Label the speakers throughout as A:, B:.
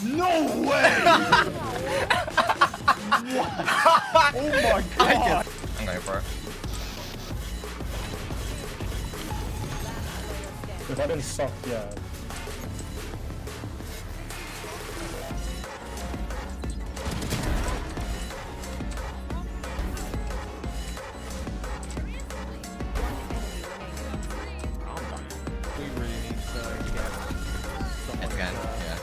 A: No way! Oh my god!
B: I'm going for it.
A: If I didn't suck, yeah.
C: We really need to get someone
B: Again, yeah.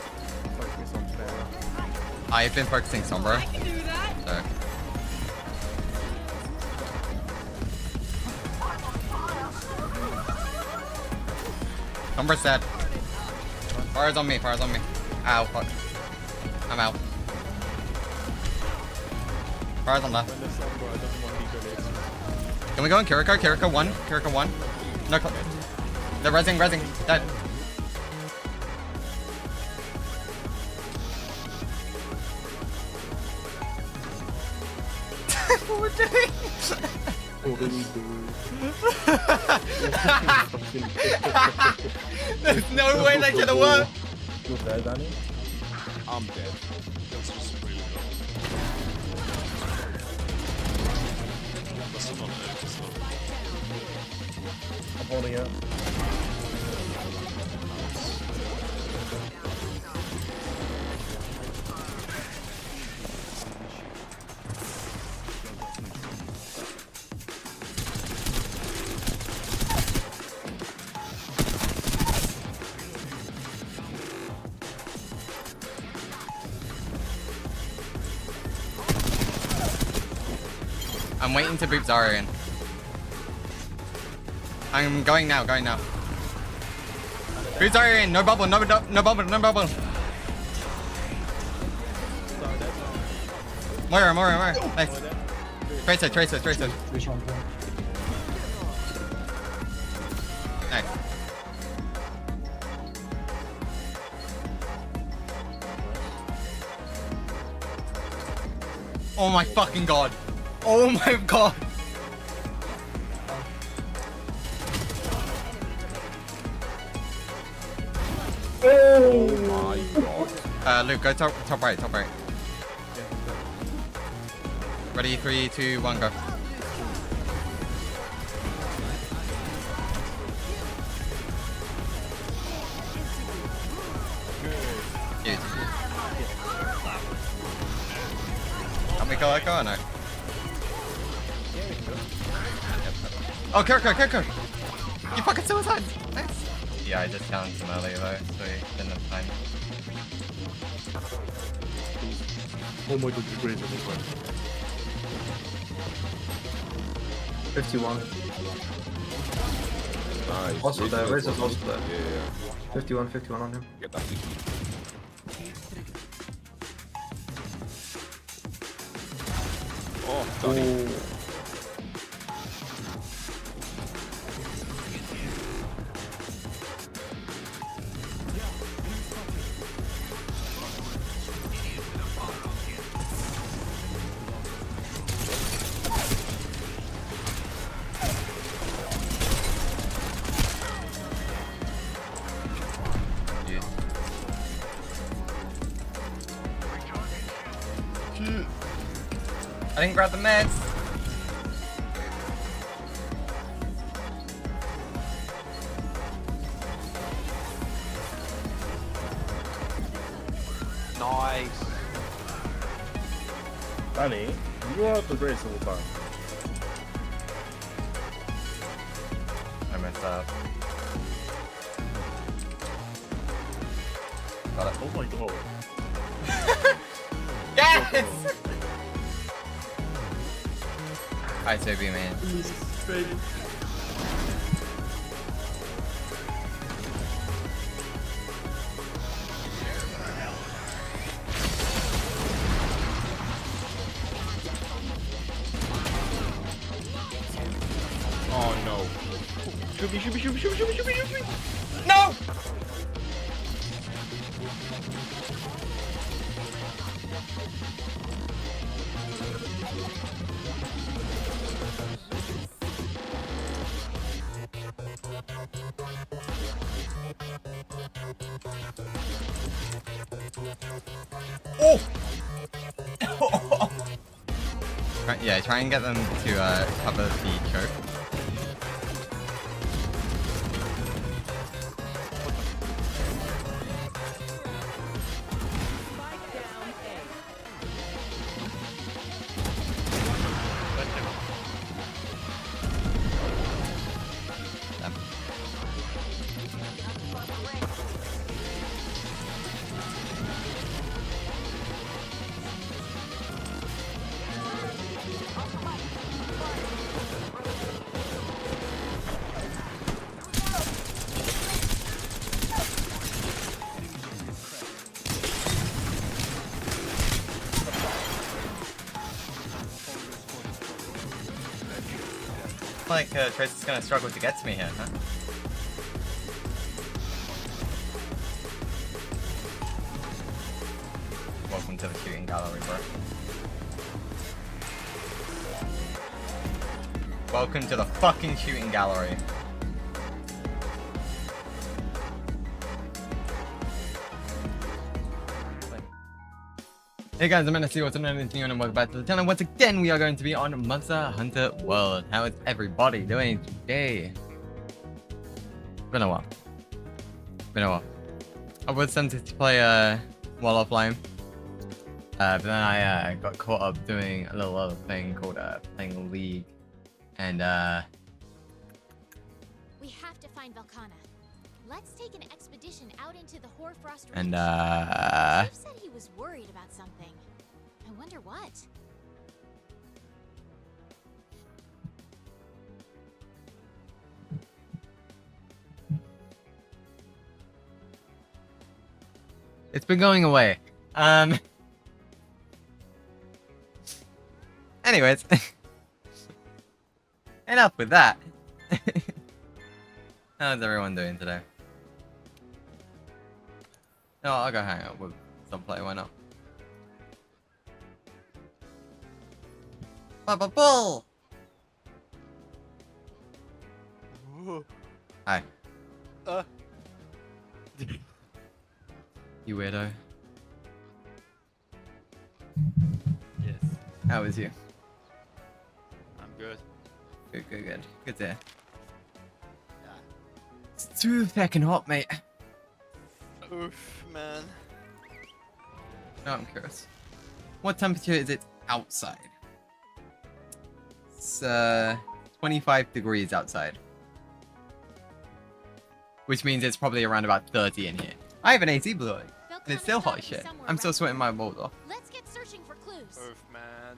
C: focus on Farfa.
B: I've been focusing Sombra.
D: I can do that.
B: So. Sombra's dead. Fire's on me, fire's on me. Ow, fuck. I'm out. Fire's on left.
C: When the Sombra doesn't want to be grenades.
B: Can we go on Kiriko? Kiriko 1. Kiriko 1. No, they're rezzing, dead. What we're doing? There's no way that could have worked.
A: You're dead, Danny?
E: I'm dead. That's just really low. That's not dead, it's not.
A: I'm holding it.
B: I'm waiting to boot Zarya in. I'm going now, Boot Zarya in, no bubble. Moira. Nice. Tracer. Nice. Oh my fucking god. Oh my god.
E: Oh my god.
B: Luke, go top right. Ready, 3, 2, 1, go. Good. Help me go or no? Oh, Kiriko! You fucking suicide! Nice! Yeah, I just challenged him earlier though, so he didn't have time.
A: Oh my god, you're crazy.
F: 51.
E: Nice.
F: Also there, Razor's also there.
E: Yeah.
F: 51 on him.
E: Get that Vicky. Oh, Donnie.
B: I didn't grab the meds.
C: Nice.
A: Danny, you are at the race all the time.
B: I messed up. Got it.
A: Oh my god.
B: Yes! Alright, Toby, man.
A: Baby.
E: Oh no.
A: Shoot me.
B: No! Oh! Yeah, try and get them to cover the choke. Like Trace is gonna struggle to get to me here, huh? Welcome to the shooting gallery, bro. Welcome to the fucking shooting gallery. Hey guys, I'm MHW, what's up, and welcome back to the channel. Once again, we are going to be on Monster Hunter World. How is everybody doing today? Been a while. I was tempted to play while offline. But then I got caught up doing a little other thing called playing League. And
D: we have to find Velkhana. Let's take an expedition out into the Hoarfrost region.
B: And
D: Steve said he was worried about something. I wonder what.
B: it's been going away. Anyways. Enough with that. How's everyone doing today? No, I'll go hang out with some player, why not? Bubba Bull! Hi. You weirdo.
E: Yes,
B: How is you?
E: I'm good.
B: Good. Good to hear.
E: Yeah.
B: It's too fucking hot, mate.
E: Oof, man.
B: No, I'm curious. What temperature is it outside? It's 25 degrees outside. Which means it's probably around about 30 in here. I have an AC blowing, and it's still hot as shit. I'm still sweating my balls off.
D: Let's get searching for clues.
E: Oof, man.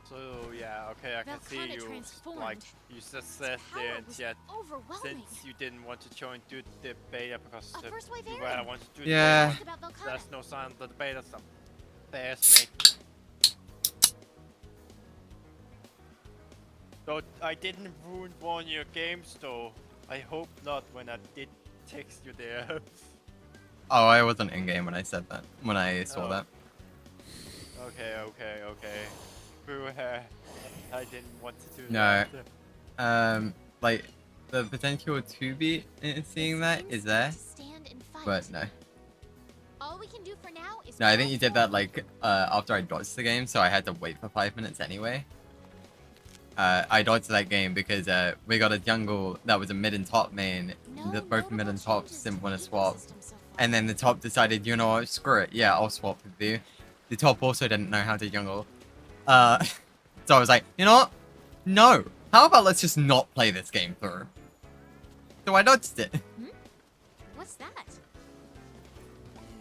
E: So yeah, okay, I can see
D: Velkhana
E: you.
D: transformed.
E: Like you just sat
D: Power
E: there and
D: was
E: yet
D: overwhelming.
E: since you didn't want to join do the beta because
D: A first wave
E: you
D: area.
E: want to do
B: Yeah.
D: Ask about Velkhana.
E: there's no sign of the beta stuff. There's mate. So I didn't ruin one of your games though. I hope not when I did text you there.
B: Oh, I wasn't in game when I said that. When I saw
E: Oh.
B: that.
E: Okay. Boo, I didn't want to do
B: No.
E: that.
B: Like the potential to be seeing that
D: Seems
B: is there,
D: to stand and fight.
B: but no.
D: All we can do for now is
B: No, I think
D: go
B: you did that
D: forward.
B: like after I dodged the game, so I had to wait for 5 minutes anyway. I dodged that game because we got a jungle that was a mid and top main.
D: No
B: Both mid and
D: notable
B: top
D: changes
B: didn't
D: to
B: want
D: the
B: to swap.
D: ecosystem so far.
B: And then the top decided, you know what, screw it. Yeah, I'll swap with you. The top also didn't know how to jungle. So I was like, you know what? No. How about let's just not play this game through? So I dodged it.
D: What's that?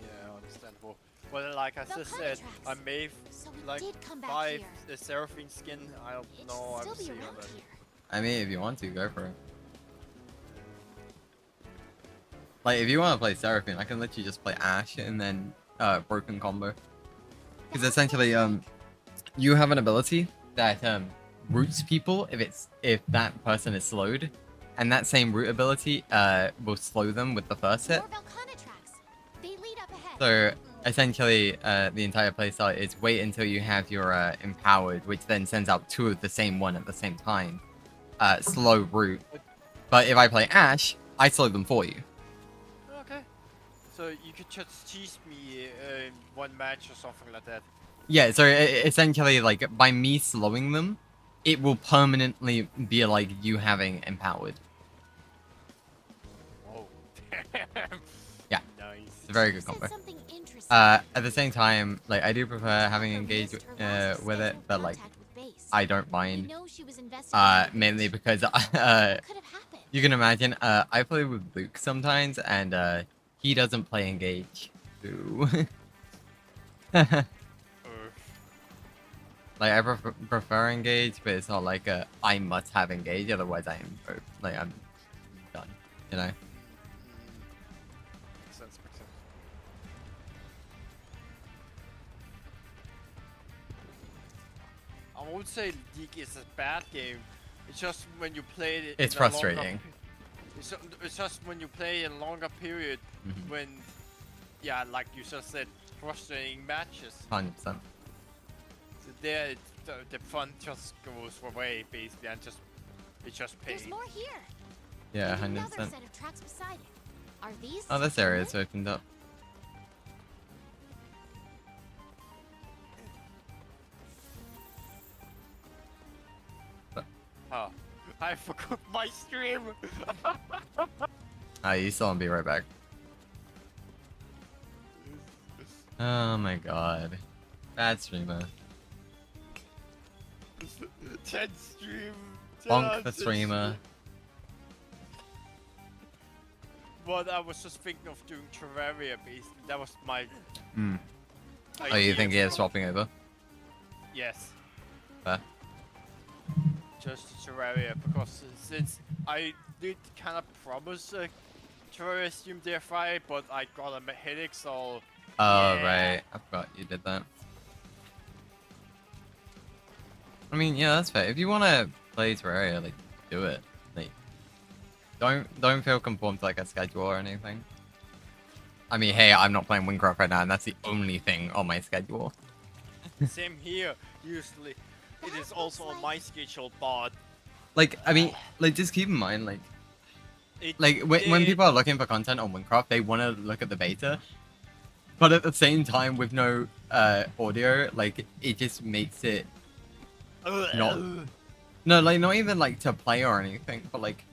E: Yeah, understandable. Well, like I just
D: Velkhana
E: said,
D: tracks.
E: I may
D: So we
E: like
D: did come back
E: buy
D: here.
E: the Seraphine skin. I don't
D: It
E: know.
D: should
E: I'm
D: still be
E: seeing on
D: around
E: that.
D: here.
B: I mean, if you want to, go for it. Like, if you want to play Seraphine, I can let you just play Ashe and then broken combo. Because essentially, you have an ability that roots people if that person is slowed, and that same root ability will slow them with the first hit.
D: More Velkhana tracks. They lead up ahead.
B: So essentially, the entire playstyle is wait until you have your empowered, which then sends out 2 of the same one at the same time. Slow root. But if I play Ashe, isolate them for you.
E: Okay. So you could just tease me in one match or something like that.
B: Yeah, so essentially, like, by me slowing them, it will permanently be like you having empowered.
E: Whoa.
B: Yeah.
E: Nice.
B: It's a very good
D: You said
B: combo.
D: something interesting.
B: At the same time, like, I do prefer having engaged with it, but like, I don't mind. Mainly because you can imagine, I play with Luke sometimes, and he doesn't play engage. So like, I prefer engage, but it's not like I must have engage, otherwise I am like I'm done. You know.
E: Makes sense, makes sense. I won't say League is a bad game. It's just when you play it.
B: It's
E: in a longer
B: frustrating.
E: it's just when you play in a longer period, when, yeah, like you just said, frustrating matches.
B: 100%.
E: So there, the fun just goes away basically, and it's just pain.
D: There's more here.
B: Yeah,
D: And
B: 100%.
D: another set of tracks beside it. Are these?
B: Oh, this area is opened up.
E: Oh, I forgot my stream.
B: You still want to be right back. Oh my god. Bad streamer.
E: 10 stream.
B: Bonk the
E: 10
B: streamer.
E: But I was just thinking of doing Terraria basically. That was my.
B: Hmm. Oh, you
E: idea
B: think you're
E: for-
B: swapping over?
E: Yes.
B: Fair.
E: Just Terraria, because since I did kind of promise a Terraria stream there Friday, but I got a headache, so.
B: Oh,
E: yeah.
B: right. I forgot you did that. I mean, yeah, that's fair. If you want to play Terraria, like, do it. Like, don't feel conformed to, like, a schedule or anything. I mean, hey, I'm not playing Windcraft right now, and that's the only thing on my schedule.
E: Same here. Usually, it is also on my schedule, but
B: Like, I mean, like, just keep in mind, like,
E: it.
B: when people are looking for content on Windcraft, they want to look at the beta. But at the same time, with no audio, like, it just makes it not... No, like, not even, like, to play or anything, but, like,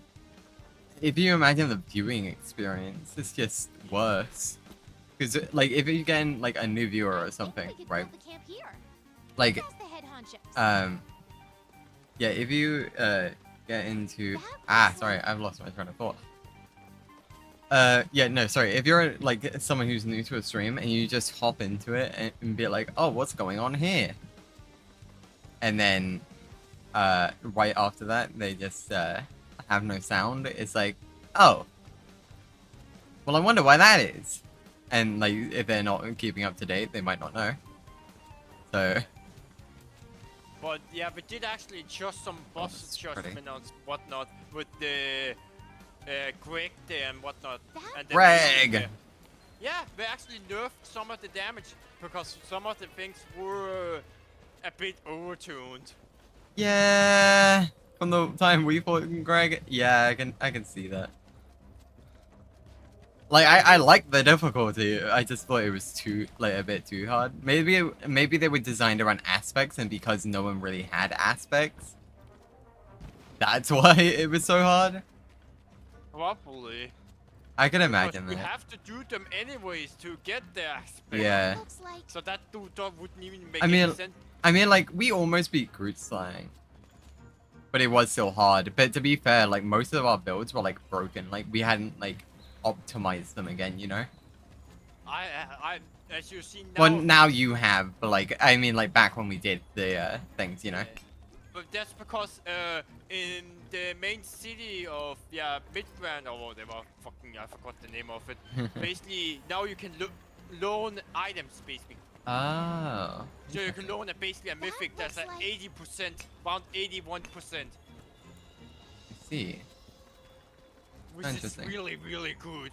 B: if you imagine the viewing experience, it's just worse. Because, like, if you get, like, a new viewer or something, right? Like, yeah, if you, get into... Ah, sorry, I've lost my train of thought. Yeah, no, sorry. If you're like someone who's new to a stream and you just hop into it and be like, oh, what's going on here? And then, right after that, they just have no sound. It's like, oh, well, I wonder why that is. And like, if they're not keeping up to date, they might not know. So.
E: But yeah, we did actually just some boss adjustment and whatnot with the. Greg there and whatnot. And then
B: Greg!
E: Yeah, they actually nerfed some of the damage because some of the things were a bit overtuned.
B: Yeah, from the time we fought Greg, yeah, I can see that. Like, I like the difficulty. I just thought it was too, like, a bit too hard. Maybe they were designed around aspects, and because no one really had aspects, that's why it was so hard.
E: Probably.
B: I can imagine
E: that.
B: that.
E: You have to do them anyways to get the aspect.
B: Yeah.
E: So that wouldn't even make
B: any
E: sense.
B: I mean, like, we almost beat Groot Slang. But it was still hard. But to be fair, like, most of our builds were, like, broken. Like, we hadn't, like, optimized them again, you know?
E: I as you see now...
B: Well, now you have, but, like, I mean, like, back when we did the, things, you know?
E: But that's because, in the main city of, yeah, Midbrand, or whatever, fucking, I forgot the name of it. Basically, now you can loan items, basically.
B: Oh.
E: So you can loan basically a mythic that's at 80%, around 81%.
B: I see.
E: Which is
B: Interesting.
E: really, really good.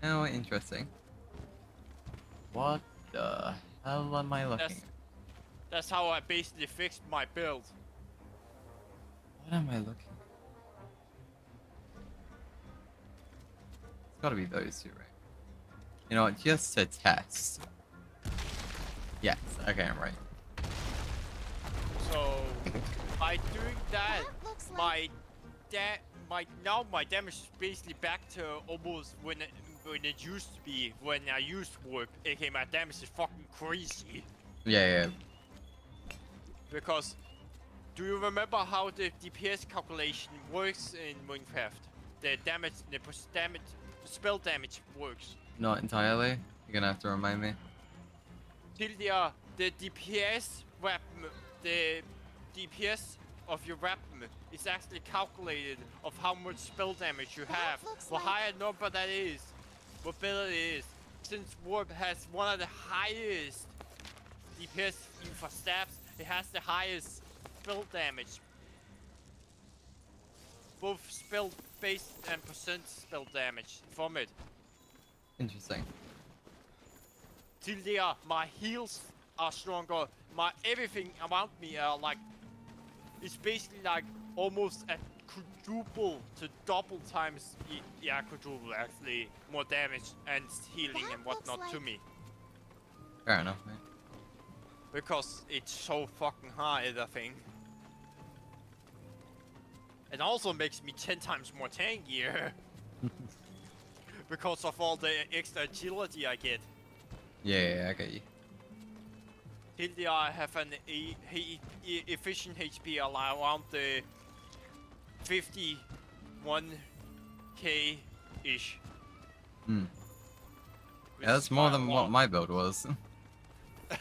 B: Oh, interesting. What the hell am I looking at?
E: That's how I basically fixed my build.
B: What am I looking gotta be those two, right? You know what? Just to test. Yes. Okay, I'm right.
E: So by doing that,
D: That looks
E: my damage is basically back to almost when it used to be when I used warp. Okay, my damage is fucking crazy.
B: Yeah.
E: Because do you remember how the DPS calculation works in Minecraft? The spell damage works.
B: Not entirely. You're gonna have to remind me.
E: The DPS weapon, the DPS of your weapon is actually calculated of how much spell damage you
D: That
E: have.
D: looks
E: The
D: like-
E: higher number that is, what better it is. Since warp has one of the highest DPS even for stabs, it has the highest spell damage. Both spell base and percent spell damage from it.
B: Interesting.
E: Tildia, my heals are stronger. My everything around me are like, it's basically like almost a quadruple to double times, yeah, quadruple actually, more damage and healing
D: That
E: and whatnot
D: looks
E: to
D: like-
E: me.
B: Fair enough, mate.
E: Because it's so fucking high, the thing. It also makes me 10 times more tankier. Because of all the extra agility I get.
B: Yeah, I get you.
E: Tildia, I have an efficient HP around the 51k-ish.
B: Hmm. Yeah, that's more than what my build was.
D: That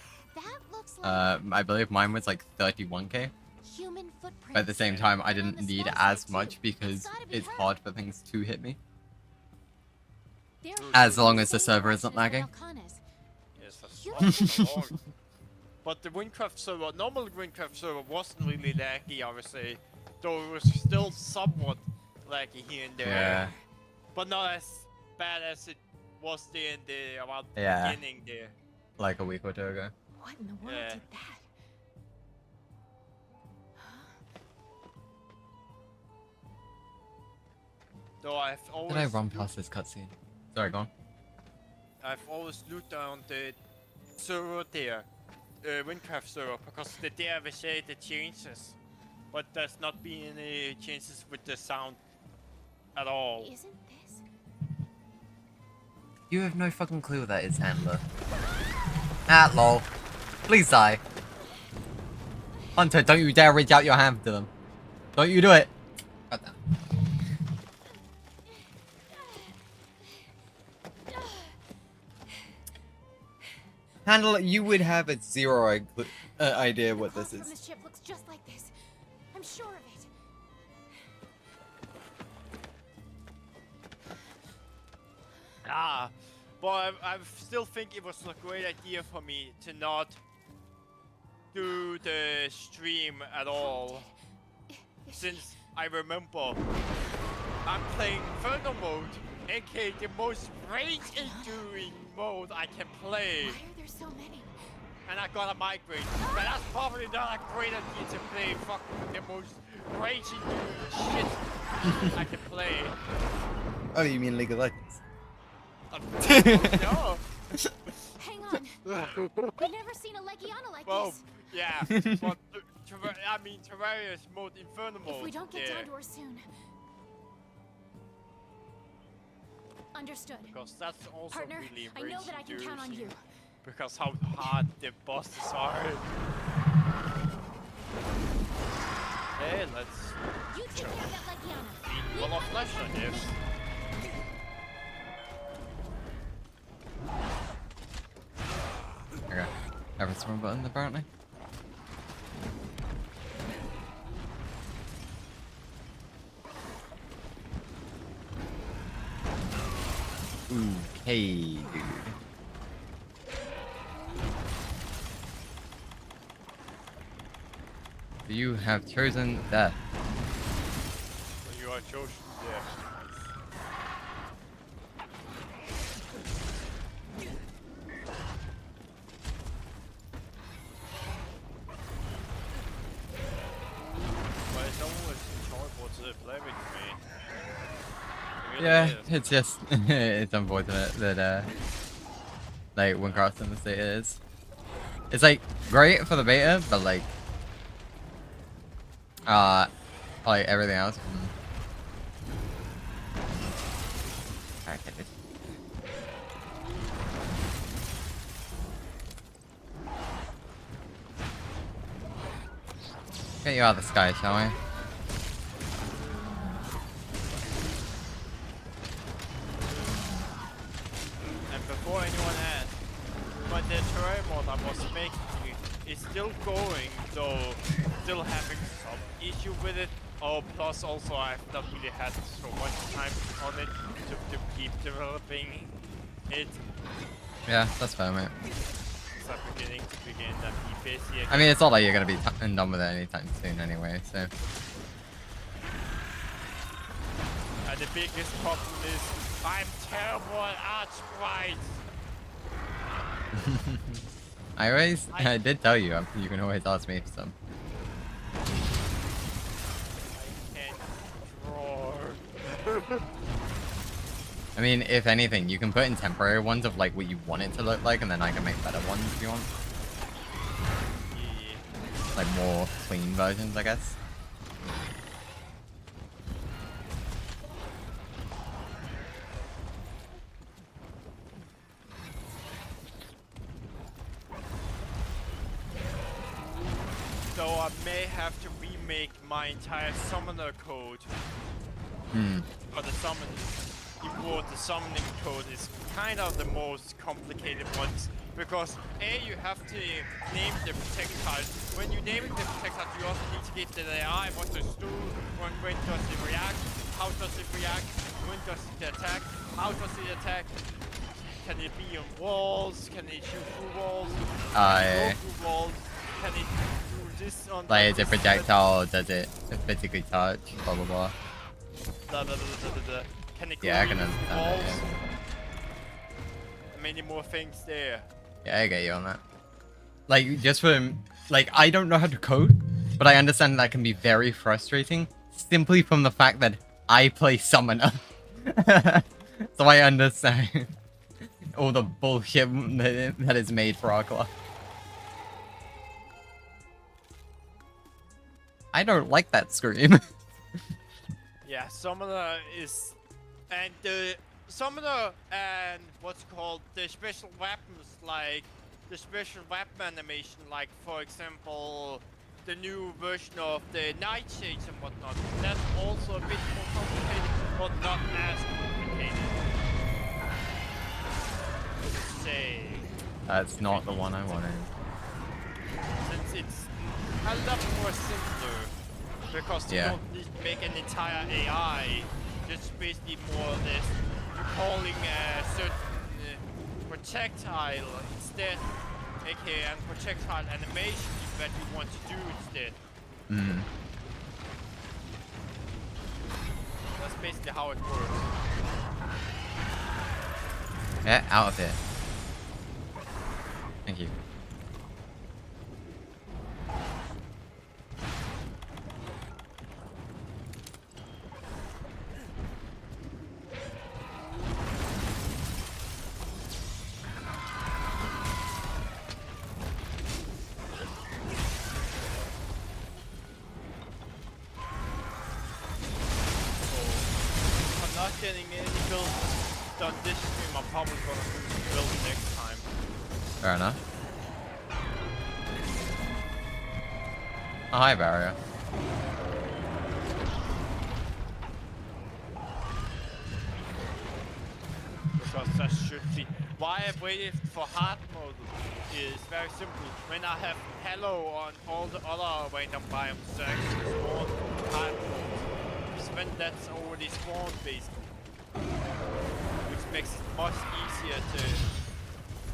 D: looks like
B: I believe mine was like 31k.
D: human footprints.
B: But at the same time, I
D: And on
B: didn't
D: the
B: need
D: small
B: as
D: side, too.
B: much because
D: That's gotta be
B: it's
D: her.
B: hard for things to hit me.
D: There
B: As
D: are
B: long as the
D: same
B: server isn't
D: collection
B: lagging.
D: as Valkanas.
E: Yes, that's
D: You-
E: not so long. But the Minecraft server, normal Minecraft server wasn't really laggy, I would say. Though it was still somewhat laggy here and there.
B: Yeah.
E: But not as bad as it was there in the about the
B: Yeah.
E: beginning there.
B: Like a week or two ago.
D: What in the world
E: Yeah.
D: did that?
E: Though I've always
B: Did I run past this cutscene? Sorry, go on.
E: I've always looked on the server there, Minecraft server, because there they say the changes, but there's not been any changes with the sound at all.
D: Isn't this?
B: You have no fucking clue what that is, Handler. Ah, lol. Please die. Hunter, don't you dare reach out your hand to them. Don't you do it. God damn. Handler, you would have a zero idea what
D: The
B: this
D: cloth from
B: is.
D: the ship looks just like this. I'm sure of it.
E: Ah, but I still think it was a great idea for me to not do the stream at all, since I remember I'm playing Inferno mode, aka the most rage-inducing mode I can play.
D: Why are there so many?
E: And I got a migraine. But that's probably not a great idea to play fucking the most rage-inducing shit I can play.
B: Oh, you mean League of Legends?
E: No.
D: Hang on. I've never seen a Legiana like
E: Well,
D: this.
E: yeah. But I mean, Terraria's mode, Inferno mode.
D: If we don't get
E: yeah,
D: down to her soon. Understood.
E: because that's also
D: Partner,
E: really
D: I know that I can count on you.
E: Because how hard the bosses are. Hey, let's
D: You take care of that Legiana.
E: eat full of flesh, I guess.
B: Okay. Press one button, apparently. Okay, dude. You have chosen death.
E: You are chosen, yeah. But it's always enjoyable to play with me. really
B: Yeah,
E: is.
B: it's just it's unfortunate that like Windcraft in the state it is. It's like great for the beta, but like everything else. Okay, this. Get you out of the sky, shall we?
E: And before anyone asks, but the terrain mod I was making is still going, so still having some issue with it. Oh, plus also I've not really had so much time on it to keep developing it.
B: Yeah, that's fair, mate.
E: So I'm beginning to begin that be busy again.
B: I mean, it's not like you're gonna be done with it anytime soon, anyway. So.
E: And the biggest problem is I'm terrible at art sprites.
B: I did tell you, you can always ask me for some.
E: I can't draw.
B: I mean, if anything, you can put in temporary ones of like what you want it to look like, and then I can make better ones if you want.
E: Yeah.
B: Like more clean versions, I guess.
E: So I may have to remake my entire summoner code. Or the summon. Import the summoning code is kind of the most complicated ones. Because A, you have to name the projectile. When you name the projectile, you also need to give the AI what does it do, when does it react, how does it react, when does it attack, how does it attack, can it be on walls, can it shoot through walls, go through walls, can it do this on
B: Like, is it
E: this-
B: projectile or does it physically touch? Blah blah blah.
E: Blah, blah, blah, blah, blah, blah. Can it go
B: Yeah, I can
E: through
B: understand
E: walls?
B: that.
E: Many more things there.
B: Yeah, I get you on that. Like, just for like, I don't know how to code, but I understand that can be very frustrating simply from the fact that I play summoner. So I understand all the bullshit that is made for our class. I don't like that scream.
E: Yeah, summoner is, and the summoner and what's called the special weapons, like the special weapon animation, like for example, the new version of the nightshades and whatnot. That's also a bit more complicated, but not as complicated. Say,
B: That's not the one I wanted.
E: since it's a lot more simpler. Because you
B: Yeah.
E: don't need to make an entire AI, just basically more or less you're calling a certain projectile instead, aka a projectile animation that you want to do instead. That's basically how it works.
B: Yeah, out of here. Thank you.
E: If I'm not getting any builds done this stream, I'm probably gonna do build next time.
B: Fair enough. Oh, hi, Barrier.
E: Because that should be. Why I waited for hard mode is very simple. When I have hello on all the other random biomes that actually spawn hard mode, is when that's already spawned basically. Which makes it much easier to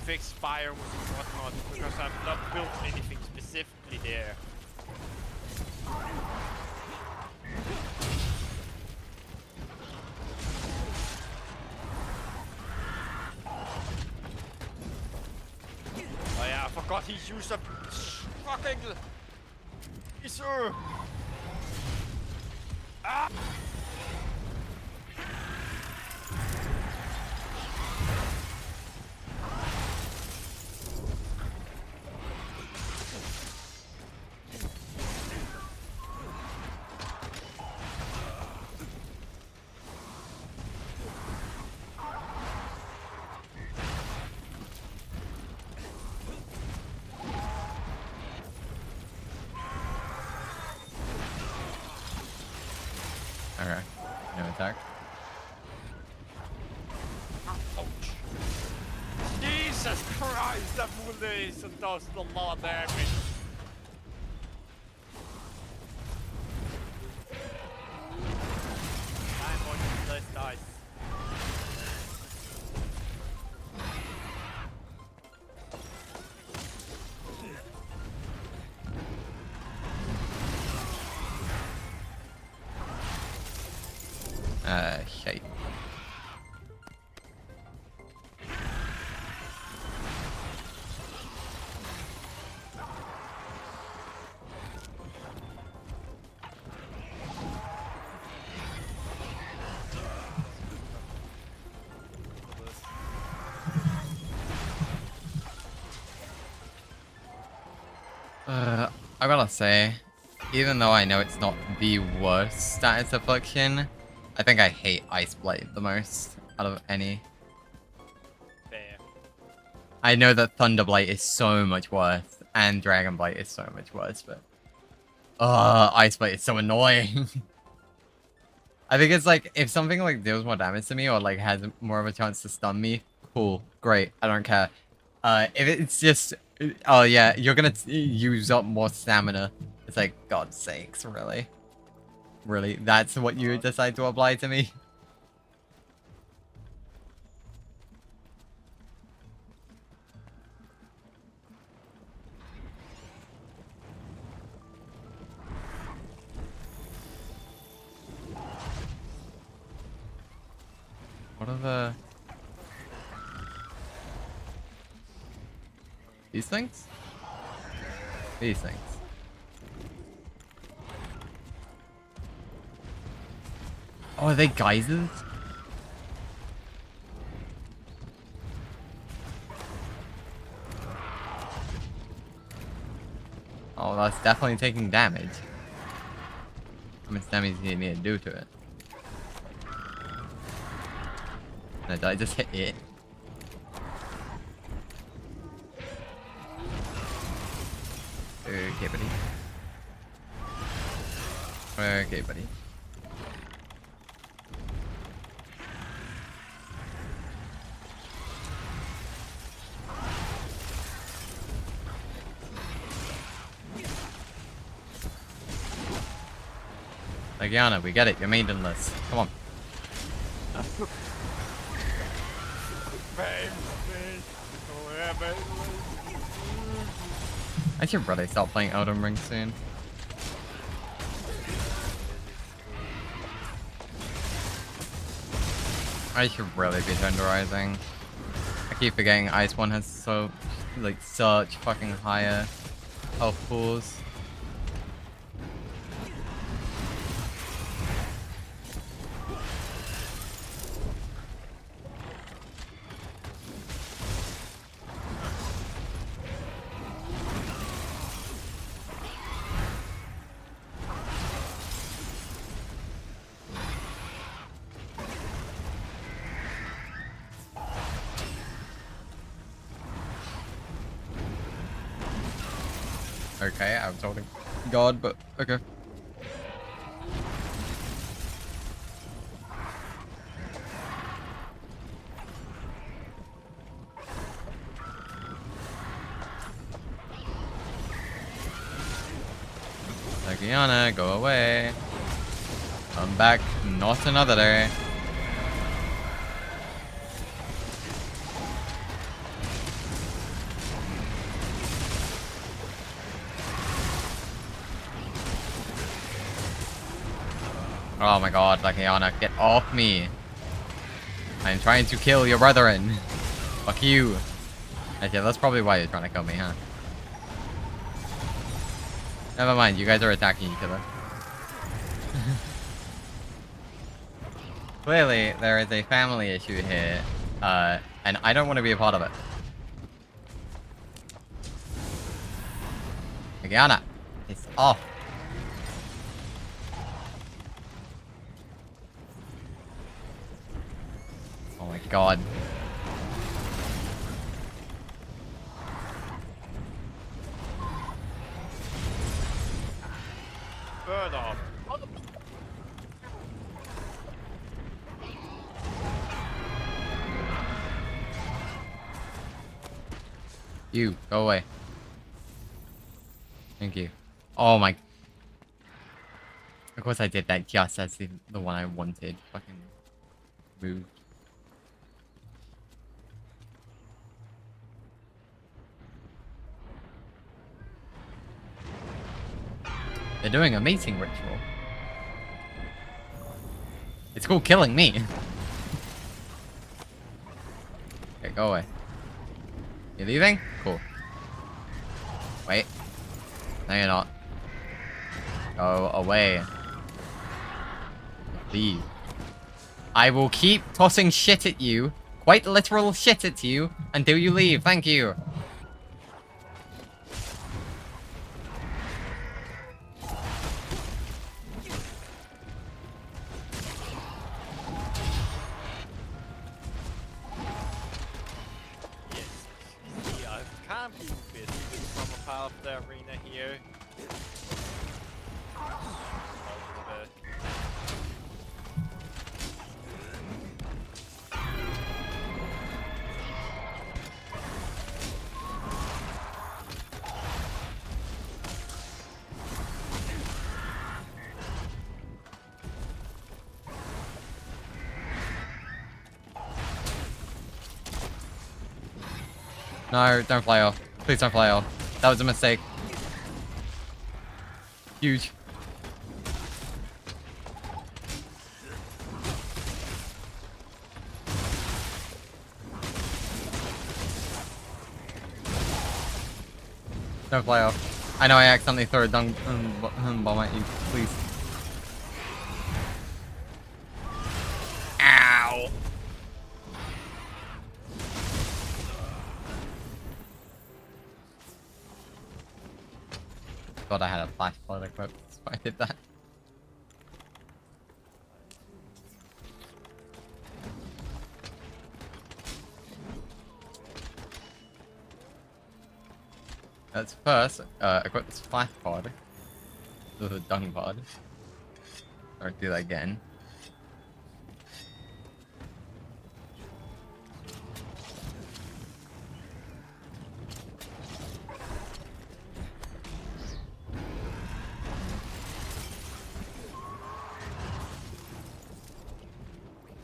E: fix biomes and whatnot, because I've not built anything specifically there. Oh yeah, I forgot he's used a fucking laser. Ah!
B: No attack.
E: Ouch. Jesus Christ, that bullet does a lot of damage. I'm going to less dice.
B: Shite. I gotta say, even though I know it's not the worst status affliction, I think I hate Ice Blade the most out of any.
E: Fair.
B: I know that Thunder Blight is so much worse, and Dragon Blight is so much worse, but... Ice Blade is so annoying. I think it's like, if something like deals more damage to me, or like has more of a chance to stun me, cool, great, I don't care. If it's just... Oh yeah, you're gonna use up more stamina. It's like, God's sakes, really? Really? That's what you decide to apply to me? What are the... These things? These things. Oh, are they geysers? Oh, that's definitely taking damage. How much damage do you need to do to it? No, did I just hit it? Okay, buddy. Okay, buddy. Legiana, we get it. You're maidenless. Come on. I should really stop playing Elden Ring soon. I should really be tenderizing. I keep forgetting Ice One has so, like, such fucking higher health pools. Okay, I was holding God, but okay. Legiana, go away. Come back, not another day. Oh my god, Legiana, get off me. I'm trying to kill your brethren. Fuck you. Okay, that's probably why you're trying to kill me, huh? Never mind, you guys are attacking each other. Clearly, there is a family issue here, and I don't want to be a part of it. Legiana, it's off. Oh my god.
E: Bird off.
B: You, go away. Thank you. Oh my. Of course I did that just as the one I wanted. Fucking move. They're doing a mating ritual. It's called killing me. Okay, go away. You leaving? Cool. Wait. No, you're not. Go away. Leave. I will keep tossing shit at you, quite literal shit at you, until you leave. Thank you.
E: Yeah, I can't be busy from a part of the arena here.
B: No, don't fly off. Please don't fly off. That was a mistake. Huge. Don't fly off. I know I accidentally threw a dung bomb at you. Please. Ow! God, I had a flash flood equipped, so I did that. Let's first equip this flash pod. The dung pod. Or do that again.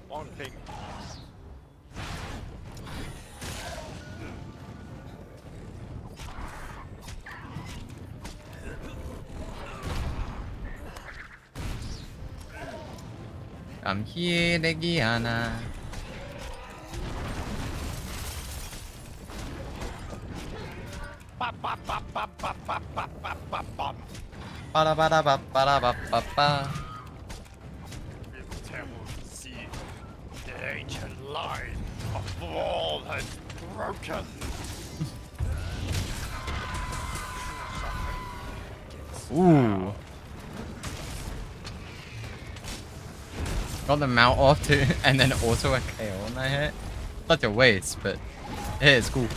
E: One thing.
B: I'm here, the Guyana. Ba ba da ba ba ba ba ba.
E: It's terrible to see the ancient line of the wall has broken.
B: Ooh. Got the mount off too, and then also a KO on that hit. Such a waste, but it is cool.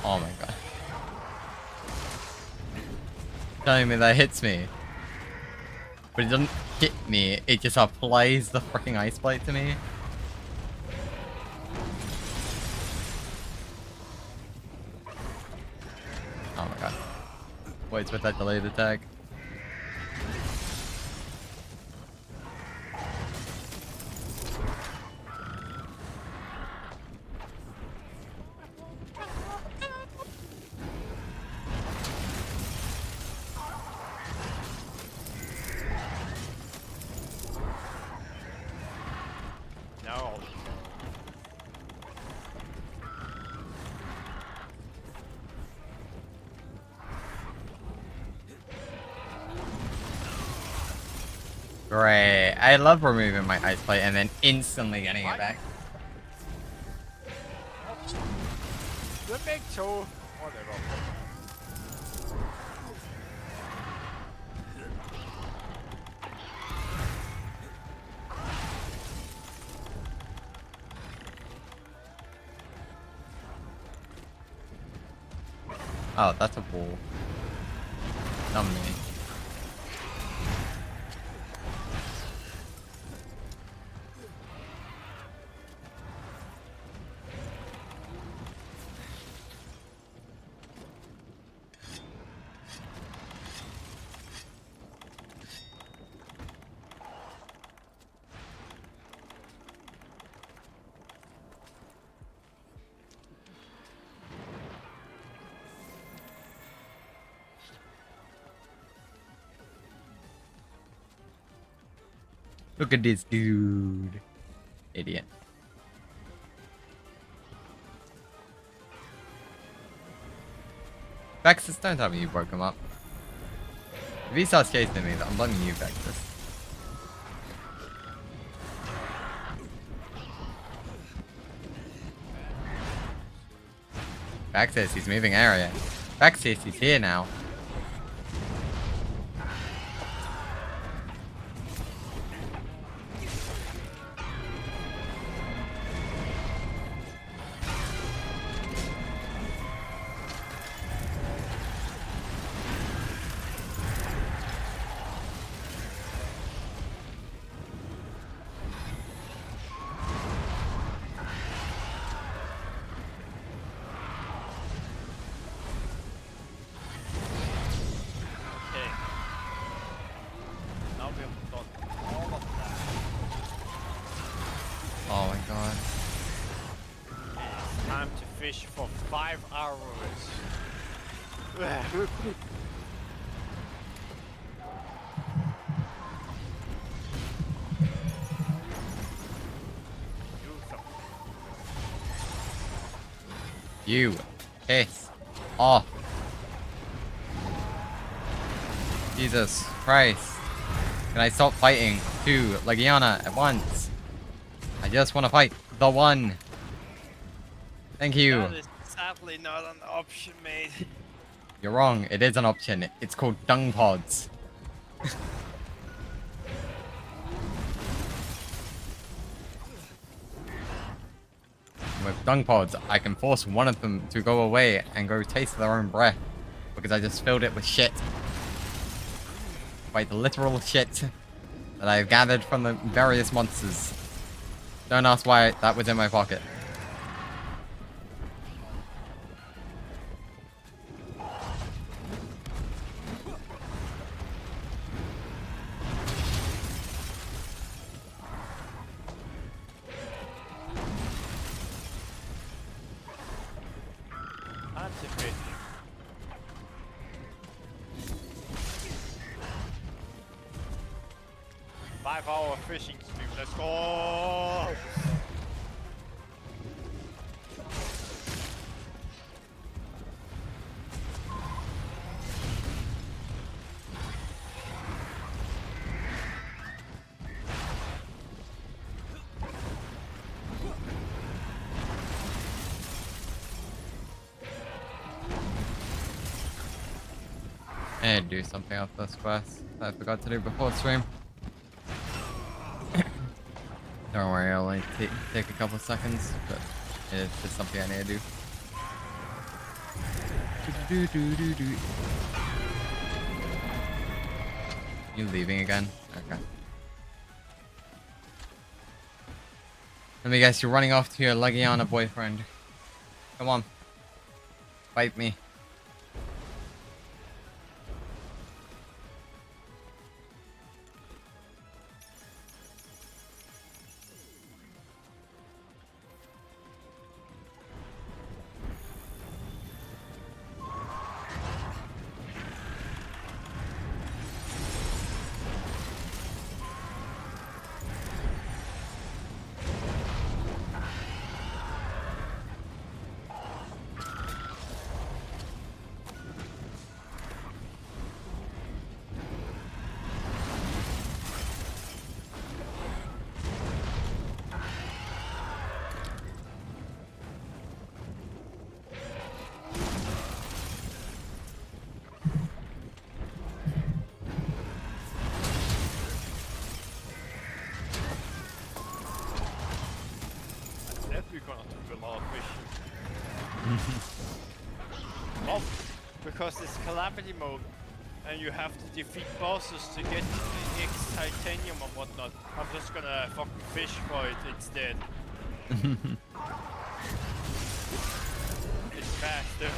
B: Oh my god. Telling me that hits me. But it doesn't hit me, it just applies the freaking ice blade to me. Oh my god. Wait with that delayed attack.
E: No.
B: Great. I love removing my ice plate and then instantly getting it back.
E: The big toe. Whatever.
B: Oh, that's a wall. Not me. Look at this dude. Idiot. Vexus, don't tell me you broke him up. If he starts chasing me, I'm blaming you, Vexus. Vexus, he's moving area. Vexus, he's here now.
E: Okay. Now we have done all of that.
B: Oh my god.
E: It's time to fish for 5 hours. Do something.
B: You piss off. Jesus Christ. Can I stop fighting two Legiana at once? I just want to fight the one. Thank you.
E: That is sadly not an option, mate.
B: You're wrong. It is an option. It's called dung pods. With dung pods, I can force one of them to go away and go taste their own breath. Because I just filled it with shit. Like literal shit that I've gathered from the various monsters. Don't ask why that was in my pocket.
E: Time to fish. Five-hour fishing stream. Let's go.
B: And do something off this quest that I forgot to do before stream. Don't worry, I'll only take a couple seconds, but it's just something I need to do. You leaving again? Okay. Let me guess, you're running off to your Legiana boyfriend. Come on. Fight me.
E: We're gonna do a lot of fishing. Well, because it's calamity mode and you have to defeat bosses to get the X titanium and whatnot. I'm just gonna fucking fish for it instead. It's faster.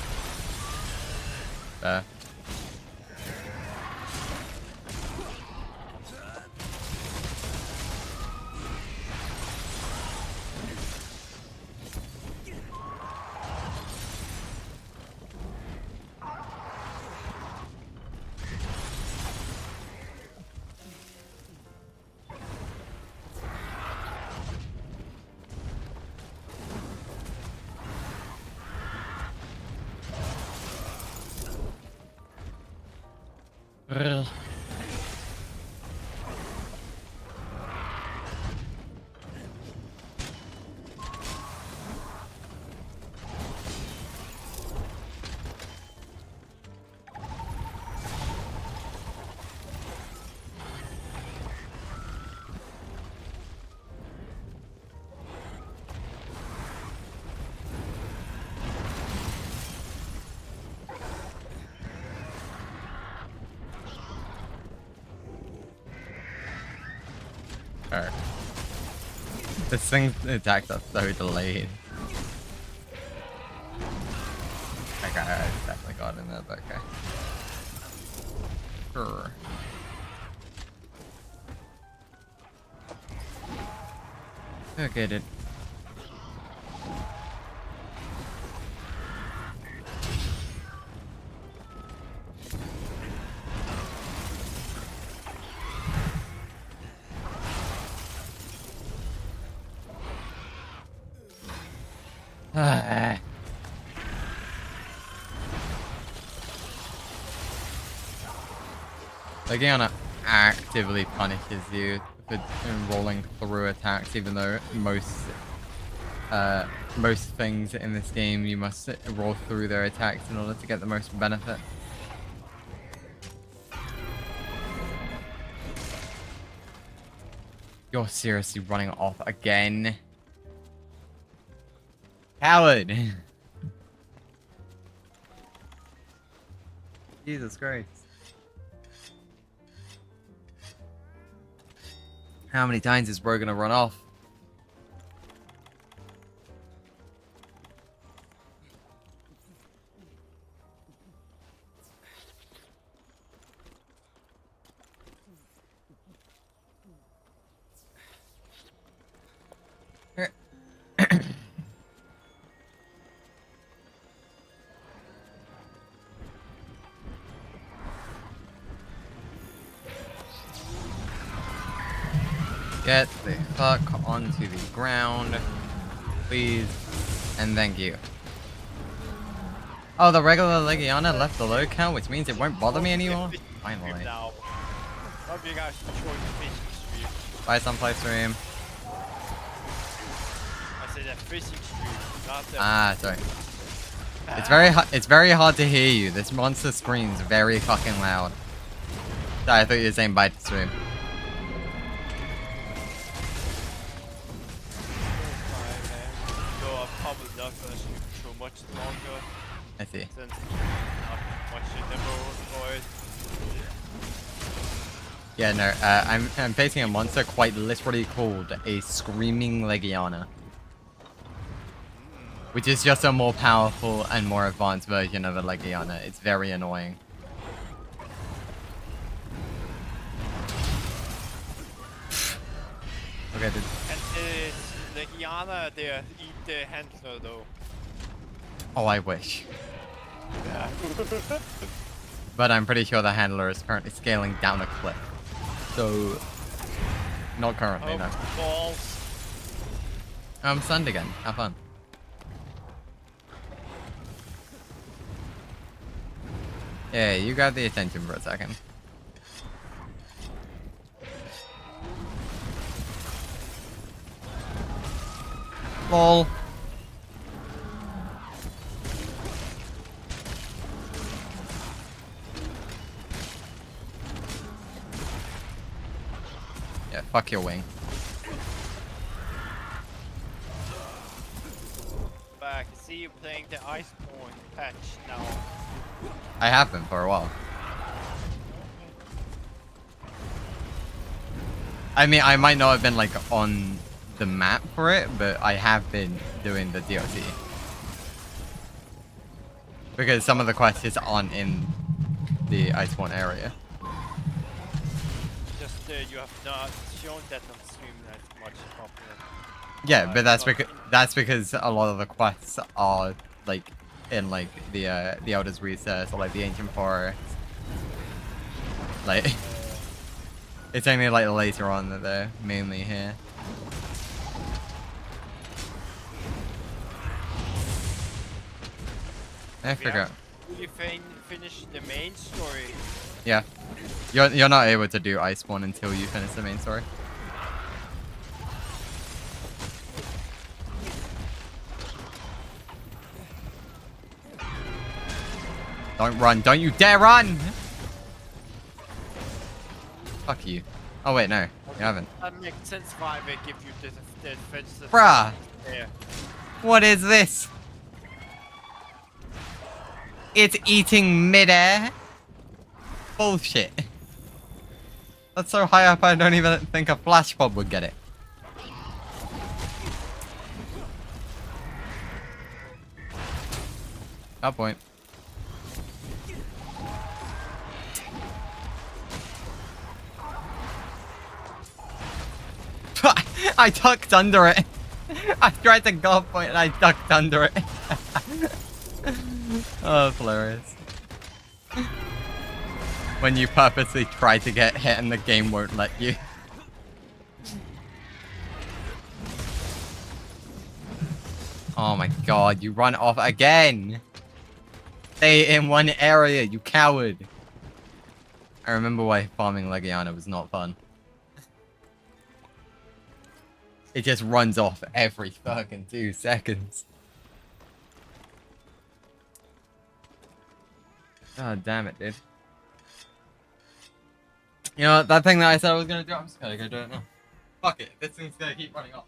B: Alright. This thing's attacks are so delayed. Okay, I definitely got in there, but okay. Sure. Okay, dude. Legiana actively punishes you for rolling through attacks, even though most things in this game you must roll through their attacks in order to get the most benefit. You're seriously running off again? Coward! Jesus Christ. How many times is bro gonna run off? Get the fuck onto the ground, please, and thank you. Oh, the regular Legiana left the low count, which means it won't bother me anymore? Finally.
E: Now. Hope you guys enjoyed the fishing stream.
B: Buy some play stream.
E: I said that fishing stream, not the...
B: Ah, sorry. It's very hard to hear you. This monster screams very fucking loud. Sorry, I thought you were saying buy the stream.
E: Much longer
B: I see.
E: since not much demo boys.
B: Yeah, no, I'm facing a monster quite literally called a Screaming Legiana. Which is just a more powerful and more advanced version of a Legiana. It's very annoying. Okay, dude.
E: And is Legiana there eat the handler though?
B: Oh, I wish.
E: Yeah.
B: But I'm pretty sure the handler is currently scaling down a cliff. So, not currently, no.
E: Balls.
B: I'm stunned again. Have fun. Yeah, you got the attention for a second. Lol. Yeah, fuck your wing.
E: Back. I see you playing the Iceborne patch now.
B: I have been for a while. I mean, I might not have been like on the map for it, but I have been doing the DLC. Because some of the quests just aren't in the Iceborne area.
E: Just you have not shown that on stream that much popular.
B: Yeah, but that's because a lot of the quests are like in like the Elder's Recess or like the Ancient Forest. Like it's only like later on that they're mainly here. I forgot.
E: You finish the main story
B: Yeah. You're not able to do Iceborne until you finish the main story. Don't run. Don't you dare run! Fuck you. Oh wait, no. You haven't.
E: That makes sense why they give you the defensive.
B: Bruh!
E: Yeah.
B: What is this? It's eating midair? Bullshit. That's so high up I don't even think a flash bomb would get it. That point. I ducked under it. I tried to go point and I ducked under it. Oh, hilarious. When you purposely try to get hit and the game won't let you. Oh my god, you run off again. Stay in one area, you coward. I remember why farming Legiana was not fun. It just runs off every fucking 2 seconds. God damn it, dude. You know what, that thing that I said I was gonna do, I'm just gonna go do it now. Fuck it, this thing's gonna keep running off.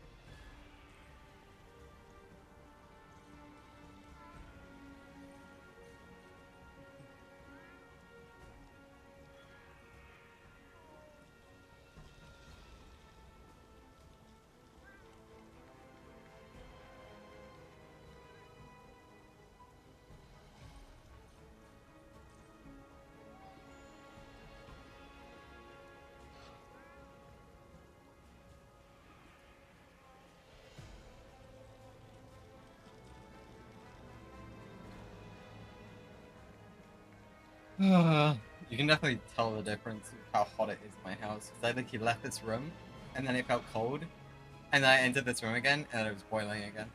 B: You can definitely tell the difference of how hot it is in my house. Because I think he left this room, and then it felt cold. And then I entered this room again, and it was boiling again.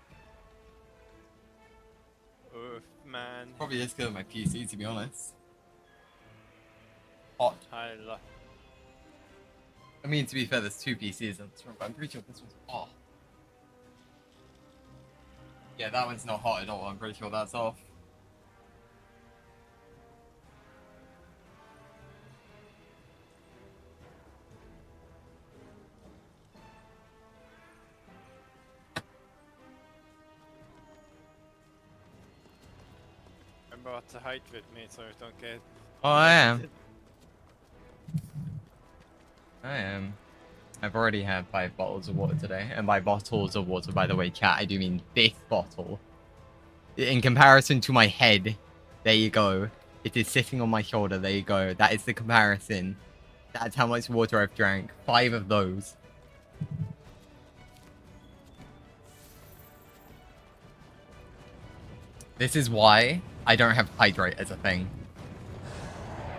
E: Oof, man.
B: Probably just because of my PC, to be honest. Hot. I mean, to be fair, there's 2 PCs in this room, but I'm pretty sure this one's off. Yeah, that one's not hot at all. I'm pretty sure that's off.
E: Remember to hide with me so you don't get.
B: Oh, I am. I am. I've already had 5 bottles of water today. And by bottles of water, by the way, chat, I do mean this bottle. In comparison to my head, there you go. It is sitting on my shoulder, there you go. That is the comparison. That's how much water I've drank. 5 of those. This is why I don't have hydrate as a thing.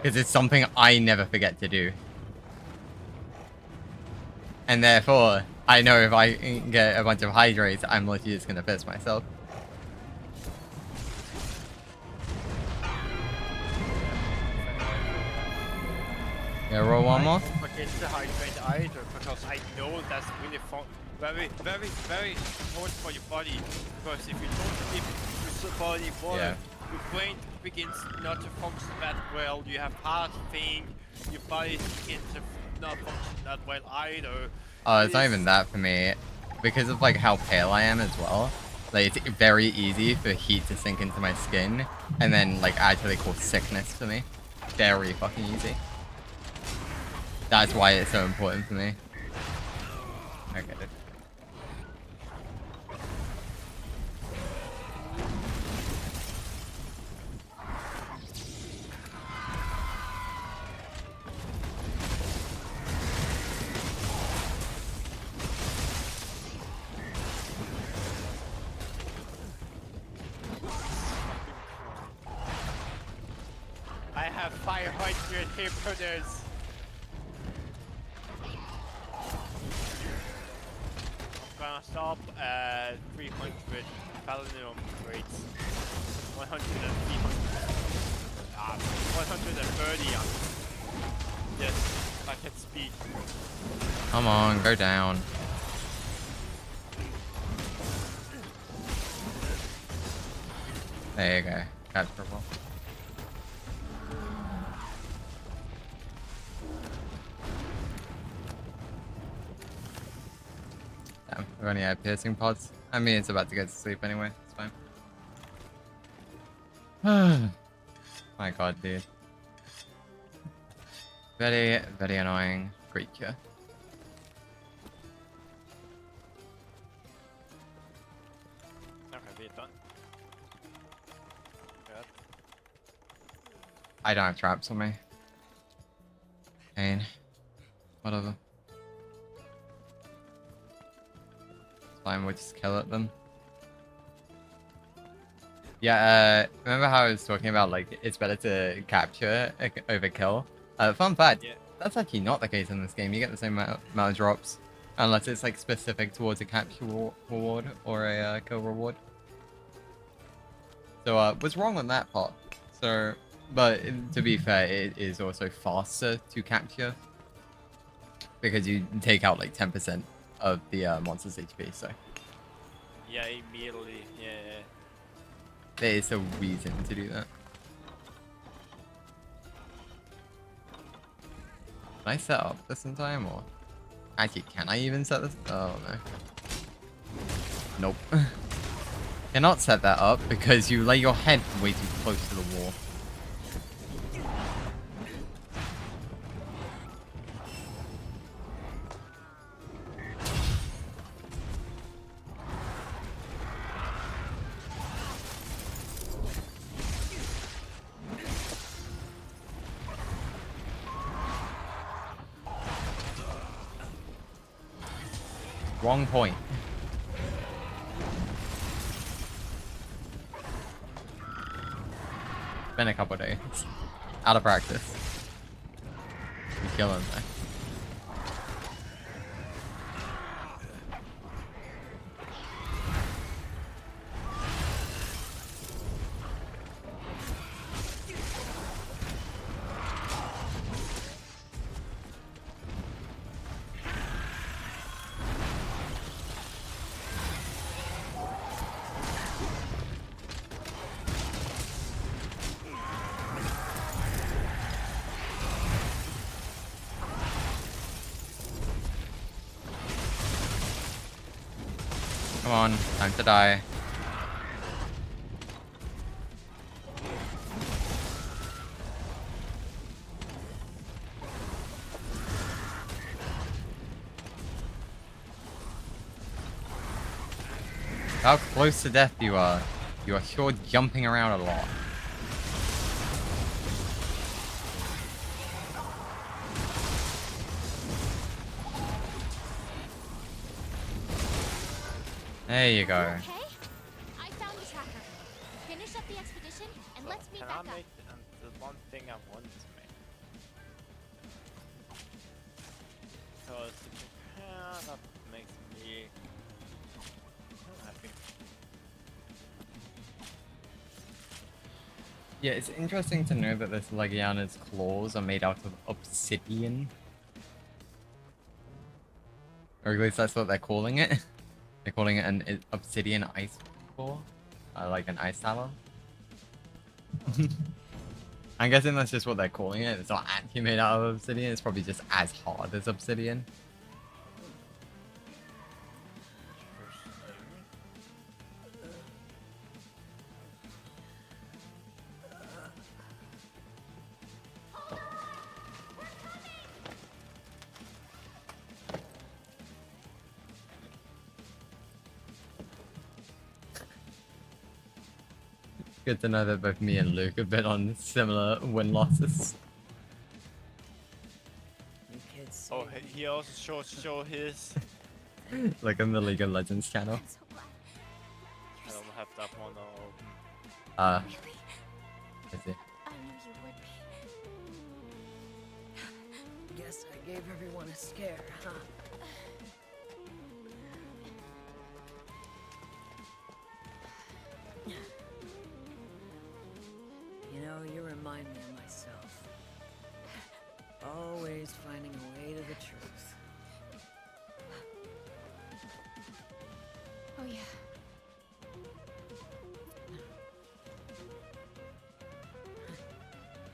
B: Because it's something I never forget to do. And therefore, I know if I get a bunch of hydrates, I'm literally just gonna piss myself. Yeah, roll one more.
E: Forget to hydrate either, because I know that's really fun. Very important for your body. Because if you don't give your body water, your brain begins not to function that well. You have heart thing. Your body begins to not function that well either.
B: Oh, it's not even that for me. Because of like how pale I am as well. Like it's very easy for heat to sink into my skin and then like actually cause sickness to me. Very fucking easy. That's why it's so important for me. I get it.
E: I have 500 hit pointers. I'm gonna stop at 300 Paladin rates. 100 and 300. 130 on Yes, I can speed.
B: Come on, go down. There you go. Got purple. Damn, we've only had piercing pods. I mean, it's about to get to sleep anyway. It's fine. My god, dude. Very, very annoying creature.
E: Okay, we're done. Good.
B: I don't have traps on me. Pain. Whatever. It's fine, we'll just kill it then. Yeah, remember how I was talking about, like, it's better to capture over kill? Fun fact,
E: Yeah.
B: that's actually not the case in this game. You get the same amount of drops. Unless it's, like, specific towards a capture reward or a kill reward. So, was wrong on that part. So, but to be fair, it is also faster to capture. Because you take out, like, 10% of the monster's HP, so.
E: Yeah, immediately. Yeah.
B: There is a reason to do that. Can I set up this in time, or actually, can I even set this? Oh no. Nope. Cannot set that up because you lay your head way too close to the wall. Wrong point. Been a couple days. Out of practice. You killing me. Come on, time to die. How close to death you are. You are sure jumping around a lot. There you go.
D: Okay, I found the tracker. Finish up the expedition and let's meet
E: Can
D: back
E: I
D: up.
E: make the one thing I want to make? Because that makes me so happy.
B: Yeah, it's interesting to know that this Legiana's claws are made out of obsidian. Or at least that's what they're calling it. They're calling it an obsidian ice claw. Like an ice talon. I'm guessing that's just what they're calling it. It's not actually made out of obsidian. It's probably just as hard as obsidian. Good to know that both me and Luke have been on similar win-losses.
G: You kids
E: Oh, he also show his.
B: Like on the League of Legends channel.
D: I'm so glad.
E: I don't have that one open.
D: Really?
B: Is it?
D: I knew you would be.
G: guess I gave everyone a scare, huh? You know, you remind me of myself. Always finding a way to the truth.
D: Oh yeah.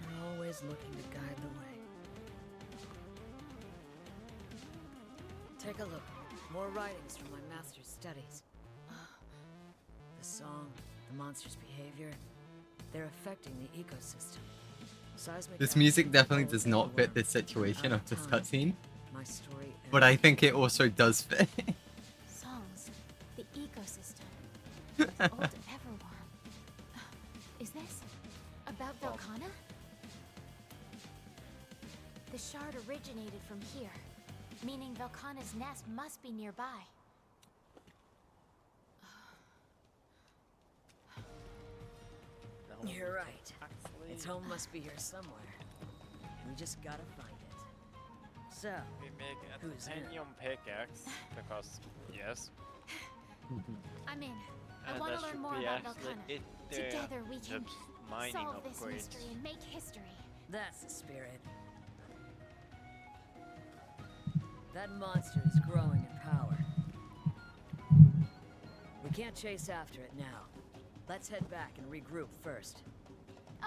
G: You're always looking to guide the way. Take a look. More writings from my master's studies. The song, the monster's behavior, they're affecting the ecosystem. Seismic
B: This music
G: action
B: definitely
G: follows
B: does
G: the
B: not fit
G: worm.
B: this situation of this
G: Out of
B: cutscene,
G: time, my story
B: but I
G: ends.
B: think it also does fit.
D: Songs. The ecosystem. Old Everworm. Is this about Velkhana? The shard originated from here, meaning Velkhana's nest must be nearby.
G: You're right. Its home must be here somewhere. We just gotta find it. So,
E: We make a
G: Who's in?
E: titanium pickaxe because yes.
D: I'm in. I
E: And
D: want
E: that
D: to learn
E: should
D: more
E: be
D: about
E: actually
D: Velkhana.
E: it there.
D: Together we can
E: The mining
D: solve this
E: upgrades.
D: mystery and make history.
G: that's the spirit. That monster is growing in power. We can't chase after it now. Let's head back and regroup first.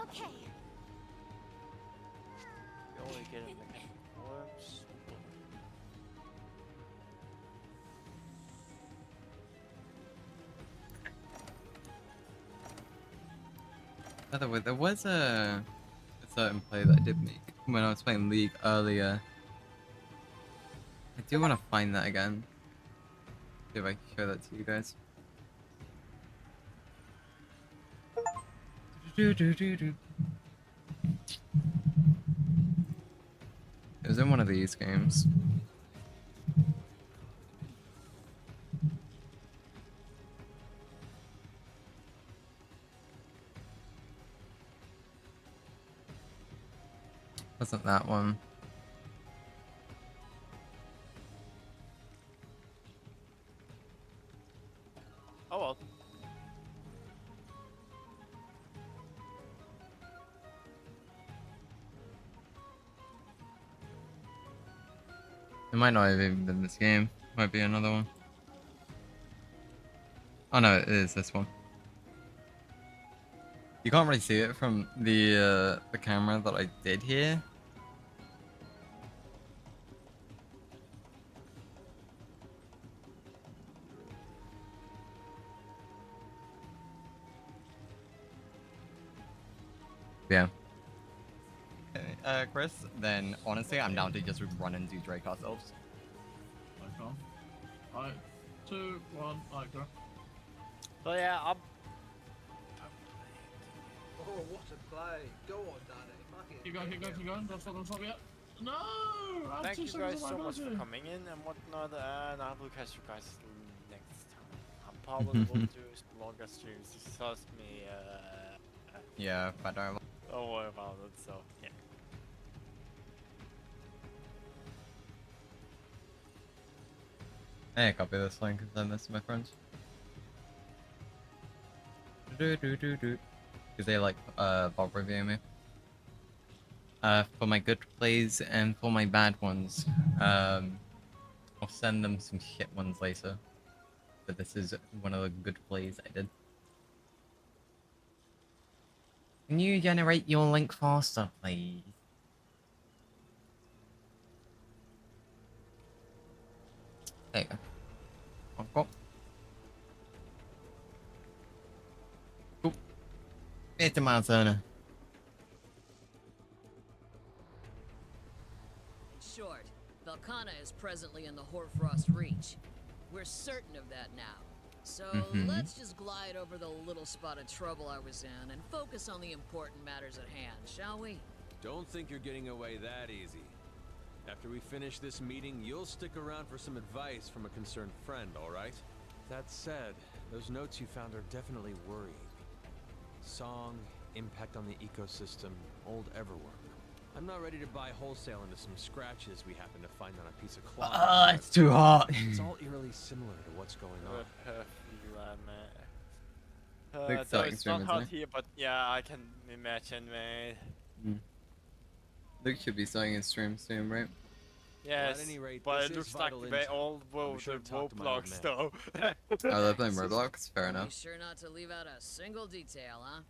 D: Okay.
E: We only get in the worms.
B: By the way, there was a certain play that I did make when I was playing League earlier. I do want to find that again. See if I can show that to you guys. It was in one of these games. Wasn't that one?
E: Oh well.
B: It might not have even been this game. Might be another one. Oh no, it is this one. You can't really see it from the camera that I did here. Yeah. Chris, then honestly, I'm down to just run and do Drake ourselves.
A: Okay. Alright. 2, 1, go.
E: So yeah, I'm
F: Oh, what a play. Go on, Danny. Fuck it.
A: Keep going. Don't stop yet. No! I have
E: thank
A: 2
E: you
A: seconds
E: guys
A: of
E: so
A: my
E: much for
A: ability.
E: coming in and whatnot, and I will catch you guys next time. I'm probably will do longer streams. Just trust me.
B: Yeah, but
E: Don't worry about it. So yeah.
B: Hey, copy this link and send this to my friends. Because they like Bob reviewing me. For my good plays and for my bad ones. I'll send them some shit ones later. But this is one of the good plays I did. Can you generate your link faster, please? There you go. Cool. Cool. It's a milestone.
G: In short, Velkhana is presently in the Hoarfrost Reach. We're certain of that now. So let's just glide over the little spot of trouble I was in and focus on the important matters at hand, shall we?
H: Don't think you're getting away that easy. After we finish this meeting, you'll stick around for some advice from a concerned friend, alright? That said, those notes you found are definitely worrying. Song, impact on the ecosystem, old Everworm. I'm not ready to buy wholesale into some scratches we happen to find on a piece of cloth.
B: It's too hot.
H: It's all eerily similar to what's going on.
B: Big
E: So
B: starting
E: it's not
B: stream,
E: hot
B: isn't
E: here, but yeah, I can imagine, man.
B: Luke should be starting his stream soon, right?
E: Yes,
H: any rate,
E: but
H: this
E: it
H: is
E: looks like
H: vital
E: they
H: intel.
E: all
H: I'll
E: will
H: be sure
E: the
H: to talk to my old
E: Roblox
H: man.
E: though.
B: Oh, they're playing Roblox? Fair
G: Be
B: enough.
G: sure not to leave out a single detail, huh?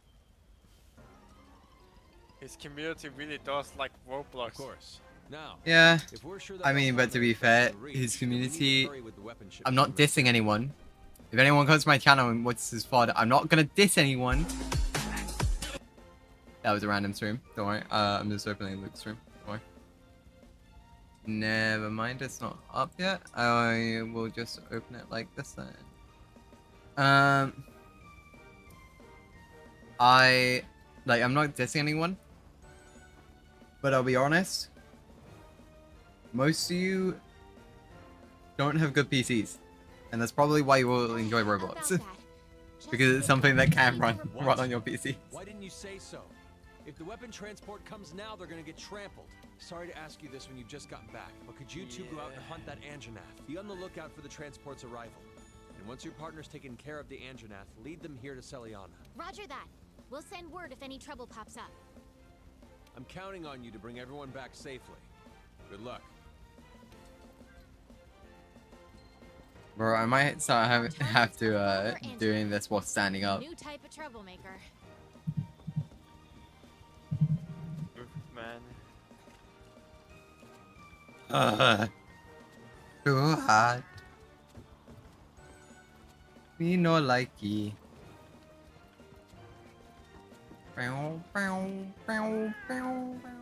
E: His community really does like Roblox.
H: Of course. Now,
B: Yeah,
H: if we're sure that
B: I mean, but
H: Valhalla
B: to be
H: is back
B: fair,
H: in reach,
B: his
H: then we need to
B: community,
H: hurry with the weapon
B: I'm
H: shipment
B: not
H: from Red
B: dissing
H: City.
B: anyone. If anyone comes to my channel and what's his father, I'm not gonna diss anyone. That was a random stream. Don't worry. I'm just opening Luke's stream. Don't worry. Never mind. It's not up yet. I will just open it like this then. I'm not dissing anyone, but I'll be honest. Most of you don't have good PCs, and that's probably why you will enjoy Roblox. Because it's something that can run on your PC.
H: Why didn't you say so? If the weapon transport comes now, they're gonna get trampled. Sorry to ask you this when you've just gotten back, but could you two go out and hunt that Anjanath? Be on the lookout for the transport's arrival. And once your partner's taken care of the Anjanath, lead them here to Celiana.
D: Roger that. We'll send word if any trouble pops up.
H: I'm counting on you to bring everyone back safely. Good luck.
B: Bro, I might start have to doing this while standing up.
D: New type of troublemaker.
E: Man.
B: Too hot. Me no likey. Bow, bow, bow, bow, bow.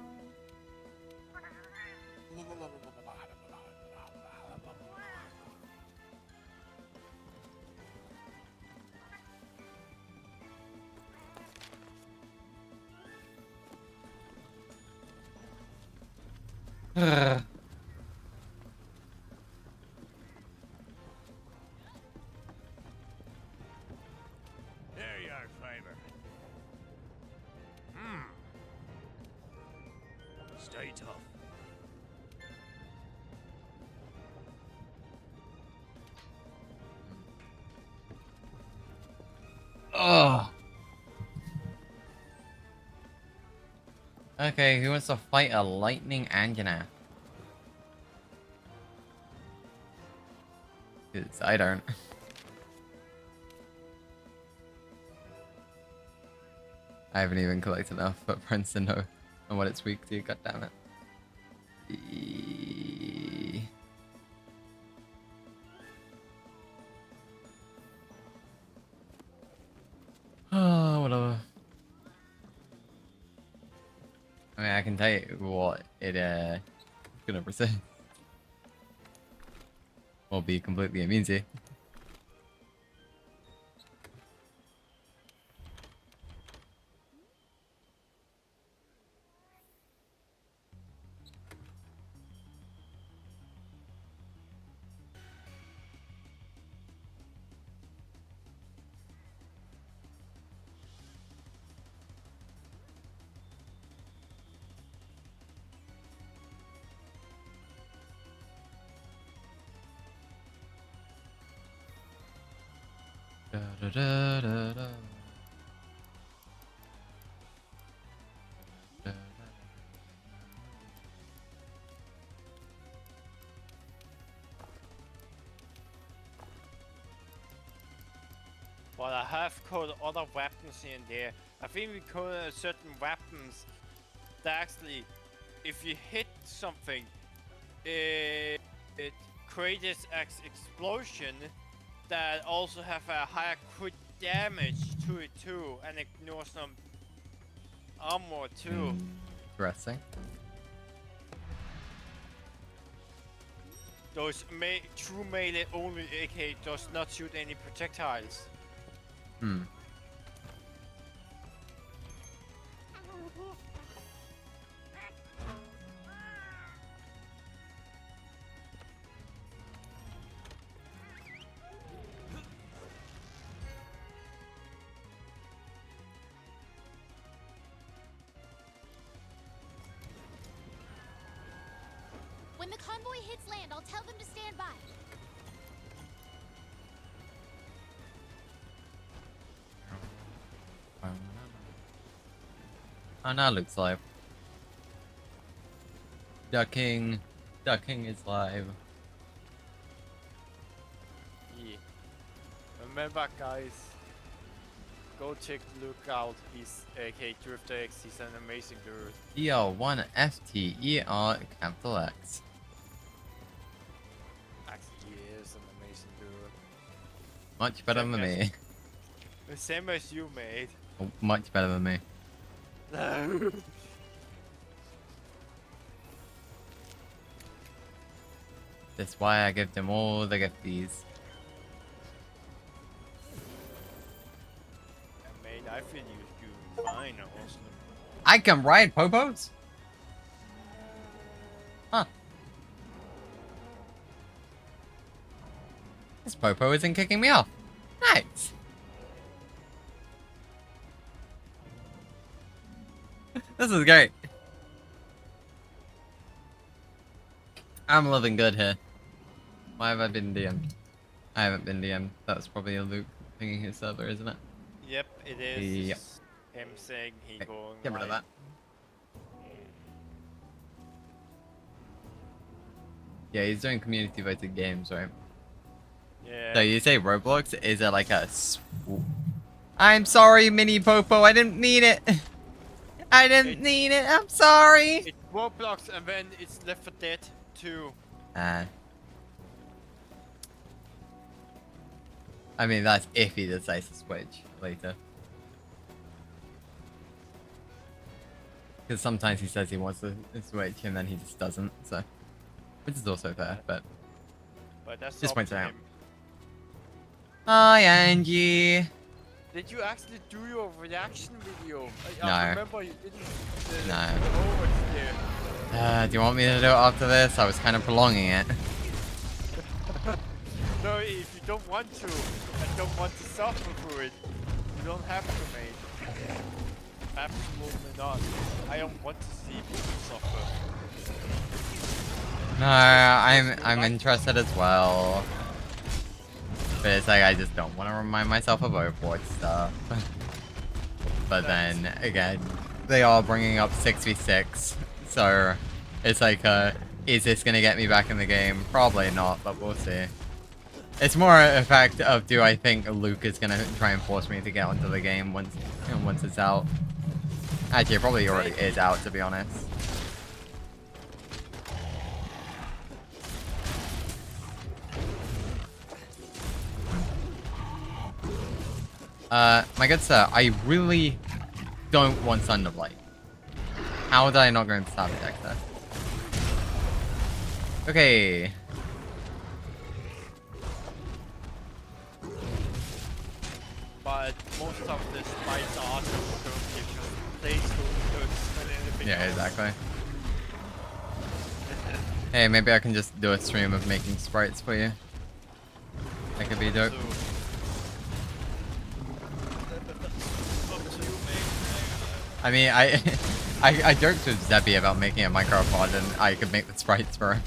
H: There you are, Fiber. Stay tough.
B: Ugh. Okay, who wants to fight a lightning Anjanath? Because I don't. I haven't even collected enough footprints to know on what it's weak to, goddammit. Oh, whatever. I mean, I can tell you what it gonna present. Or be completely immune to. Da, da, da, da, da. Da, da.
E: But I have coded other weapons in there. I think we coded certain weapons that actually, if you hit something, it creates an explosion that also have a higher crit damage to it too, and ignore some armor too.
B: Interesting.
E: Those true melee only AK does not shoot any projectiles.
B: Hmm.
D: When the convoy hits land, I'll tell them to stand by.
B: Oh, now it looks like. Ducking. Ducking is live.
E: Yeah. Remember, guys, go check look out his AK Drifter X. He's an amazing dude.
B: ER1FTER capital X.
E: Actually, he is an amazing dude.
B: Much better than me.
E: The same as you, mate.
B: Oh, much better than me.
E: No.
B: That's why I give them all the gifties.
E: Mate, I feel you fine, also.
B: I can ride popos? Huh. This popo isn't kicking me off. Nice. This is great. I'm living good here. Why have I been DM'd? I haven't been DM'd. That's probably a Luke pinging his server, isn't it?
E: Yep, it is.
B: Yep.
E: Him saying he
B: Okay,
E: going
B: get rid of
E: live.
B: that. Yeah, he's doing community voted games, right?
E: Yeah.
B: So you say Roblox? Is it like a... I'm sorry, Mini Popo. I didn't mean it. I didn't mean it. I'm sorry.
E: It's Roblox and then it's Left 4 Dead 2.
B: I mean, that's if he decides to switch later. Because sometimes he says he wants to switch and then he just doesn't, so... Which is also fair, but...
E: But that's
B: Just
E: up
B: points
E: to
B: it out.
E: him.
B: Hi, Angie!
E: Did you actually do your reaction video?
B: No.
E: I remember you didn't.
B: No.
E: Oh, it's there.
B: Do you want me to do it after this? I was kind of prolonging it.
E: No, if you don't want to and don't want to suffer for it, you don't have to, mate. Absolutely not. I don't want to see people suffer.
B: No, I'm interested as well. But it's like I just don't want to remind myself of Overwatch stuff. But then again, they are bringing up 6v6, so it's like, is this gonna get me back in the game? Probably not, but we'll see. It's more a fact of, do I think Luke is gonna try and force me to get onto the game once it's out? Actually, it probably already is out, to be honest. My good sir, I really don't want Thunderblight. How did I not go into Sabotage there? Okay.
E: But most of the spies are just placeholders and anything
B: Yeah,
E: else.
B: exactly. Hey, maybe I can just do a stream of making sprites for you. That could be dope.
E: So, up to you, mate.
B: I mean, I joked with Zebby about making a micropod and I could make the sprites for him.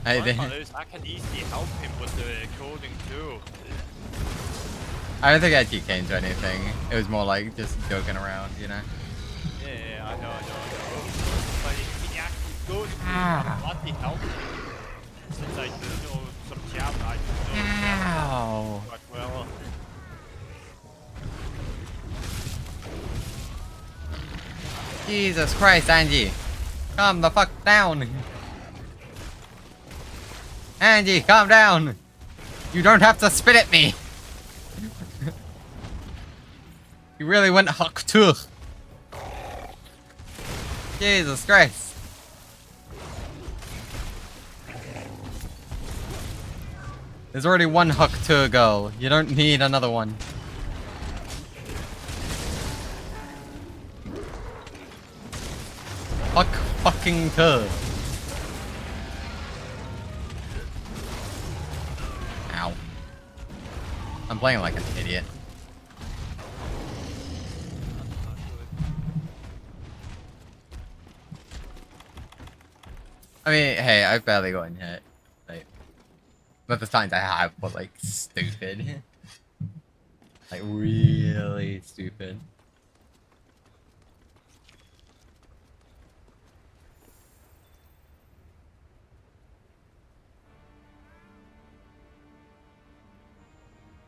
E: I can easily help him with the coding too.
B: I don't think I actually came to anything. It was more like just joking around, you know?
E: Yeah, I know. But if he actually goes to bloody help him, since I do know some Java, I do know
B: Ow.
E: but well.
B: Jesus Christ, Angie. Calm the fuck down. Angie, calm down. You don't have to spit at me. You really went huck too. Jesus Christ. There's already one huck to girl. You don't need another one. Huck fucking to. Ow. I'm playing like an idiot. I mean, hey, I've barely gotten hit. Like, but the times I have were like stupid. Like really stupid.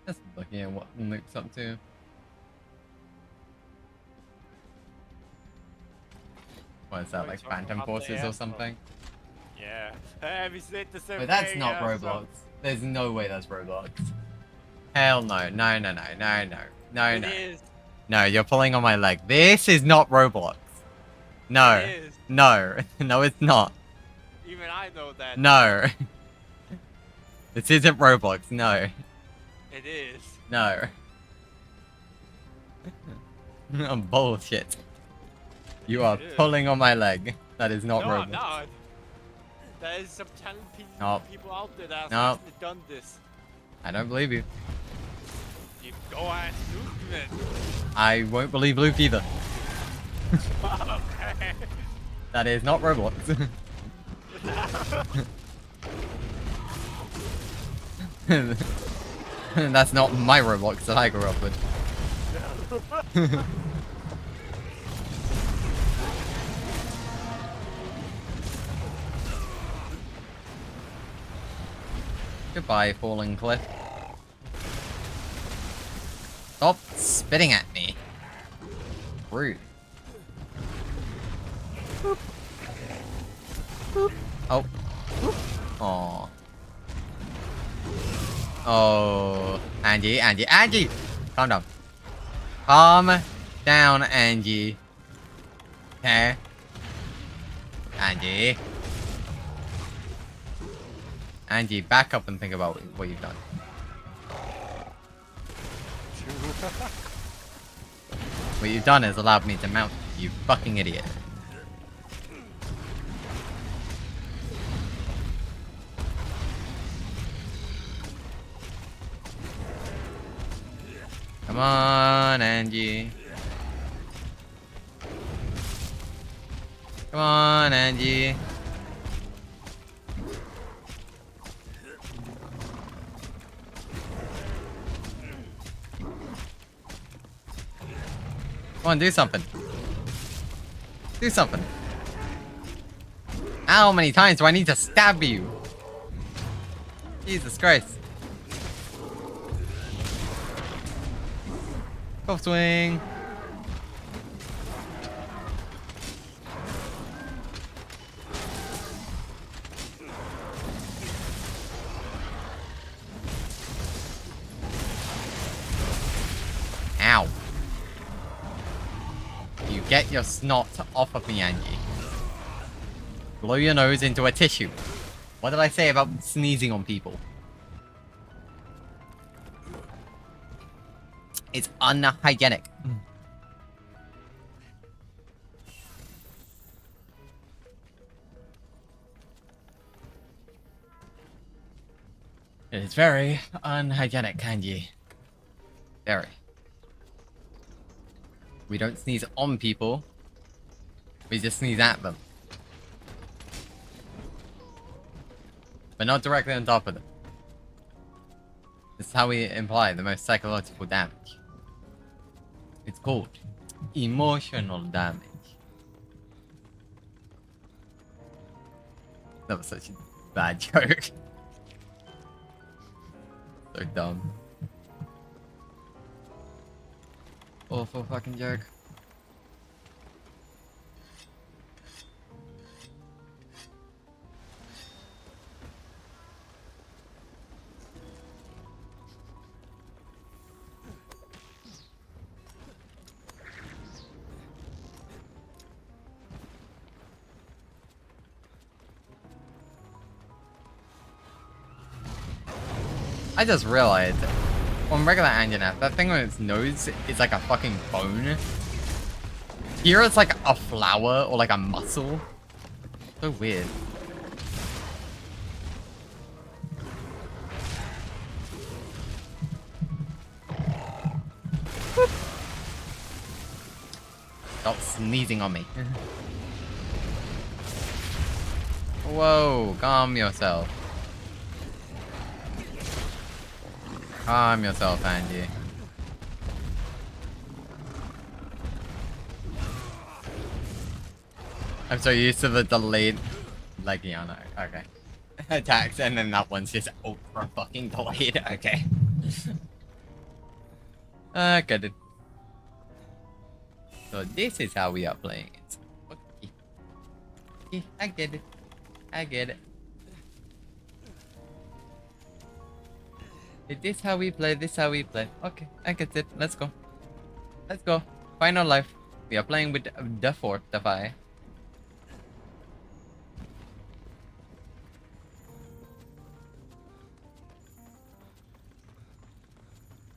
B: Just looking at what Luke's up to. What is that,
E: What are
B: like
E: you talking
B: Phantom
E: about
B: Forces
E: there?
B: or something?
E: Yeah. We said the same
B: Wait, that's
E: thing,
B: not
E: yeah, so-
B: Roblox. There's no way that's Roblox. Hell no, no, no, no, no, no, no,
E: It
B: no.
E: is.
B: No, you're pulling on my leg. This is not Roblox. No.
E: It is.
B: No. No, it's not.
E: Even I know that.
B: No. This isn't Roblox. No.
E: It is.
B: No. Bullshit. You are
E: It is.
B: pulling on my leg. That is not
E: No,
B: Roblox.
E: I'm not. There is some talented
B: Nope.
E: people out there that have
B: Nope.
E: actually done this.
B: I don't believe you.
E: You go ask Luke then.
B: I won't believe Luke either.
E: Okay.
B: That is not Roblox. That's not my Roblox that I grew up with. Goodbye, falling cliff. Stop spitting at me. Rude. Oh. Aw. Oh. Angie, Angie, Angie! Calm down. Calm down, Angie. Okay. Angie. Angie, back up and think about what you've done. What you've done is allowed me to mount you, fucking idiot. Come on, Angie. Come on, Angie. Come on, do something. Do something. How many times do I need to stab you? Jesus Christ. Golf swing. Ow. You get your snot off of me, Angie. Blow your nose into a tissue. What did I say about sneezing on people? It's unhygienic. It is very unhygienic, Angie. Very. We don't sneeze on people. We just sneeze at them. But not directly on top of them. This is how we imply the most psychological damage. It's called emotional damage. That was such a bad joke. So dumb. Awful fucking joke. I just realized, on regular Anjanath, that thing on its nose is like a fucking bone. Here it's like a flower or like a muscle. So weird. Stop sneezing on me. Whoa, calm yourself. Calm yourself, Angie. I'm so used to the delayed, like, yeah, no, okay. Attacks, and then that one's just ultra fucking delayed, okay. Get it. So this is how we are playing it. Okay. Okay, I get it. I get it. Is this how we play? This how we play? Okay, I get it. Let's go. Let's go. Final life. We are playing with the Fortify.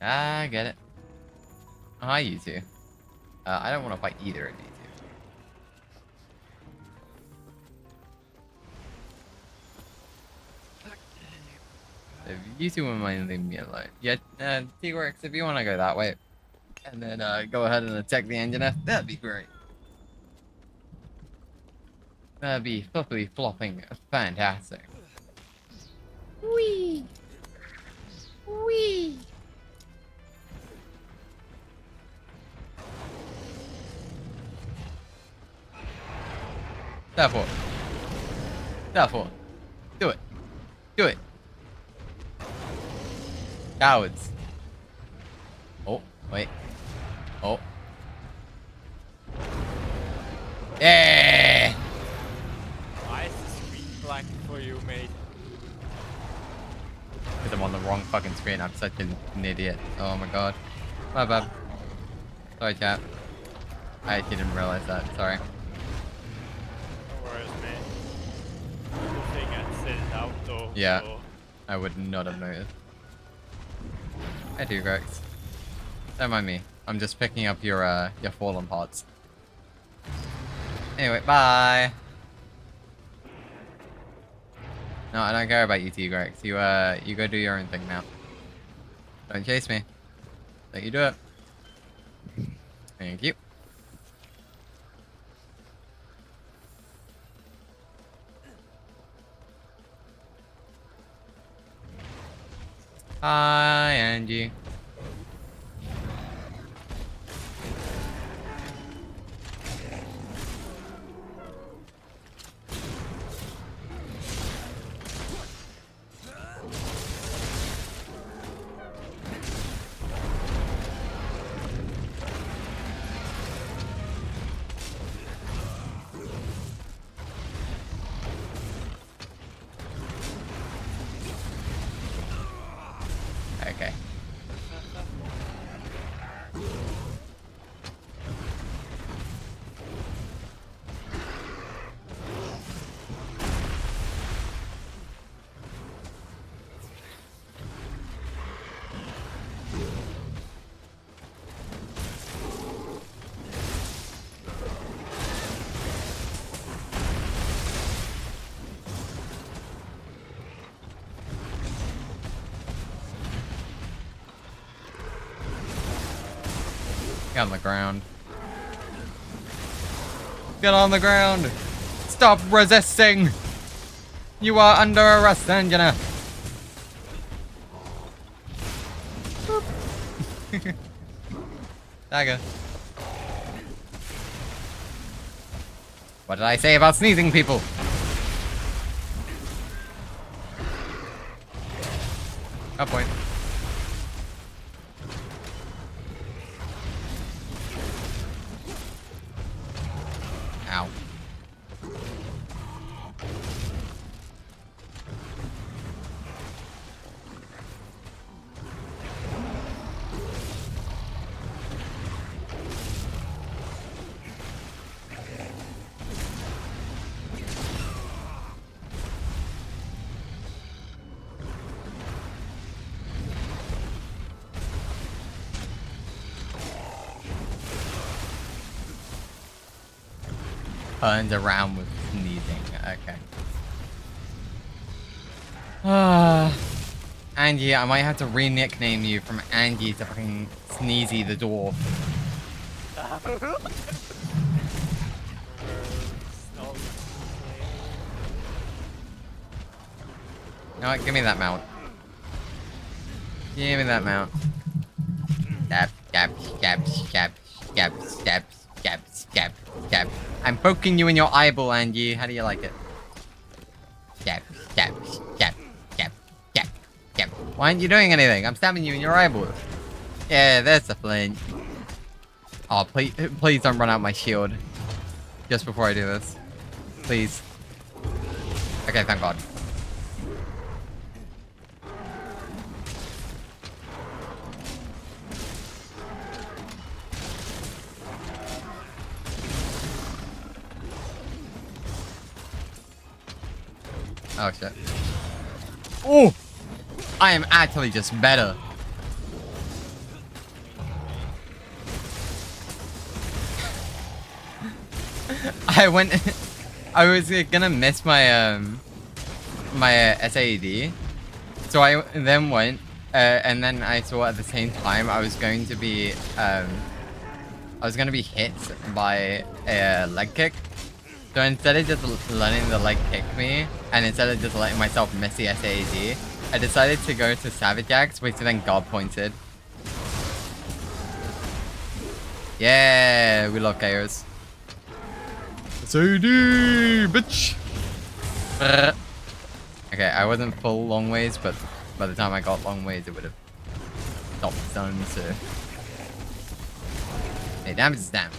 B: I get it. Oh, hi, you two. I don't want to fight either of you two. If you two wouldn't mind leaving me alone. Yeah, T-Rex, if you want to go that way, and then go ahead and attack the engineer, that'd be great. That'd be flippity flopping fantastic. Wee! Wee! Therefore. Do it. Do it. Cowards. Oh, wait. Oh. Yeah!
E: Why is the screen blank for you, mate?
B: Because I'm on the wrong fucking screen. I'm such an idiot. Oh my god. My bad. Sorry, chat. I actually didn't realize that. Sorry.
E: No worries, man. Good thing I said it out though.
B: Yeah.
E: So.
B: I would not have noticed. I do, Grex. Don't mind me. I'm just picking up your fallen parts. Anyway, bye. No, I don't care about you two, Grex. You go do your own thing now. Don't chase me. Let you do it. Thank you. Hi, Angie. Okay. Get on the ground. Get on the ground! Stop resisting! You are under arrest, Angela! Dagger. What did I say about sneezing people? Oh point. Ow. Turned around with sneezing. Okay. Angie, I might have to re-nickname you from Angie to fucking Sneezy the Dwarf. No, give me that mount. Give me that mount. Stab, stab, stab, stab, stab, stab, stab, stab, stab. I'm poking you in your eyeball, Angie. How do you like it? Stab, stab, stab, stab, stab, stab. Why aren't you doing anything? I'm stabbing you in your eyeball. Yeah, there's the flint. Oh, please don't run out my shield. Just before I do this. Please. Okay, thank God. Oh shit. Oh! I am actually just better. I went. I was gonna miss my my SAED, so I then went, and then I saw at the same time I was going to be hit by a leg kick. So instead of just letting the leg kick me, and instead of just letting myself miss the SAED, I decided to go to Savage Axe, which then guard pointed. Yeah, we love KOs. SAED, bitch! Okay, I wasn't full long ways, but by the time I got long ways, it would have stopped stun, so... Hey, damage is damage.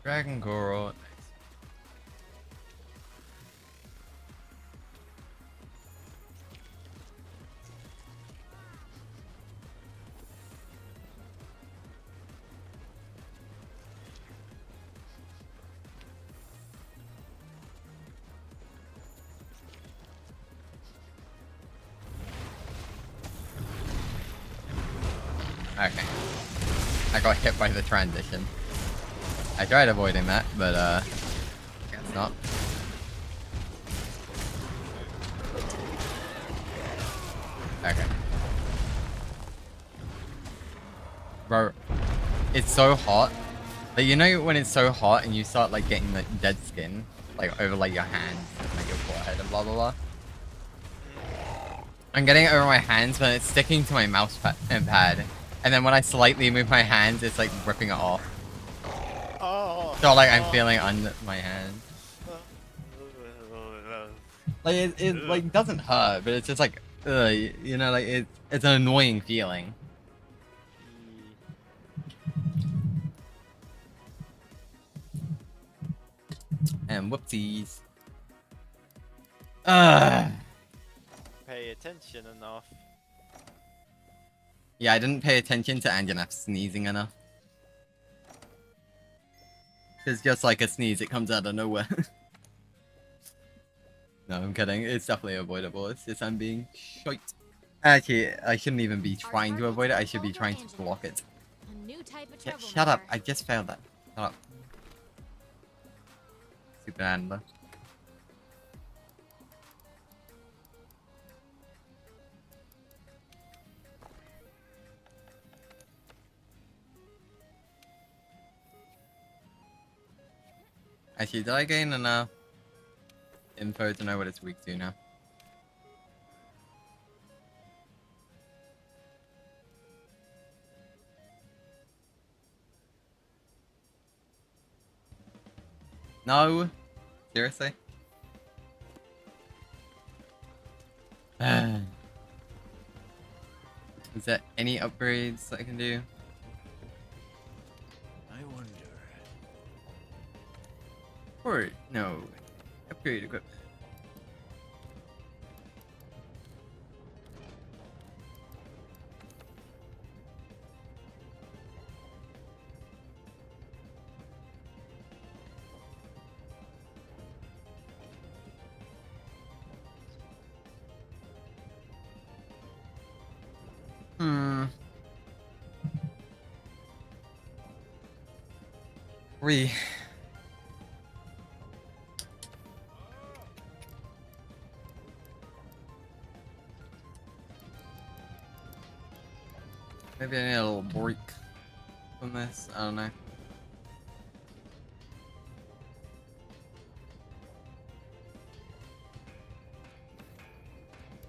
B: Dragon Goro. Okay. I got hit by the transition. I tried avoiding that, but guess not. Okay. Bro, it's so hot. Like, you know when it's so hot and you start like getting like dead skin, like over like your hands and like your forehead and blah blah blah. I'm getting it over my hands, but it's sticking to my mouse pad. And then when I slightly move my hands, it's like ripping it off. So like I'm feeling on my hand. Like it like doesn't hurt, but it's just like you know, like it's an annoying feeling. And whoopsies.
E: Pay attention enough.
B: Yeah, I didn't pay attention to Anjanef sneezing enough. It's just like a sneeze, it comes out of nowhere. No, I'm kidding. It's definitely avoidable. It's just I'm being shite. Actually, I shouldn't even be trying to avoid it. I should be trying to block it.
D: A new type of
B: Yeah, shut up.
D: troublemaker.
B: I just failed that. Shut up. Super handler. Actually, did I gain enough info to know what it's weak to now? No? Seriously? Is there any upgrades that I can do?
H: I wonder.
B: Or, no. Upgrade equipment. 3. Maybe I need a little break from this. I don't know.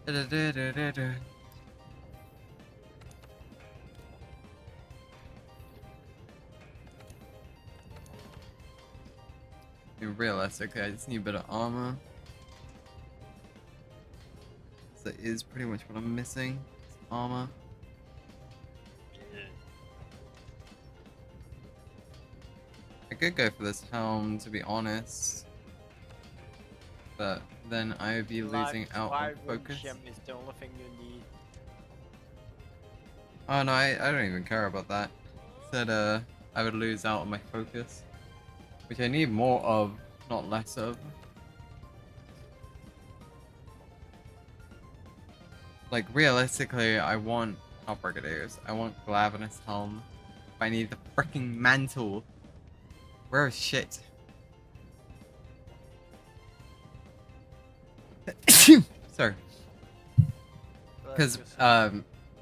B: Da-da-da-da-da-da. Be realistic, I just need a bit of armor. That is pretty much what I'm missing. Is armor. I could go for this helm, to be honest. But then I would be losing out on focus.
E: Gem is the only thing you need.
B: Oh no, I don't even care about that. Said I would lose out on my focus. Which I need more of, not less of. Like realistically, I want not brigadiers. I want Glavenus helm. I need the freaking mantle. Where is shit? Sorry. Because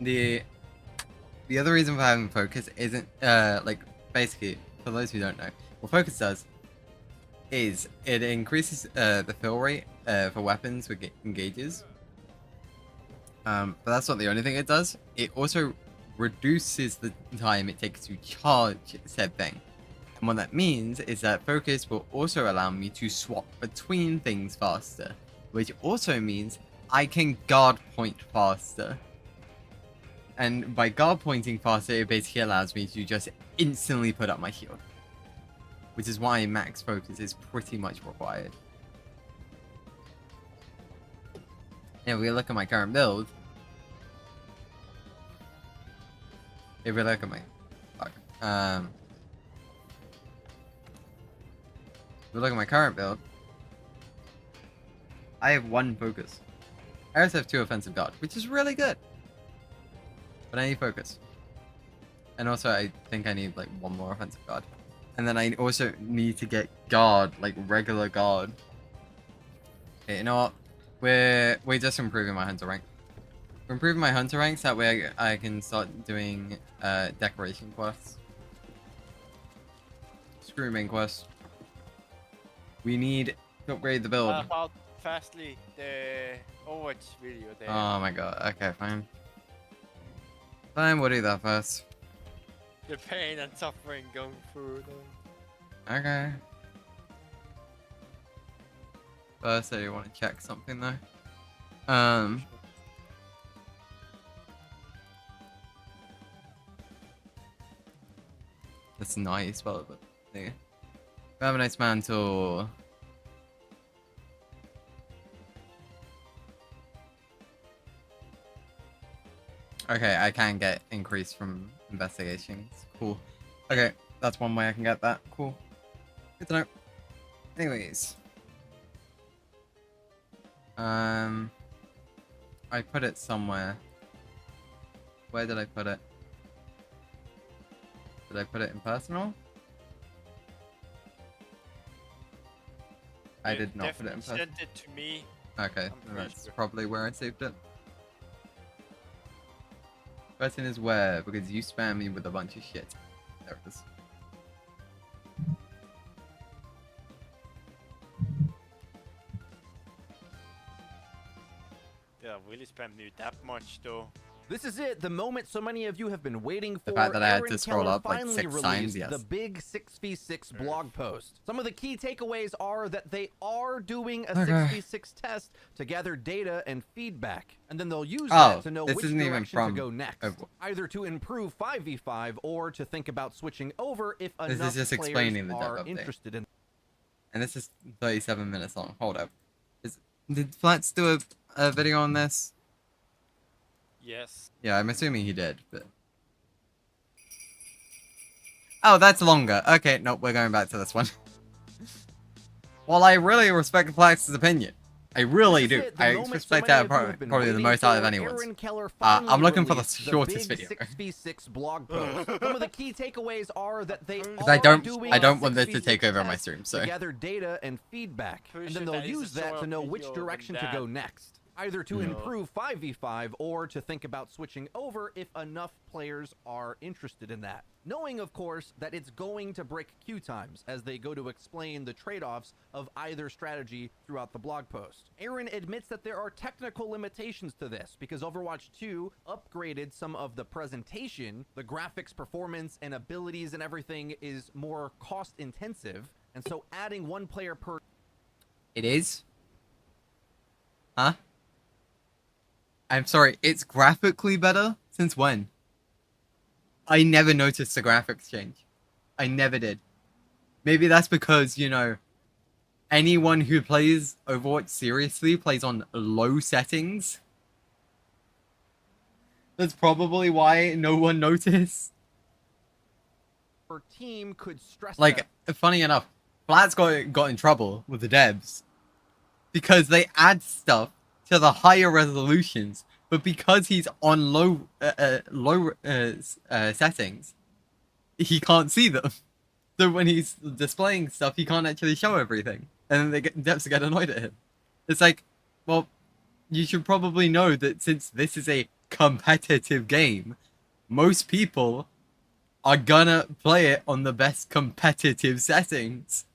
B: the other reason for having focus isn't like basically for those who don't know, what focus does is it increases the fill rate for weapons with engages. But that's not the only thing it does. It also reduces the time it takes to charge said thing. And what that means is that focus will also allow me to swap between things faster, which also means I can guard point faster. And by guard pointing faster, it basically allows me to just instantly put up my shield. Which is why max focus is pretty much required. If we look at my current build, if we look at my if we look at my current build, I have 1 focus. I also have 2 offensive guard, which is really good. But I need focus. And also I think I need like 1 more offensive guard. And then I also need to get guard, like regular guard. Okay, you know what? We're just improving my hunter rank. We're improving my hunter ranks, that way I can start doing decoration quests. Screw main quests. We need to upgrade the build.
E: About fastly the Overwatch video there.
B: Oh my god, okay, fine. Fine, we'll do that first.
E: The pain and suffering going through them.
B: Okay. First, I want to check something though. That's nice, but yeah. We have a nice mantle. Okay, I can get increase from investigations. Cool. Okay, that's one way I can get that. Cool. Good to know. Anyways. I put it somewhere. Where did I put it? Did I put it in personal? I did not put it in personal.
E: Sent it to me.
B: Okay, then that's probably where I saved it. Question is where, because you spam me with a bunch of shit. There it is.
E: Yeah, really spammed me that much though.
I: This is it, the moment so many of you have been waiting for.
B: The fact that I had to
I: Aaron
B: scroll
I: Keller
B: up like
I: finally
B: 6 times,
I: released
B: yes.
I: The big 6v6 blog post. Some of the key takeaways are that they are doing a 6v6 test to gather data and feedback, and then they'll use that to know which direction to go next, either to improve 5v5 or to think about switching over if enough
B: This is just explaining the
I: are
B: dev update.
I: interested in.
B: And this is 37 minutes long. Hold up. Did Flats do a video on this?
E: Yes.
B: Yeah, I'm assuming he did, but... Oh, that's longer. Okay, nope, we're going back to this one. Well, I really respect Flax's opinion. I really
I: This is
B: do.
I: it, the
B: I
I: moment
B: respect
I: so many
B: that
I: of you have been
B: probably the
I: waiting
B: most out of
I: for.
B: anyone's.
I: Aaron Keller
B: I'm
I: finally
B: looking for the
I: released
B: shortest
I: big
B: video.
I: 6v6 blog post. Some of the key takeaways are that they
B: Because
I: are
B: I don't
I: doing
B: want this to
I: 6v6
B: take over my
I: tests
B: stream, so.
I: to gather data and feedback, and then they'll
E: That is a
I: use that to
E: short
I: know which
E: video than
I: direction to
E: that.
I: go next. Either to improve 5v5 or to think about switching over if enough players are interested in that. Knowing, of course, that it's going to break queue times as they go to explain the trade-offs of either strategy throughout the blog post. Aaron admits that there are technical limitations to this because Overwatch 2 upgraded some of the presentation, the graphics, performance, and abilities and everything is more cost-intensive, and so adding one player per...
B: It is? Huh? I'm sorry, it's graphically better? Since when? I never noticed the graphics change. I never did. Maybe that's because, you know, anyone who plays Overwatch seriously plays on low settings. That's probably why no one noticed.
I: per team could stress
B: Like, funny enough, Flat's got in trouble with the devs because they add stuff to the higher resolutions, but because he's on low settings, he can't see them. So when he's displaying stuff, he can't actually show everything, and then devs get annoyed at him. It's like, well, you should probably know that since this is a competitive game, most people are gonna play it on the best competitive settings.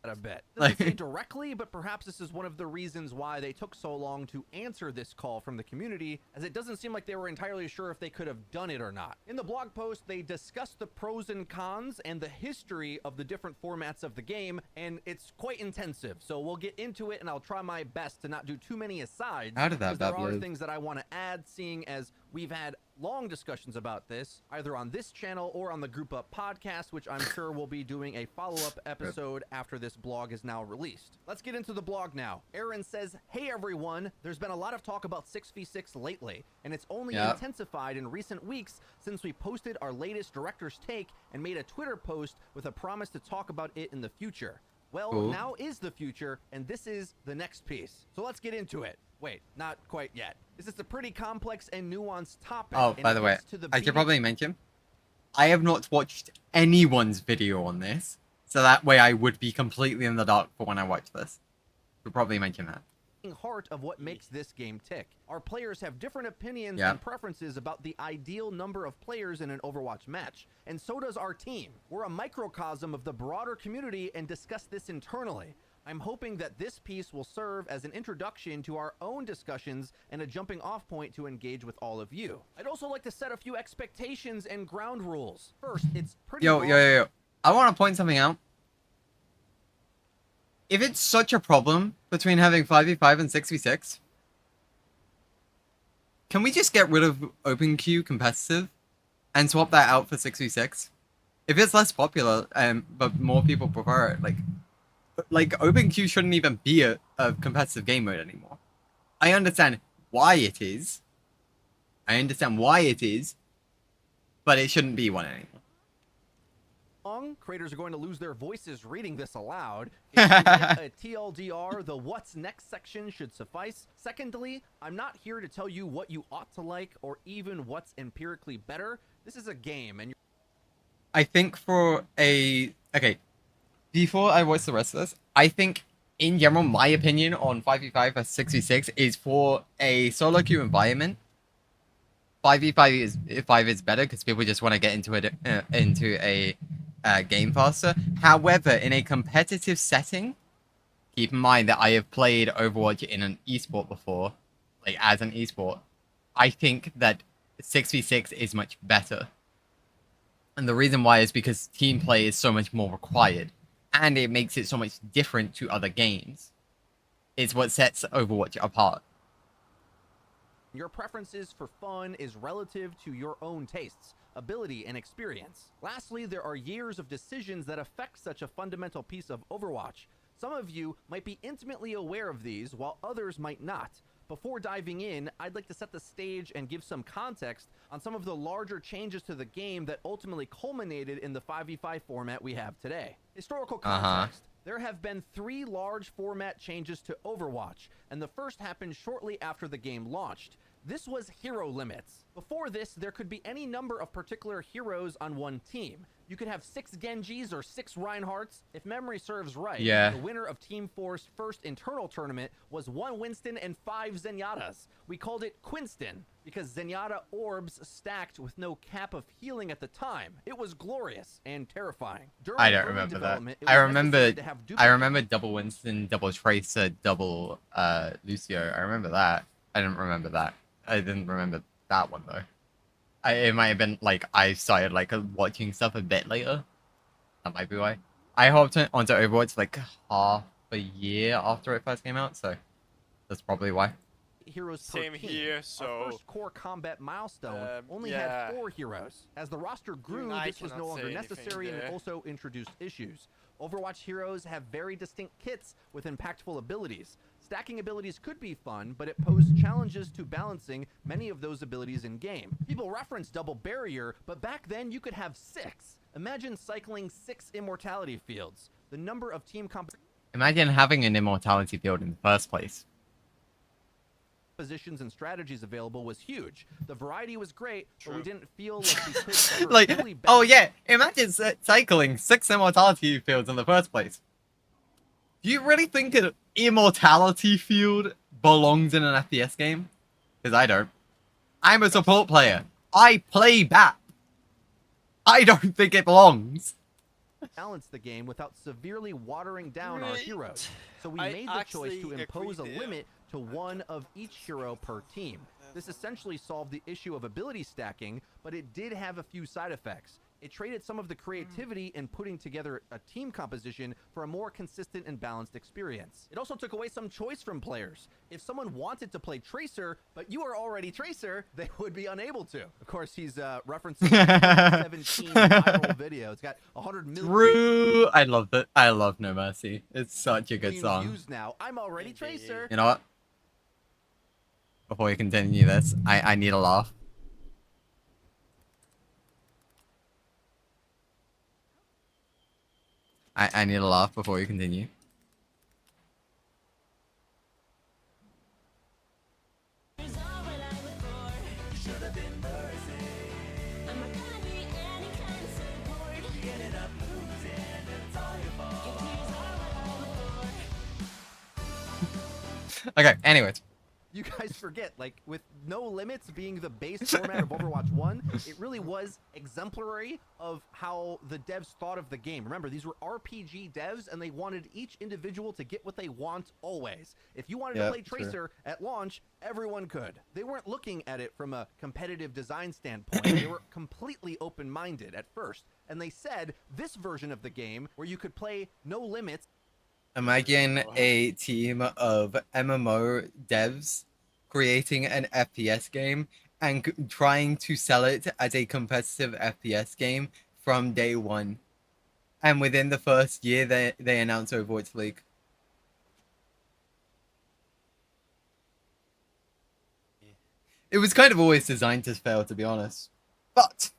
I: a bit. Doesn't say directly, but perhaps this is one of the reasons why they took so long to answer this call from the community, as it doesn't seem like they were entirely sure if they could have done it or not. In the blog post, they discussed the pros and cons and the history of the different formats of the game, and it's quite intensive. So we'll get into it, and I'll try my best to not do too many asides.
B: How did that
I: because there
B: bad
I: are
B: blood?
I: things that I want to add, seeing as we've had long discussions about this, either on this channel or on the Group Up podcast, which I'm sure we'll be doing a follow-up episode after this blog is now released. Let's get into the blog now. Aaron says, hey everyone, there's been a lot of talk about 6v6 lately, and it's only intensified in recent weeks since we posted our latest director's take and made a Twitter post with a promise to talk about it in the future. Well, now is the future, and this is the next piece. So let's get into it. Wait, not quite yet. This is a pretty complex and nuanced topic.
B: Oh, by the way, I should probably mention, I have not watched anyone's video on this, so that way I would be completely in the dark for when I watch this. Should probably mention that.
I: Heart of what makes this game tick. Our players have different opinions and preferences about the ideal number of players in an Overwatch match, and so does our team. We're a microcosm of the broader community and discuss this internally. I'm hoping that this piece will serve as an introduction to our own discussions and a jumping off point to engage with all of you. I'd also like to set a few expectations and ground rules. First, it's pretty
B: Yo. I want to point something out. If it's such a problem between having 5v5 and 6v6, can we just get rid of open queue competitive and swap that out for 6v6? If it's less popular, but more people prefer it, like open queue shouldn't even be a competitive game mode anymore. I understand why it is. But it shouldn't be one anymore.
I: Creators are going to lose their voices reading this aloud. If you get a TLDR, the what's next section should suffice. Secondly, I'm not here to tell you what you ought to like or even what's empirically better. This is a game, and
B: I think before I watch the rest of this, I think in general my opinion on 5v5 versus 6v6 is for a solo queue environment. 5v5 is better because people just want to get into a game faster. However, in a competitive setting, keep in mind that I have played Overwatch in an esport before, like as an esport. I think that 6v6 is much better. And the reason why is because team play is so much more required. And it makes it so much different to other games. It's what sets Overwatch apart.
I: Your preferences for fun is relative to your own tastes, ability, and experience. Lastly, there are years of decisions that affect such a fundamental piece of Overwatch. Some of you might be intimately aware of these, while others might not. Before diving in, I'd like to set the stage and give some context on some of the larger changes to the game that ultimately culminated in the 5v5 format we have today. Historical context. There have been 3 large format changes to Overwatch, and the first happened shortly after the game launched. This was hero limits. Before this, there could be any number of particular heroes on one team. You could have 6 Genjis or 6 Reinhardts. If memory serves right, the winner of Team 4's first internal tournament was 1 Winston and 5 Zenyatas. We called it Quinston because Zenyatta orbs stacked with no cap of healing at the time. It was glorious and terrifying.
B: I don't remember that. I remember double Winston, double Tracer, double Lucio. I remember that. I didn't remember that. I didn't remember that one though. It might have been like I started like watching stuff a bit later. That might be why. I hopped onto Overwatch like half a year after it first came out, so that's probably why.
I: Heroes
E: Same
I: per team.
E: here, so
I: Our first core combat milestone only had 4 heroes. As the roster grew, this was no longer necessary and it also introduced issues. Overwatch heroes have very distinct kits with impactful abilities. Stacking abilities could be fun, but it posed challenges to balancing many of those abilities in game. People reference double barrier, but back then you could have 6. Imagine cycling 6 immortality fields. The number of team
B: Imagine having an immortality field in the first place.
I: Positions and strategies available was huge. The variety was great, but we didn't feel like we could ever
B: like,
I: really
B: oh yeah, imagine cycling 6 immortality fields in the first place. Do you really think an immortality field belongs in an FPS game? Because I don't. I'm a support player. I play BAP. I don't think it belongs.
I: Balance the game without severely watering down our heroes. So we made the choice to impose a limit to 1 of each hero per team. This essentially solved the issue of ability stacking, but it did have a few side effects. It traded some of the creativity in putting together a team composition for a more consistent and balanced experience. It also took away some choice from players. If someone wanted to play Tracer, but you are already Tracer, they would be unable to. Of course, he's referencing a 2017 viral video. It's got 100 million.
B: True. I love it. I love No Mercy. It's such a good song.
I: Views now. I'm already Tracer.
B: You know what? Before we continue this, I need a laugh. I need a laugh before we continue. Okay, anyways.
I: You guys forget, like, with no limits being the base format of Overwatch 1, it really was exemplary of how the devs thought of the game. Remember, these were RPG devs, and they wanted each individual to get what they want always. If you wanted to play Tracer at launch, everyone could. They weren't looking at it from a competitive design standpoint. They were completely open-minded at first, and they said this version of the game, where you could play no limits.
B: Imagine a team of MMO devs creating an FPS game and trying to sell it as a competitive FPS game from day one. And within the first year, they announced Overwatch League. It was kind of always designed to fail, to be honest. But,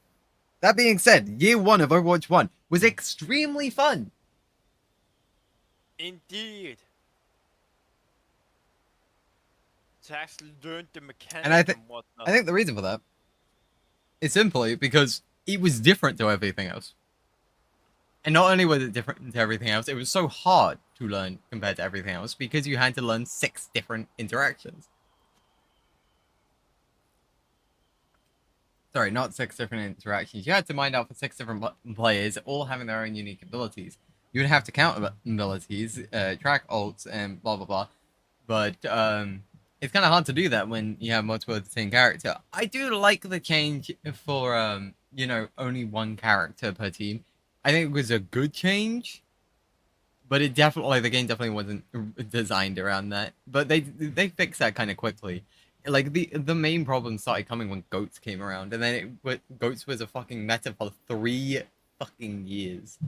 B: that being said, year 1 of Overwatch 1 was extremely fun.
E: Indeed. To actually learn the mechanics
B: And
E: whatnot.
B: I think the reason for that is simply because it was different to everything else. And not only was it different to everything else, it was so hard to learn compared to everything else because you had to learn 6 different interactions. Sorry, not 6 different interactions. You had to mind out for 6 different players, all having their own unique abilities. You would have to count abilities, track ults, and blah blah blah. But it's kind of hard to do that when you have multiple of the same character. I do like the change for you know, only 1 character per team. I think it was a good change, but it definitely, the game definitely wasn't designed around that. But they fixed that kind of quickly. Like the main problem started coming when Goats came around, and then Goats was a fucking meta for 3 fucking years.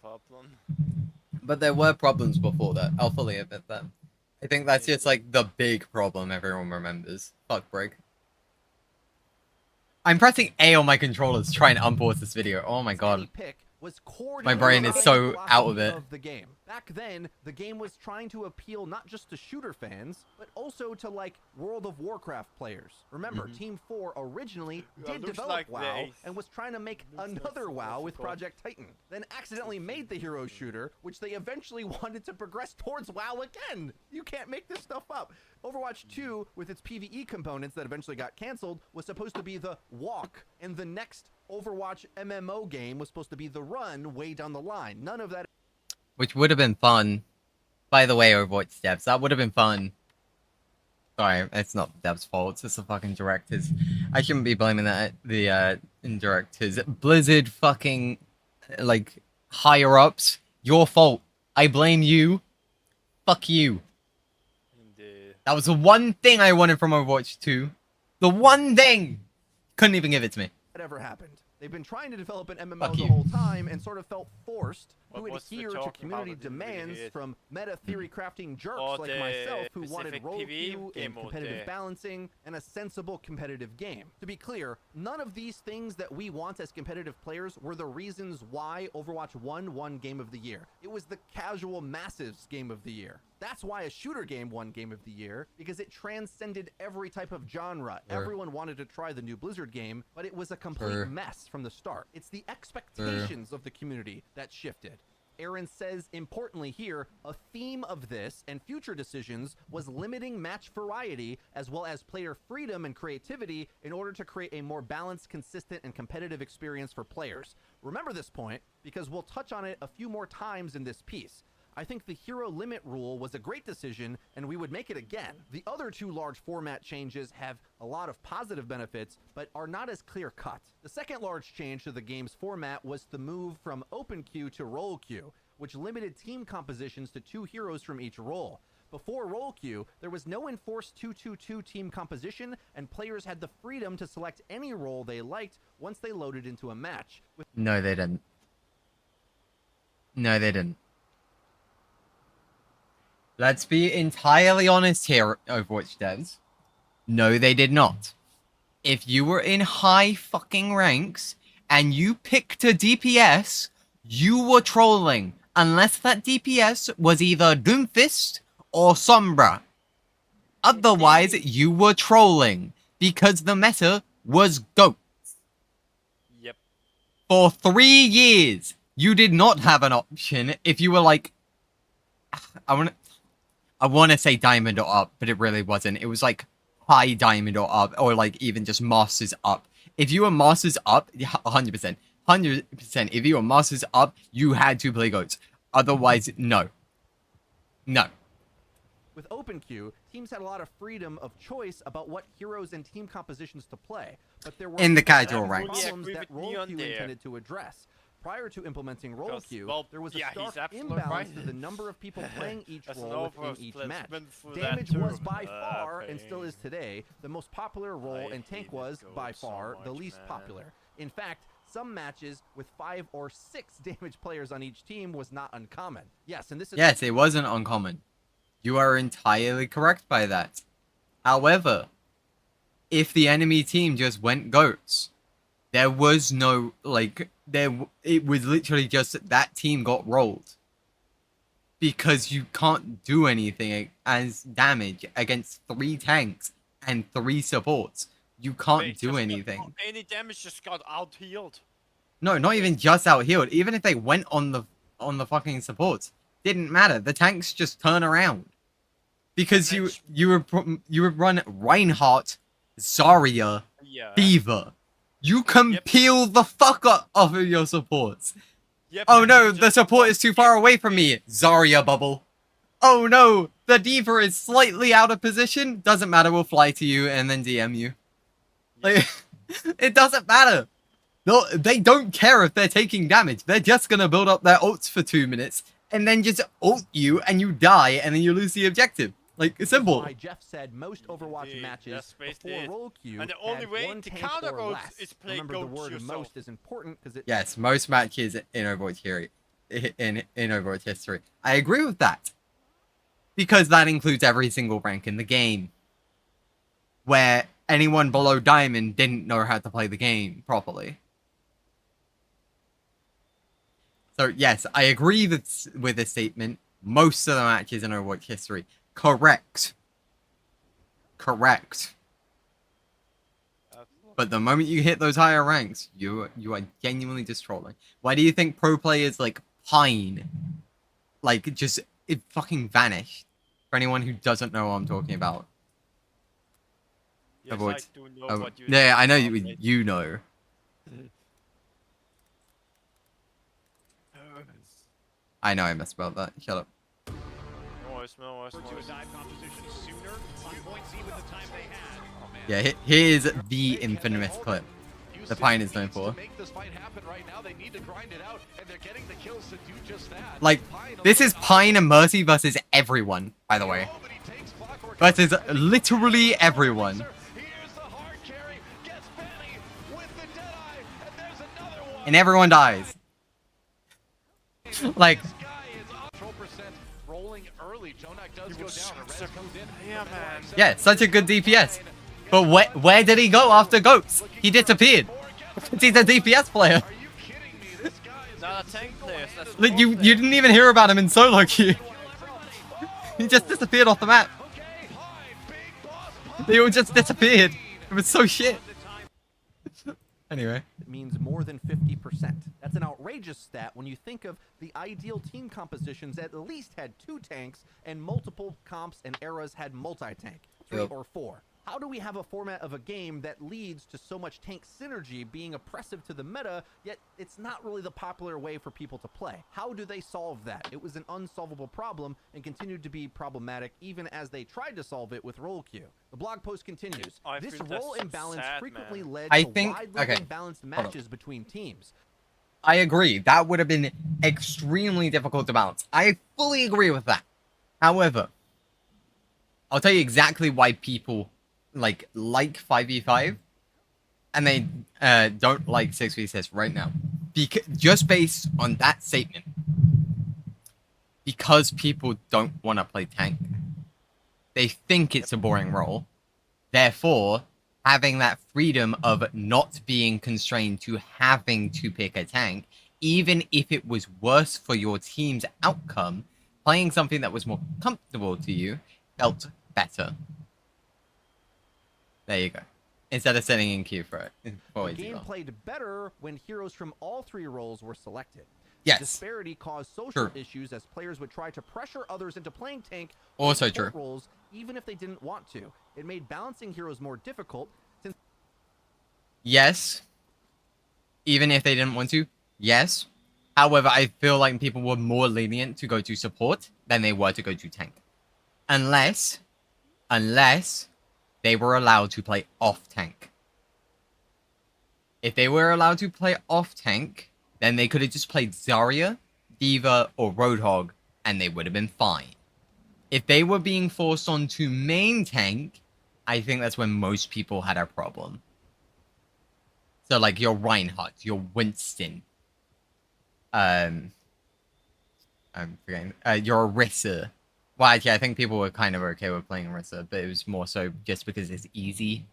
E: Problem.
B: But there were problems before that. I'll fully admit that. I think that's just like the big problem everyone remembers. Fuck break. I'm pressing A on my controllers to try and unpause this video. Oh my god.
I: Pick was core to
B: My brain
I: the
B: is so
I: philosophy
B: out of it.
I: the game. Back then, the game was trying to appeal not just to shooter fans, but also to like World of Warcraft players. Remember, Team 4 originally did
E: looks
I: develop
E: like
I: WoW
E: they-
I: and was trying to make another WoW with Project Titan. Then accidentally made the hero shooter, which they eventually wanted to progress towards WoW again. You can't make this stuff up. Overwatch 2, with its PvE components that eventually got canceled, was supposed to be the walk, and the next Overwatch MMO game was supposed to be the run way down the line. None of that.
B: Which would have been fun. By the way, Overwatch devs, that would have been fun. Sorry, it's not the devs' fault, it's the fucking directors. I shouldn't be blaming that the directors. Blizzard fucking, like, higher-ups. Your fault. I blame you. Fuck you. That was the one thing I wanted from Overwatch 2. The one thing! Couldn't even give it to me.
I: That ever happened. They've been trying to develop an MMO
B: Fuck
I: the
B: you.
I: whole time and sort of felt forced to
E: What was the
I: adhere to
E: talk
I: community
E: about? I didn't really
I: demands
E: hear it.
I: from meta theory crafting jerks
E: Or
I: like
E: the
I: myself who wanted
E: specific
I: role
E: PvE
I: queue
E: game
I: and
E: or
I: competitive
E: the-
I: balancing and a sensible competitive game. To be clear, none of these things that we want as competitive players were the reasons why Overwatch 1 won Game of the Year. It was the casual masses Game of the Year. That's why a shooter game won Game of the Year, because it transcended every type of genre.
B: Sure.
I: Everyone wanted to try the new Blizzard game, but it was a complete
B: Sure.
I: mess from the start. It's the expectations of the community that shifted. Aaron says, importantly here, a theme of this and future decisions was limiting match variety as well as player freedom and creativity in order to create a more balanced, consistent, and competitive experience for players. Remember this point, because we'll touch on it a few more times in this piece. I think the hero limit rule was a great decision, and we would make it again. The other two large format changes have a lot of positive benefits, but are not as clear-cut. The second large change to the game's format was the move from open queue to role queue, which limited team compositions to 2 heroes from each role. Before role queue, there was no enforced 2-2-2 team composition, and players had the freedom to select any role they liked once they loaded into a match.
B: No, they didn't. No, they didn't. Let's be entirely honest here, Overwatch devs. No, they did not. If you were in high fucking ranks and you picked a DPS, you were trolling. Unless that DPS was either Doomfist or Sombra. Otherwise, you were trolling. Because the meta was goats.
E: Yep.
B: For 3 years, you did not have an option if you were like... I want to say diamond or up, but it really wasn't. It was like high diamond or up, or like even just masters up. If you were masters up, 100%. 100%. If you were masters up, you had to play goats. Otherwise, no. No.
I: With open queue, teams had a lot of freedom of choice about what heroes and team compositions to play, but there were
B: In the casual
E: I
B: ranks.
E: fully
I: problems
E: agree
I: that
E: with
I: role
E: Neon
I: queue
E: there.
I: intended to address. Prior to implementing role
E: Because,
I: queue,
E: well,
I: there was a
E: yeah, he's
I: stark
E: absolutely
I: imbalance
E: right.
I: to the number of people playing each
E: As an
I: role
E: overall
I: within each match.
E: placement for that
I: Damage
E: too.
I: was by far, and still is today, the most popular role,
E: I
I: and tank
E: hated
I: was, by
E: goats so
I: far, the
E: much,
I: least
E: man.
I: popular. In fact, some matches with 5 or 6 damage players on each team was not uncommon. Yes, and this is...
B: Yes, it wasn't uncommon. You are entirely correct by that. However, if the enemy team just went goats, there was no, like, it was literally just that team got rolled. Because you can't do anything as damage against 3 tanks and 3 supports. You can't
E: Wait,
B: do
E: just
B: anything.
E: Any damage just got out healed.
B: No, not even just out healed. Even if they went on the fucking supports, didn't matter. The tanks just turn around. Because you would run Reinhardt, Zarya,
E: Yeah.
B: Fever. You can
E: Yep.
B: peel the fuck up off of your supports.
E: Yep,
B: Oh
E: and
B: no,
E: you
B: the
E: just
B: support
E: got-
B: is too far away from me. Zarya bubble. Oh no, the D.Va is slightly out of position. Doesn't matter, we'll fly to you and then DM you. Like, it doesn't matter. No, they don't care if they're taking damage. They're just gonna build up their ults for 2 minutes and then just ult you and you die and then you lose the objective. Like, it's simple.
I: Why Jeff said most Overwatch
E: Indeed,
I: matches
E: that's basically
I: before
E: it.
I: role queue
E: And the only
I: had
E: way
I: 1
E: to
I: tank
E: counter
I: or
E: goats
I: less.
E: is play
I: Remember, the
E: goats
I: word
E: yourself.
I: most is important because it...
B: Yes, most matches in Overwatch history, in Overwatch history. I agree with that. Because that includes every single rank in the game. Where anyone below Diamond didn't know how to play the game properly. So yes, I agree with this statement. Most of the matches in Overwatch history, correct. Correct. But the moment you hit those higher ranks, you are genuinely just trolling. Why do you think pro players like Pine, like just it fucking vanished? For anyone who doesn't know what I'm talking about.
E: Yes,
B: Overwatch.
E: I do know what you
B: Yeah, I know
E: about,
B: you.
E: mate.
B: You know. I know I misspelled that. Shut up.
E: No worries, no worries, no worries.
B: Yeah, here's the infamous clip the Pine is known for. Like, this is Pine and Mercy versus everyone, by the way. Versus literally everyone. And everyone dies. Like,
E: Yeah, man.
B: yeah, such a good DPS. But where did he go after Goats? He disappeared. He's a DPS player.
E: Not a tank player. That's
B: Like, you didn't even hear about him in solo queue. He just disappeared off the map. They all just disappeared. It was so shit. Anyway.
I: It means more than 50%. That's an outrageous stat when you think of the ideal team compositions that at least had 2 tanks and multiple comps and eras had multi-tank, 3
B: Yep.
I: or 4. How do we have a format of a game that leads to so much tank synergy being oppressive to the meta, yet it's not really the popular way for people to play? How do they solve that? It was an unsolvable problem and continued to be problematic even as they tried to solve it with role queue. The blog post continues.
E: I
I: This
E: feel that's
I: role imbalance
E: sad,
I: frequently
E: man.
I: led
B: I
I: to
B: think-
I: widely
B: okay,
I: imbalanced
B: hold on.
I: matches between teams.
B: I agree. That would have been extremely difficult to balance. I fully agree with that. However, I'll tell you exactly why people like 5v5 and they don't like 6v6 right now. Just based on that statement. Because people don't want to play tank. They think it's a boring role. Therefore, having that freedom of not being constrained to having to pick a tank, even if it was worse for your team's outcome, playing something that was more comfortable to you felt better. There you go. Instead of sitting in queue for it.
I: The game played better when heroes from all 3 roles were selected.
B: Yes.
I: The disparity caused social
B: True.
I: issues as players would try to pressure others into playing tank
B: Also
I: or support
B: true.
I: roles even if they didn't want to. It made balancing heroes more difficult since
B: Yes. Even if they didn't want to. Yes. However, I feel like people were more lenient to go to support than they were to go to tank. Unless they were allowed to play off tank. If they were allowed to play off tank, then they could have just played Zarya, D.Va, or Roadhog, and they would have been fine. If they were being forced onto main tank, I think that's when most people had a problem. So like your Reinhardt, your Winston, I'm forgetting, your Orisa. Well, actually, I think people were kind of okay with playing Orisa, but it was more so just because it's easy.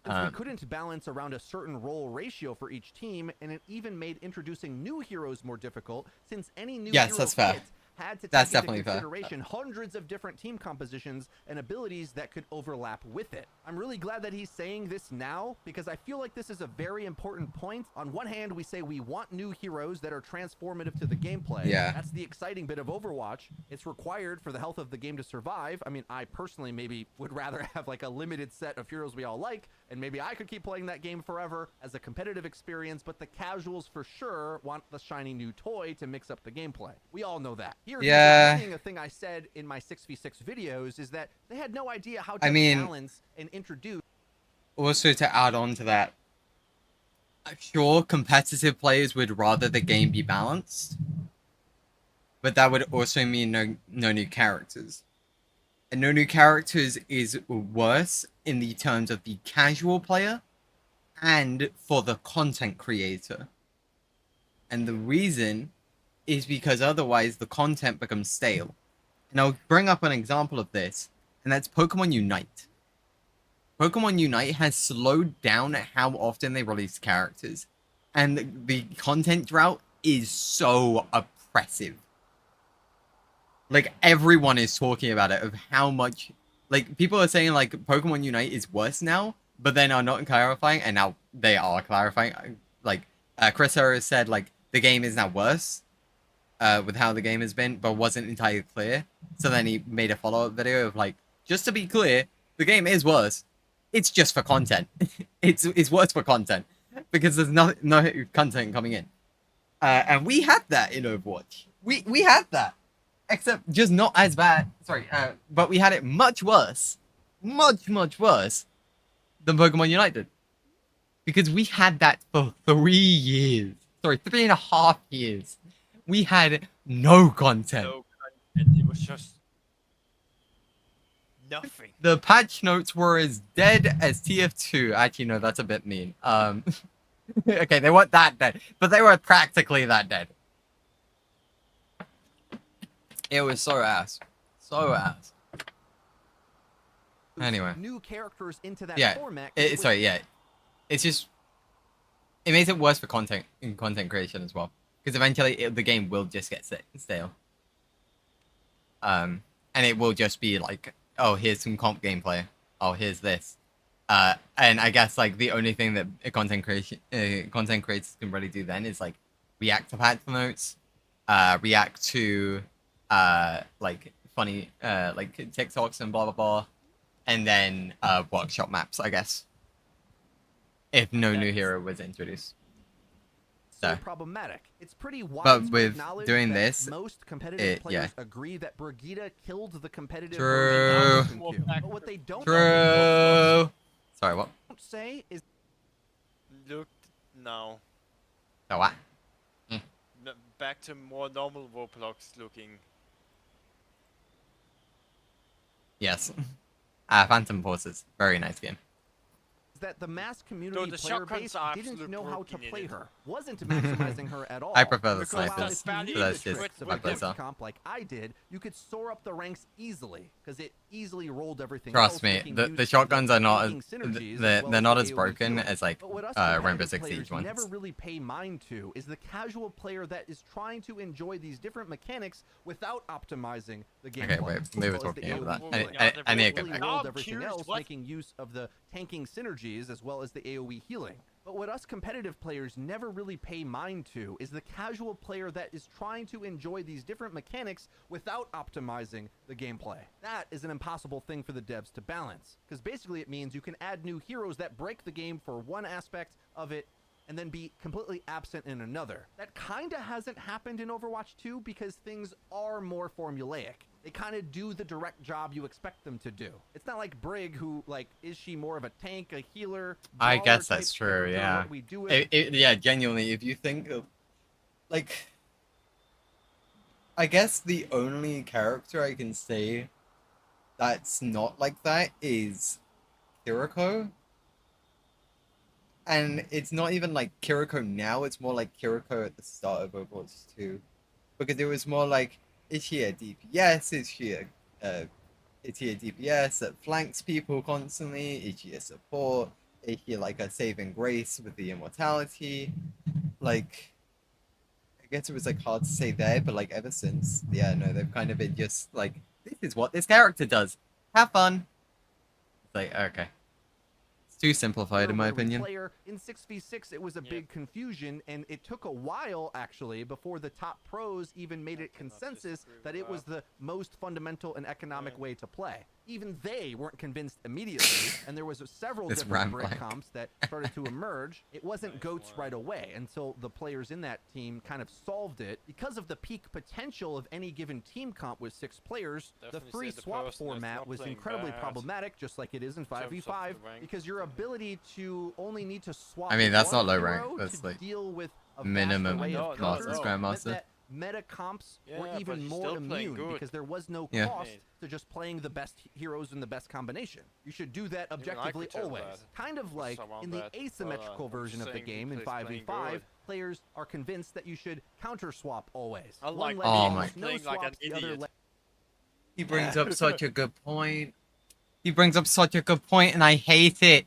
I: we couldn't balance around a certain role ratio for each team, and it even made introducing new heroes more difficult since any new
B: Yes,
I: hero
B: that's fair.
I: kit had to take
B: That's
I: into
B: definitely fair.
I: consideration hundreds of different team compositions and abilities that could overlap with it. I'm really glad that he's saying this now because I feel like this is a very important point. On one hand, we say we want new heroes that are transformative to the gameplay.
B: Yeah.
I: That's the exciting bit of Overwatch. It's required for the health of the game to survive. I mean, I personally maybe would rather have like a limited set of heroes we all like, and maybe I could keep playing that game forever as a competitive experience, but the casuals for sure want the shiny new toy to mix up the gameplay. We all know that. Here,
B: Yeah.
I: a thing I said in my 6v6 videos is that they had no idea how to
B: I mean-
I: balance and introduce.
B: Also, to add on to that, sure, competitive players would rather the game be balanced, but that would also mean no new characters. And no new characters is worse in the terms of the casual player and for the content creator. And the reason is because otherwise the content becomes stale. And I'll bring up an example of this, and that's Pokemon Unite. Pokemon Unite has slowed down how often they release characters. And the content drought is so oppressive. Like, everyone is talking about it, of how much, like, people are saying, like, Pokemon Unite is worse now, but then are not clarifying, and now they are clarifying. Like, Chris Harris said, like, the game is now worse, with how the game has been, but wasn't entirely clear. So then he made a follow-up video of, like, just to be clear, the game is worse. It's just for content. it's worse for content, because there's no content coming in. And we had that in Overwatch. We had that. Except just not as bad. Sorry, but we had it much worse. Much worse than Pokemon Unite did. Because we had that for 3 years. Sorry, 3.5 years. We had no content.
E: No content. It was just nothing.
B: The patch notes were as dead as TF2. Actually, no, that's a bit mean. Okay, they weren't that dead, but they were practically that dead. It was so ass. So ass. Anyway.
I: New characters into that
B: Yeah.
I: format.
B: Sorry, yeah. It's just... It makes it worse for content creation as well. Because eventually the game will just get stale. And it will just be like, oh, here's some comp gameplay. Oh, here's this. And I guess like the only thing that content creators can really do then is like react to patch notes, react to like funny like TikToks and blah blah blah, and then workshop maps, I guess. If no new hero was introduced.
I: So problematic. It's pretty
B: but with doing this,
I: most competitive players agree that Brigitte killed the competitive.
B: True.
I: But what they don't
B: Sorry, what?
I: Say is
E: Look now.
B: Oh, what?
E: Back to more normal Roblox looking.
B: Yes. Phantom Forces. Very nice game.
I: that the mass community player base didn't know how to play her, wasn't maximizing her at all.
B: I prefer the
I: Because while
B: snipers,
I: if you
B: so that's
I: used
B: just
I: tricks
B: my
I: with
B: playstyle.
I: comp like I did, you could soar up the ranks easily because it easily rolled everything.
B: Trust
I: else,
B: me,
I: making
B: the
I: use of
B: shotguns are not
I: taking synergies as
B: they're
I: well
B: not
I: the
B: as
I: AoE
B: broken
I: healing.
B: as like
I: But what us
B: Rainbow
I: competitive
B: Six Siege
I: players
B: ones.
I: never really pay mind to is the casual player that is trying to enjoy these different mechanics without optimizing the gameplay.
B: Okay, wait, we were
I: as well as the
B: talking about
I: AoE
B: that.
I: healing.
B: I need to
I: It
B: go
I: really
B: back.
I: rolled everything else, making use of the tanking synergies as well as the AoE healing. But what us competitive players never really pay mind to is the casual player that is trying to enjoy these different mechanics without optimizing the gameplay. That is an impossible thing for the devs to balance, because basically it means you can add new heroes that break the game for one aspect of it and then be completely absent in another. That kinda hasn't happened in Overwatch 2 because things are more formulaic. They kind of do the direct job you expect them to do. It's not like Brig, who, like, is she more of a tank, a healer?
B: I
I: brawler
B: guess
I: type
B: that's true,
I: character?
B: yeah.
I: What we do it,
B: Yeah, genuinely, if you think of, like, I guess the only character I can say that's not like that is Kiriko. And it's not even like Kiriko now, it's more like Kiriko at the start of Overwatch 2. Because it was more like, is she a DPS? Is she a DPS that flanks people constantly? Is she a support? Is she like a saving grace with the immortality? Like, I guess it was like hard to say there, but like ever since, yeah, no, they've kind of been just like, this is what this character does. Have fun. It's like, okay. Too simplified in my opinion.
I: Player in 6v6 it was a big confusion, and it took a while actually before the top pros even made it consensus that it was the most fundamental and economic way to play. Even they weren't convinced immediately, and there was several different break comps that started to emerge. It wasn't GOATs right away until the players in that team kind of solved it. Because of the peak potential of any given team comp with 6 players, the free swap format was incredibly problematic, just like it is in 5v5, because your ability to only need to swap.
B: I mean, that's not
I: one
B: low
I: hero
B: rank. That's
I: to
B: like
I: deal with a
B: minimum
I: vast array of
B: Masters,
I: counters
B: Grandmaster.
I: meant that meta comps were even more immune because there was no cost to just playing the best heroes in the best combination. You should do that objectively always. Kind of like in the asymmetrical version of the game in 5v5, players are convinced that you should counter swap always. One leg
B: oh my.
I: no swaps, the other leg.
B: He brings up such a good point. He brings up such a good point, and I hate it.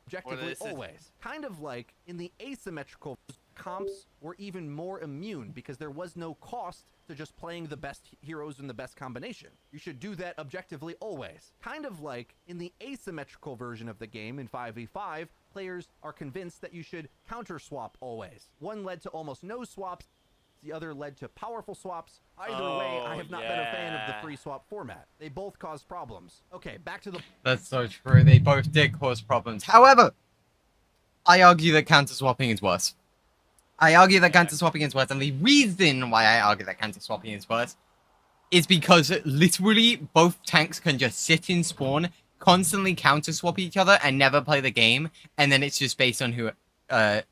I: Objectively always. Kind of like in the asymmetrical comps were even more immune because there was no cost to just playing the best heroes in the best combination. You should do that objectively always. Kind of like in the asymmetrical version of the game in 5v5, players are convinced that you should counter swap always. One led to almost no swaps, the other led to powerful swaps. Either way, I have not been a fan of the free swap format. They both cause problems. Okay, back to the...
B: That's so true. They both did cause problems. However, I argue that counter swapping is worse. I argue that counter swapping is worse, and the reason why I argue that counter swapping is worse is because literally both tanks can just sit in spawn, constantly counter swap each other, and never play the game, and then it's just based on who,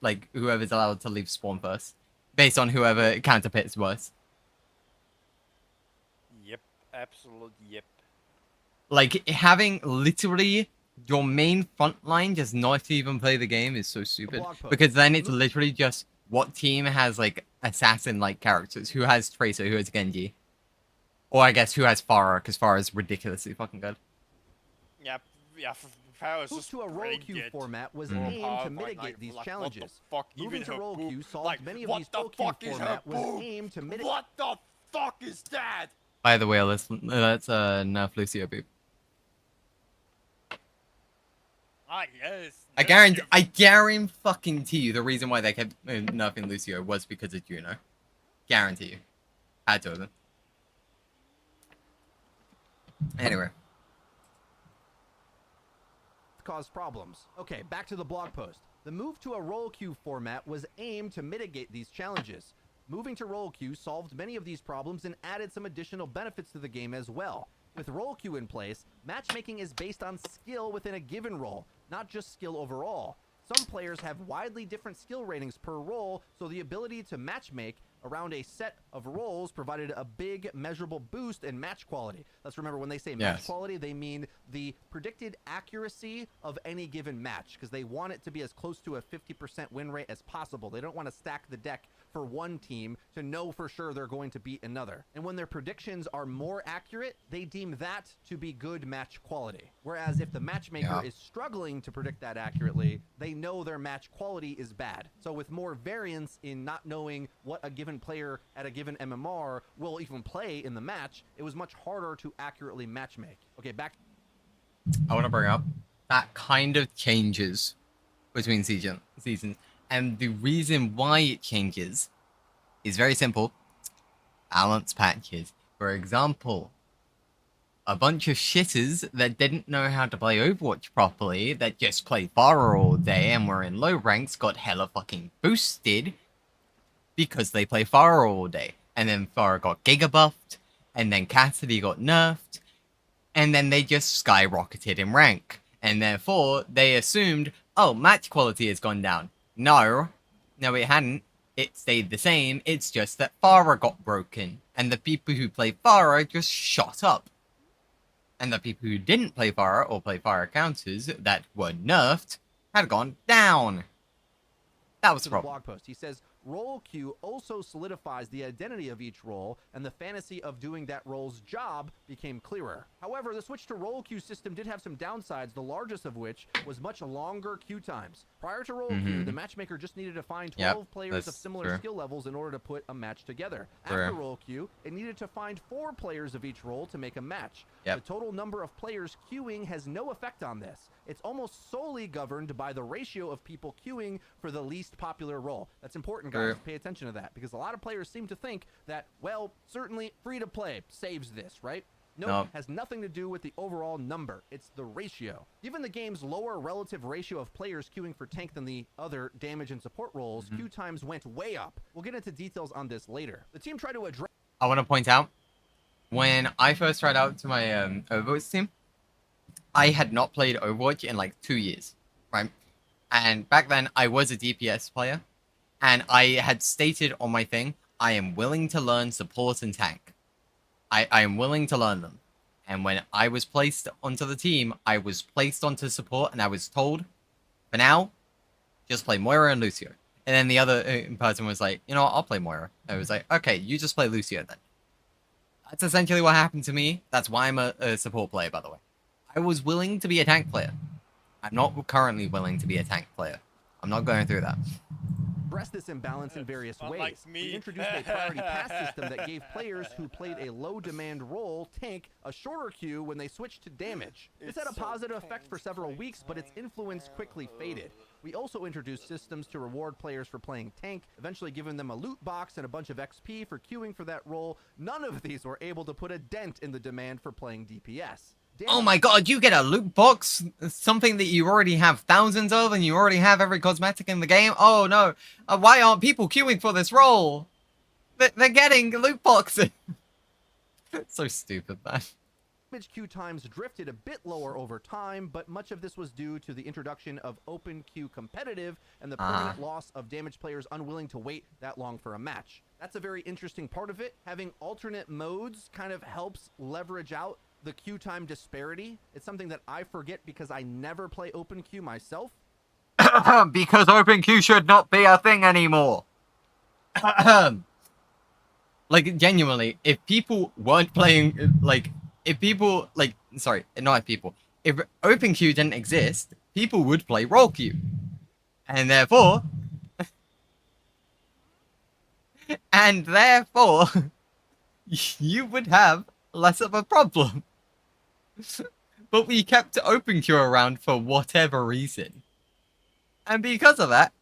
B: like whoever's allowed to leave spawn first, based on whoever counter pits worse.
E: Yep, absolute yep.
B: Like having literally your main front line just not even play the game is so stupid, because then it's literally just what team has like assassin-like characters, who has Tracer, who has Genji, or I guess who has Farfa, because Farfa is ridiculously fucking good.
E: Yeah, Farfa is
I: Move
E: just
I: to a role
E: really
I: queue
E: good.
I: format was aimed to mitigate these challenges. Moving to role queue solved many of these role queue format was aimed to mitigate...
E: What the fuck is that?
B: By the way, let's nerf Lucio Boop.
E: Ah, yes.
B: I guarantee fucking to you the reason why they kept nerfing Lucio was because of Juno. Guarantee you. Had to have been. Anyway.
I: Cause problems. Okay, back to the blog post. The move to a role queue format was aimed to mitigate these challenges. Moving to role queue solved many of these problems and added some additional benefits to the game as well. With role queue in place, matchmaking is based on skill within a given role, not just skill overall. Some players have widely different skill ratings per role, so the ability to matchmake around a set of roles provided a big measurable boost in match quality. Let's remember, when they say match quality, they mean the predicted accuracy of any given match, because they want it to be as close to a 50% win rate as possible. They don't want to stack the deck for one team to know for sure they're going to beat another. And when their predictions are more accurate, they deem that to be good match quality. Whereas if the matchmaker is struggling to predict that accurately, they know their match quality is bad. So with more variance in not knowing what a given player at a given MMR will even play in the match, it was much harder to accurately matchmake. Okay, back.
B: I want to bring up that kind of changes between seasons. And the reason why it changes is very simple. Balance patches. For example, a bunch of shitters that didn't know how to play Overwatch properly, that just played Farfa all day and were in low ranks, got hella fucking boosted because they play Farfa all day. And then Farfa got giga buffed, and then Cassidy got nerfed, and then they just skyrocketed in rank. And therefore, they assumed, oh, match quality has gone down. No, it hadn't. It stayed the same. It's just that Farfa got broken, and the people who play Farfa just shot up. And the people who didn't play Farfa or play Farfa counters that were nerfed had gone down. That was the problem.
I: Blog post. He says, role queue also solidifies the identity of each role, and the fantasy of doing that role's job became clearer. However, the switch to role queue system did have some downsides, the largest of which was much longer queue times. Prior to role queue, the matchmaker just needed to find 12 players of similar skill levels in order to put a match together. After role queue, it needed to find 4 players of each role to make a match. The total number of players queuing has no effect on this. It's almost solely governed by the ratio of people queuing for the least popular role. That's important, guys. Pay attention to that, because a lot of players seem to think that, well, certainly free-to-play saves this, right? No, has nothing to do with the overall number. It's the ratio. Given the game's lower relative ratio of players queuing for tank than the other damage and support roles, queue times went way up. We'll get into details on this later. The team tried to address...
B: I want to point out, when I first tried out to my Overwatch team, I had not played Overwatch in like 2 years, right? And back then, I was a DPS player, and I had stated on my thing, I am willing to learn support and tank. I am willing to learn them. And when I was placed onto the team, I was placed onto support, and I was told, for now, just play Moira and Lucio. And then the other person was like, you know what, I'll play Moira. I was like, okay, you just play Lucio then. That's essentially what happened to me. That's why I'm a support player, by the way. I was willing to be a tank player. I'm not currently willing to be a tank player. I'm not going through that.
I: address this imbalance in various ways.
E: Unlike me.
I: We introduced a priority pass system that gave players who played a low-demand role, tank, a shorter queue when they switched to damage. This had a positive effect for several weeks, but its influence quickly faded. We also introduced systems to reward players for playing tank, eventually giving them a loot box and a bunch of XP for queuing for that role. None of these were able to put a dent in the demand for playing DPS.
B: Oh my god, you get a loot box? Something that you already have thousands of and you already have every cosmetic in the game? Oh no, why aren't people queuing for this role? They're getting loot boxes. So stupid, man.
I: Damage queue times drifted a bit lower over time, but much of this was due to the introduction of open queue competitive and the permanent loss of damage players unwilling to wait that long for a match. That's a very interesting part of it. Having alternate modes kind of helps leverage out the queue time disparity. It's something that I forget because I never play open queue myself.
B: Because open queue should not be a thing anymore. Like, genuinely, if people weren't playing, like, if people, like, sorry, not if people, if open queue didn't exist, people would play role queue. And therefore, you would have less of a problem. But we kept open queue around for whatever reason. And because of that,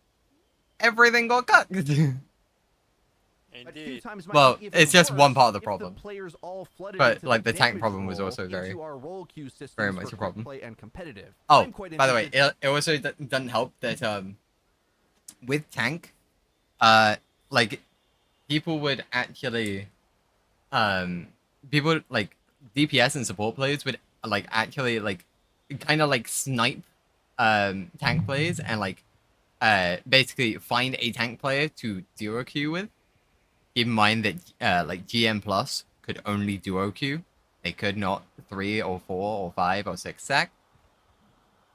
B: everything got cut.
E: Indeed.
B: Well, it's just one part of the problem.
I: But
B: like the tank problem was also very much a problem. Oh, by the way, it also doesn't help that with tank, like people would actually people like DPS and support players would like actually like kind of like snipe tank players and like basically find a tank player to duo queue with. Keep in mind that like GM Plus could only duo queue. They could not 3 or 4 or 5 or 6 stack.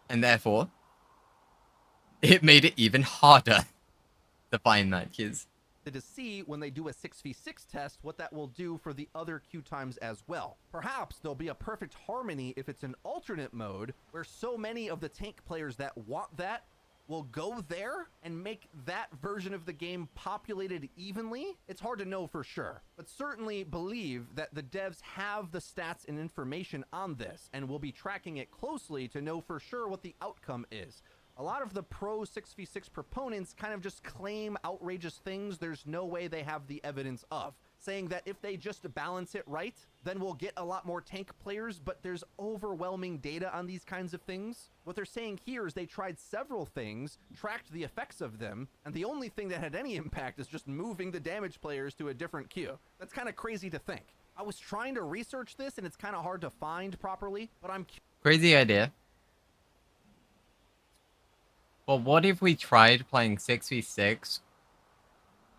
B: And therefore, it made it even harder to find matches.
I: To see when they do a 6v6 test what that will do for the other queue times as well. Perhaps there'll be a perfect harmony if it's an alternate mode where so many of the tank players that want that will go there and make that version of the game populated evenly. It's hard to know for sure, but certainly believe that the devs have the stats and information on this and will be tracking it closely to know for sure what the outcome is. A lot of the pro 6v6 proponents kind of just claim outrageous things there's no way they have the evidence of, saying that if they just balance it right, then we'll get a lot more tank players, but there's overwhelming data on these kinds of things. What they're saying here is they tried several things, tracked the effects of them, and the only thing that had any impact is just moving the damage players to a different queue. That's kind of crazy to think. I was trying to research this, and it's kind of hard to find properly, but I'm...
B: Crazy idea. Well, what if we tried playing 6v6,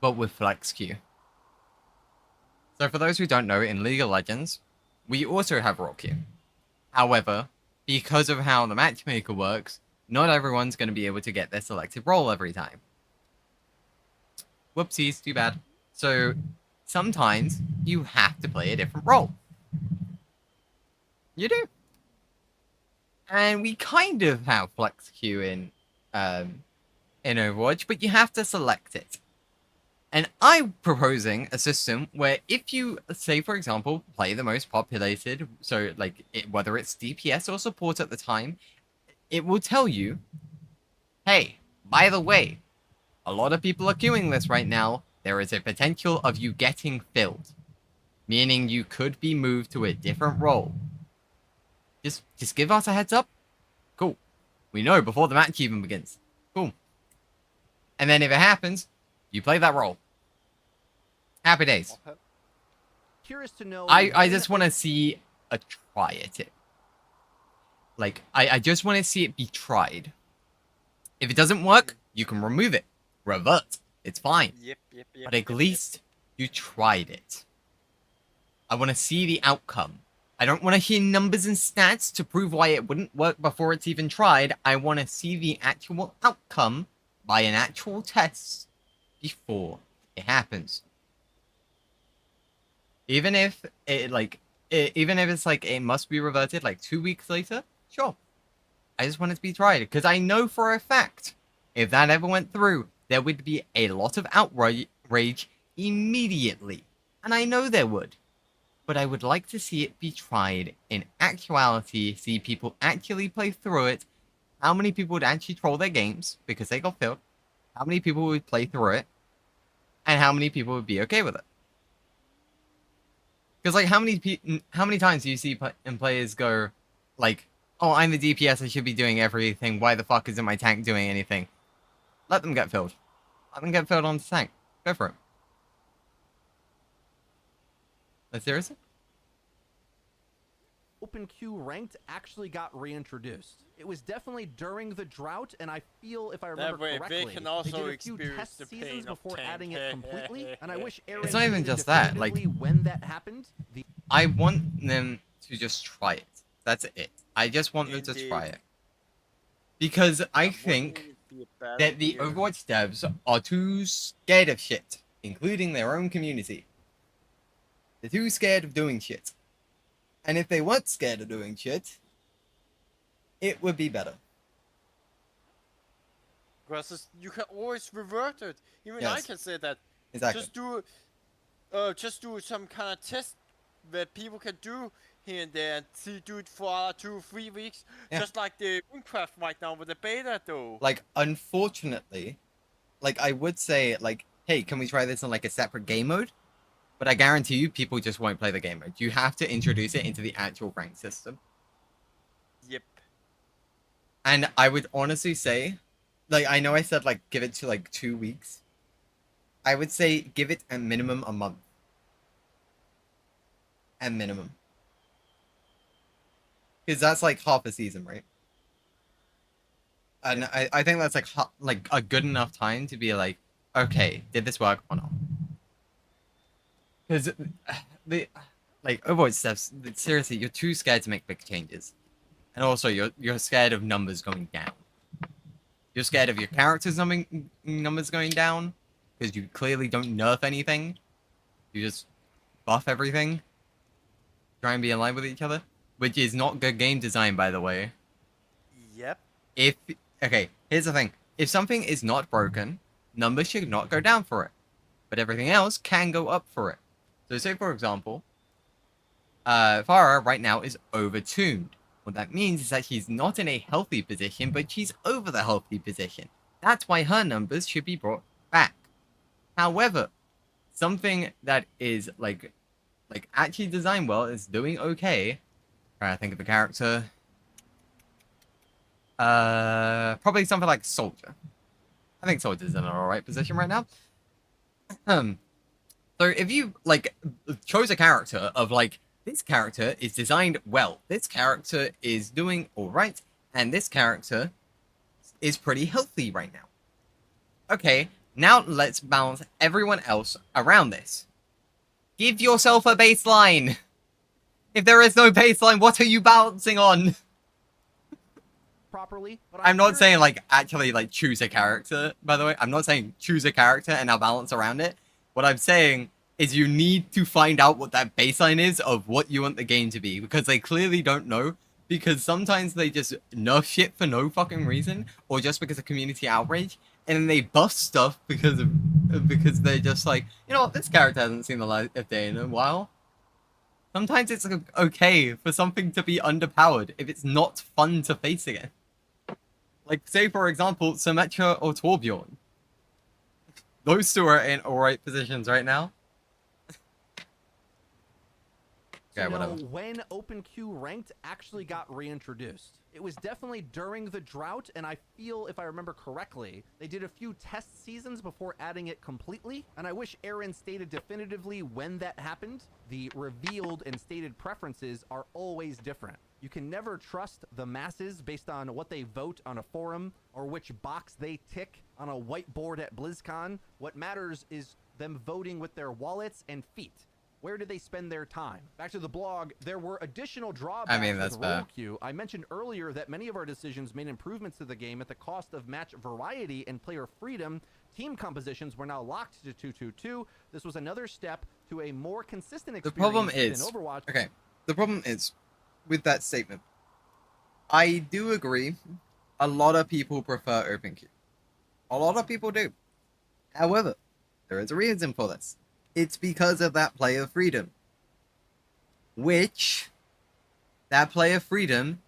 B: but with flex queue? So for those who don't know, in League of Legends, we also have role queue. However, because of how the matchmaker works, not everyone's going to be able to get their selected role every time. Whoopsies, too bad. So sometimes you have to play a different role. You do. And we kind of have flex queue in Overwatch, but you have to select it. And I'm proposing a system where if you, say for example, play the most populated, so like whether it's DPS or support at the time, it will tell you, hey, by the way, a lot of people are queuing this right now. There is a potential of you getting filled, meaning you could be moved to a different role. Just give us a heads up. Cool. We know before the match even begins. Cool. And then if it happens, you play that role. Happy days.
I: Curious to know.
B: I just want to see a try at it. Like, I just want to see it be tried. If it doesn't work, you can remove it. Revert. It's fine.
E: Yep.
B: But at least you tried it. I want to see the outcome. I don't want to hear numbers and stats to prove why it wouldn't work before it's even tried. I want to see the actual outcome by an actual test before it happens. Even if it even if it's like it must be reverted like 2 weeks later, sure. I just want it to be tried because I know for a fact if that ever went through, there would be a lot of outrage immediately. And I know there would. But I would like to see it be tried in actuality, see people actually play through it. How many people would actually troll their games because they got filled? How many people would play through it? And how many people would be okay with it? Because, like, how many times do you see players go, like, oh, I'm the DPS, I should be doing everything, why the fuck isn't my tank doing anything? Let them get filled. Let them get filled on the tank. Go for it. But seriously?
I: Open queue ranked actually got reintroduced. It was definitely during the drought, and I feel, if I remember
E: way,
I: correctly,
E: they can also
I: did a few
E: experience
I: test
E: the
I: seasons
E: pain of
I: before
E: tank.
I: adding it completely. And I wish Aaron
B: It's not even
I: stated
B: just that, like-
I: definitively when that happened.
B: I want them to just try it. That's it. I just want them to
E: Indeed.
B: try it. Because I
E: That
B: think
E: wouldn't be a bad
B: that the
E: idea.
B: Overwatch devs are too scared of shit, including their own community. They're too scared of doing shit. And if they weren't scared of doing shit, it would be better.
E: Because you can always revert it. Even I
B: Yes.
E: can say that.
B: Exactly.
E: Just do some kind of test that people can do here and there and see do it for 2 or 3 weeks.
B: Yeah.
E: Just like the Minecraft right now with the beta though.
B: Like, unfortunately, like, I would say, like, hey, can we try this in, like, a separate game mode? But I guarantee you, people just won't play the game mode. You have to introduce it into the actual rank system.
E: Yep.
B: And I would honestly say, like, I know I said, like, give it to, like, 2 weeks. I would say give it a minimum a month. At minimum. Because that's, like, half a season, right? And I think that's, like a good enough time to be like, okay, did this work or not? Because, like, Overwatch stuff, seriously, you're too scared to make big changes. And also, you're scared of numbers going down. You're scared of your characters' numbers going down, because you clearly don't nerf anything. You just buff everything. Try and be in line with each other. Which is not good game design, by the way.
E: Yep.
B: Okay, here's the thing. If something is not broken, numbers should not go down for it. But everything else can go up for it. So say, for example, Farfa right now is overtuned. What that means is that she's not in a healthy position, but she's over the healthy position. That's why her numbers should be brought back. However, something that is, like actually designed well is doing okay. I think of the character. Probably something like Soldier. I think Soldier's in an alright position right now. So if you, like, chose a character of, like, this character is designed well, this character is doing alright, and this character is pretty healthy right now. Okay, now let's balance everyone else around this. Give yourself a baseline! If there is no baseline, what are you balancing on?
I: Properly, but
B: I'm not saying, like, actually, like, choose a character, by the way. I'm not saying choose a character and now balance around it. What I'm saying is you need to find out what that baseline is of what you want the game to be. Because they clearly don't know. Because sometimes they just nerf shit for no fucking reason. Or just because of community outrage. And then they buff stuff because they're just like, you know what, this character hasn't seen the light of day in a while. Sometimes it's okay for something to be underpowered if it's not fun to face again. Like, say, for example, Symmetra or Torbjorn. Those two are in alright positions right now. Okay, whatever.
I: When OpenQ ranked actually got reintroduced. It was definitely during the drought, and I feel, if I remember correctly, they did a few test seasons before adding it completely, and I wish Aaron stated definitively when that happened. The revealed and stated preferences are always different. You can never trust the masses based on what they vote on a forum or which box they tick on a whiteboard at BlizzCon. What matters is them voting with their wallets and feet. Where did they spend their time? Back to the blog, there were additional drawbacks
B: that's
I: with
B: fair.
I: role queue. I mentioned earlier that many of our decisions made improvements to the game at the cost of match variety and player freedom. Team compositions were now locked to 2-2-2. This was another step to a more consistent experience
B: The problem
I: than
B: is,
I: Overwatch.
B: okay, the problem is, with that statement, I do agree, a lot of people prefer open queue. A lot of people do. However, there is a reason for this. It's because of that player freedom. Which, that player freedom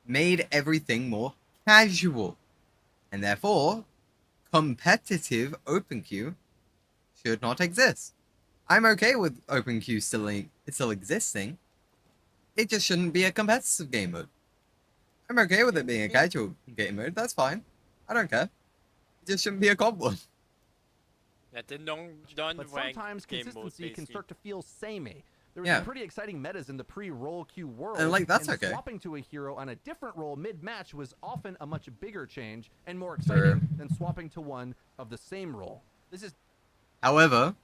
B: made everything more casual. And therefore, competitive open queue should not exist. I'm okay with open queue still existing. It just shouldn't be a competitive game mode. I'm okay with it being a casual game mode. That's fine. I don't care. It just shouldn't be a comp one.
E: Yeah, the
I: But sometimes consistency can start to feel samey. There was
B: Yeah.
I: some pretty exciting metas in the pre-roll queue world,
B: And, like, that's okay.
I: Swapping to a hero on a different role mid-match was often a much bigger change and more exciting than swapping to one of the same role. This is
B: However,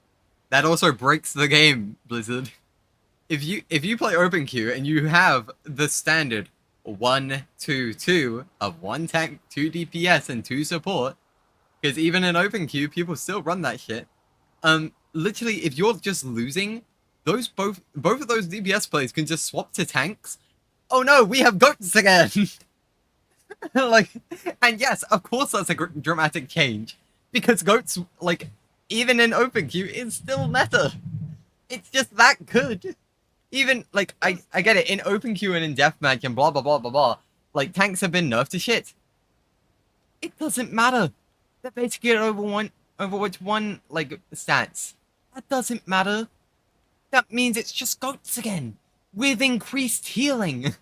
B: that also breaks the game, Blizzard. If you play open queue and you have the standard 1-2-2 of 1 tank, 2 DPS, and 2 support, because even in open queue, people still run that shit. Literally, if you're just losing, both of those DPS players can just swap to tanks. Oh no, we have goats again. Like, and yes, of course that's a dramatic change, because goats, like, even in open queue, is still meta. It's just that good. Even, like, I get it, in open queue and in deathmatch and blah blah blah blah blah, like, tanks have been nerfed to shit. It doesn't matter. They're basically at Overwatch 1, like, stats. That doesn't matter. That means it's just goats again, with increased healing.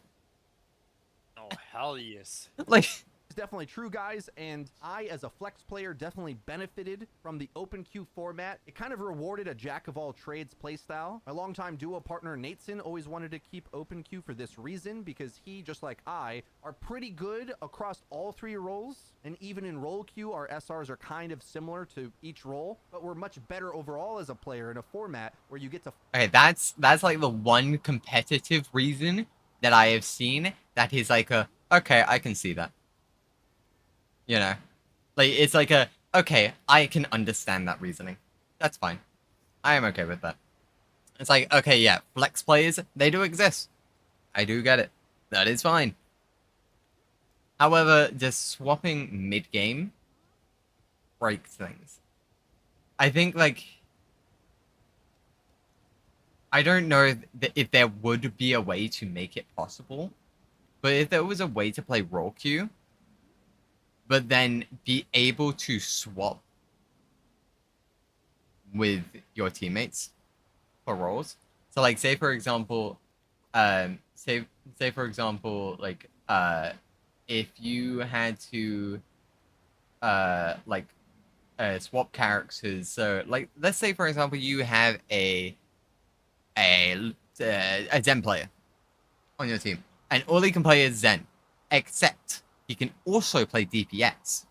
E: Oh, hell yes.
B: Like,
I: It's definitely true, guys, and I, as a flex player, definitely benefited from the open queue format. It kind of rewarded a jack-of-all-trades playstyle. My longtime duo partner, Nateson, always wanted to keep open queue for this reason, because he, just like I, are pretty good across all 3 roles, and even in role queue, our SRs are kind of similar to each role, but we're much better overall as a player in a format where you get to...
B: okay, that's like the one competitive reason that I have seen that is like a, okay, I can see that. You know, like, it's like a, okay, I can understand that reasoning. That's fine. I am okay with that. It's like, okay, yeah, flex players, they do exist. I do get it. That is fine. However, just swapping mid-game breaks things. I think, like, I don't know if there would be a way to make it possible, but if there was a way to play role queue, but then be able to swap with your teammates for roles. So, like, say for example, say for example, like, if you had to, swap characters. So, like, let's say for example you have a Zen player on your team, and all he can play is Zen, except he can also play DPS.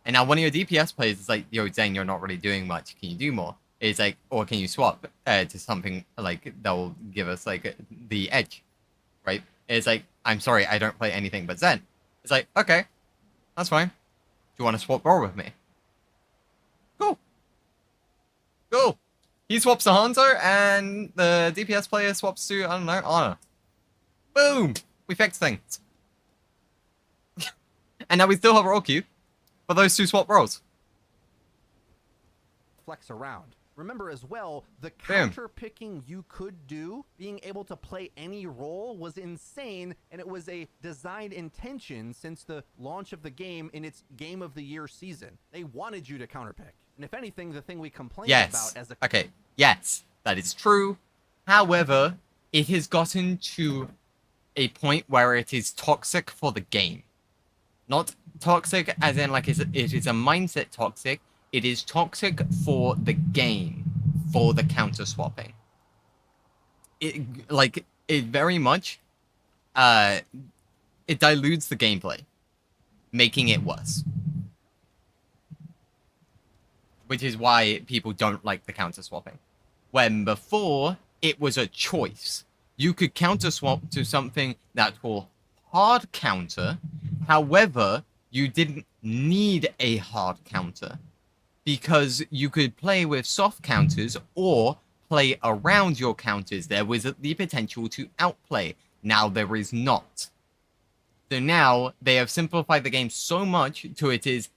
B: And now one of your DPS players is like, yo, Zen, you're not really doing much. Can you do more? It's like, or can you swap to something like that will give us like the edge, right? It's like, I'm sorry, I don't play anything but Zen. It's like, okay, that's fine. Do you want to swap role with me? Cool. Cool. He swaps to Hanzo, and the DPS player swaps to, I don't know, Ana. Boom! We fixed things. And now we still have a role queue for those 2 swap roles.
I: Flex around. Remember as well, the counter picking you could do, being able to play any role, was insane, and it was a design intention since the launch of the game in its Game of the Year season. They wanted you to counter pick. And if anything, the thing we complained about as a...
B: Okay, yes, that is true. However, it has gotten to a point where it is toxic for the game. Not toxic as in like it is a mindset toxic. It is toxic for the game, for the counter swapping. It very much it dilutes the gameplay, making it worse. Which is why people don't like the counter swapping. When before it was a choice. You could counter swap to something that will hard counter. However, you didn't need a hard counter, because you could play with soft counters or play around your counters. There was the potential to outplay. Now there is not. So now they have simplified the game so much to it is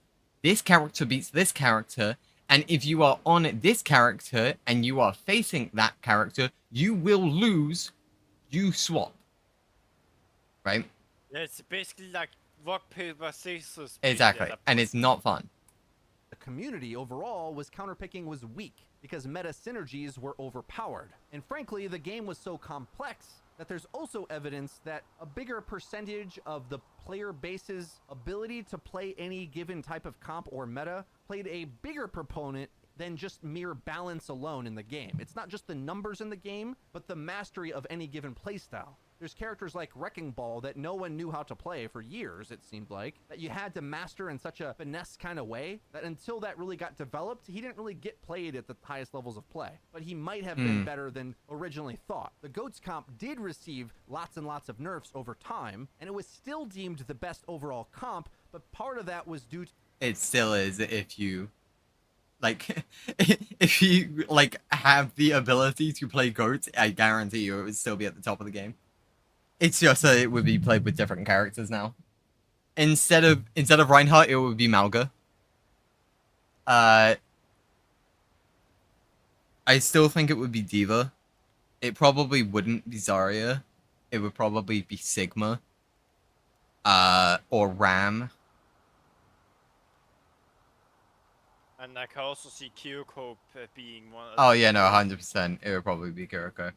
B: this character beats this character, And if you are on this character and you are facing that character, you will lose. You swap. Right?
E: Yeah, it's basically like rock, paper, scissors.
B: Exactly. And it's not fun.
I: The community overall was counterpicking was weak because meta synergies were overpowered. And frankly, the game was so complex that there's also evidence that a bigger percentage of the player base's ability to play any given type of comp or meta played a bigger proponent than just mere balance alone in the game. It's not just the numbers in the game, but the mastery of any given playstyle. There's characters like Wrecking Ball that no one knew how to play for years, it seemed like, that you had to master in such a finesse kind of way that until that really got developed, he didn't really get played at the highest levels of play. But he might have been better than originally thought. The GOATS comp did receive lots and lots of nerfs over time, and it was still deemed the best overall comp, but part of that was due to...
B: It still is if you... Like, if you, like, have the ability to play GOAT, I guarantee you it would still be at the top of the game. It's just that it would be played with different characters now. Instead of Reinhardt, it would be Malga. I still think it would be Diva. It probably wouldn't be Zarya. It would probably be Sigma. Or Ram.
E: And I can also see Kyoko being one of
B: Oh yeah, no, 100%. It would probably be Kiriko.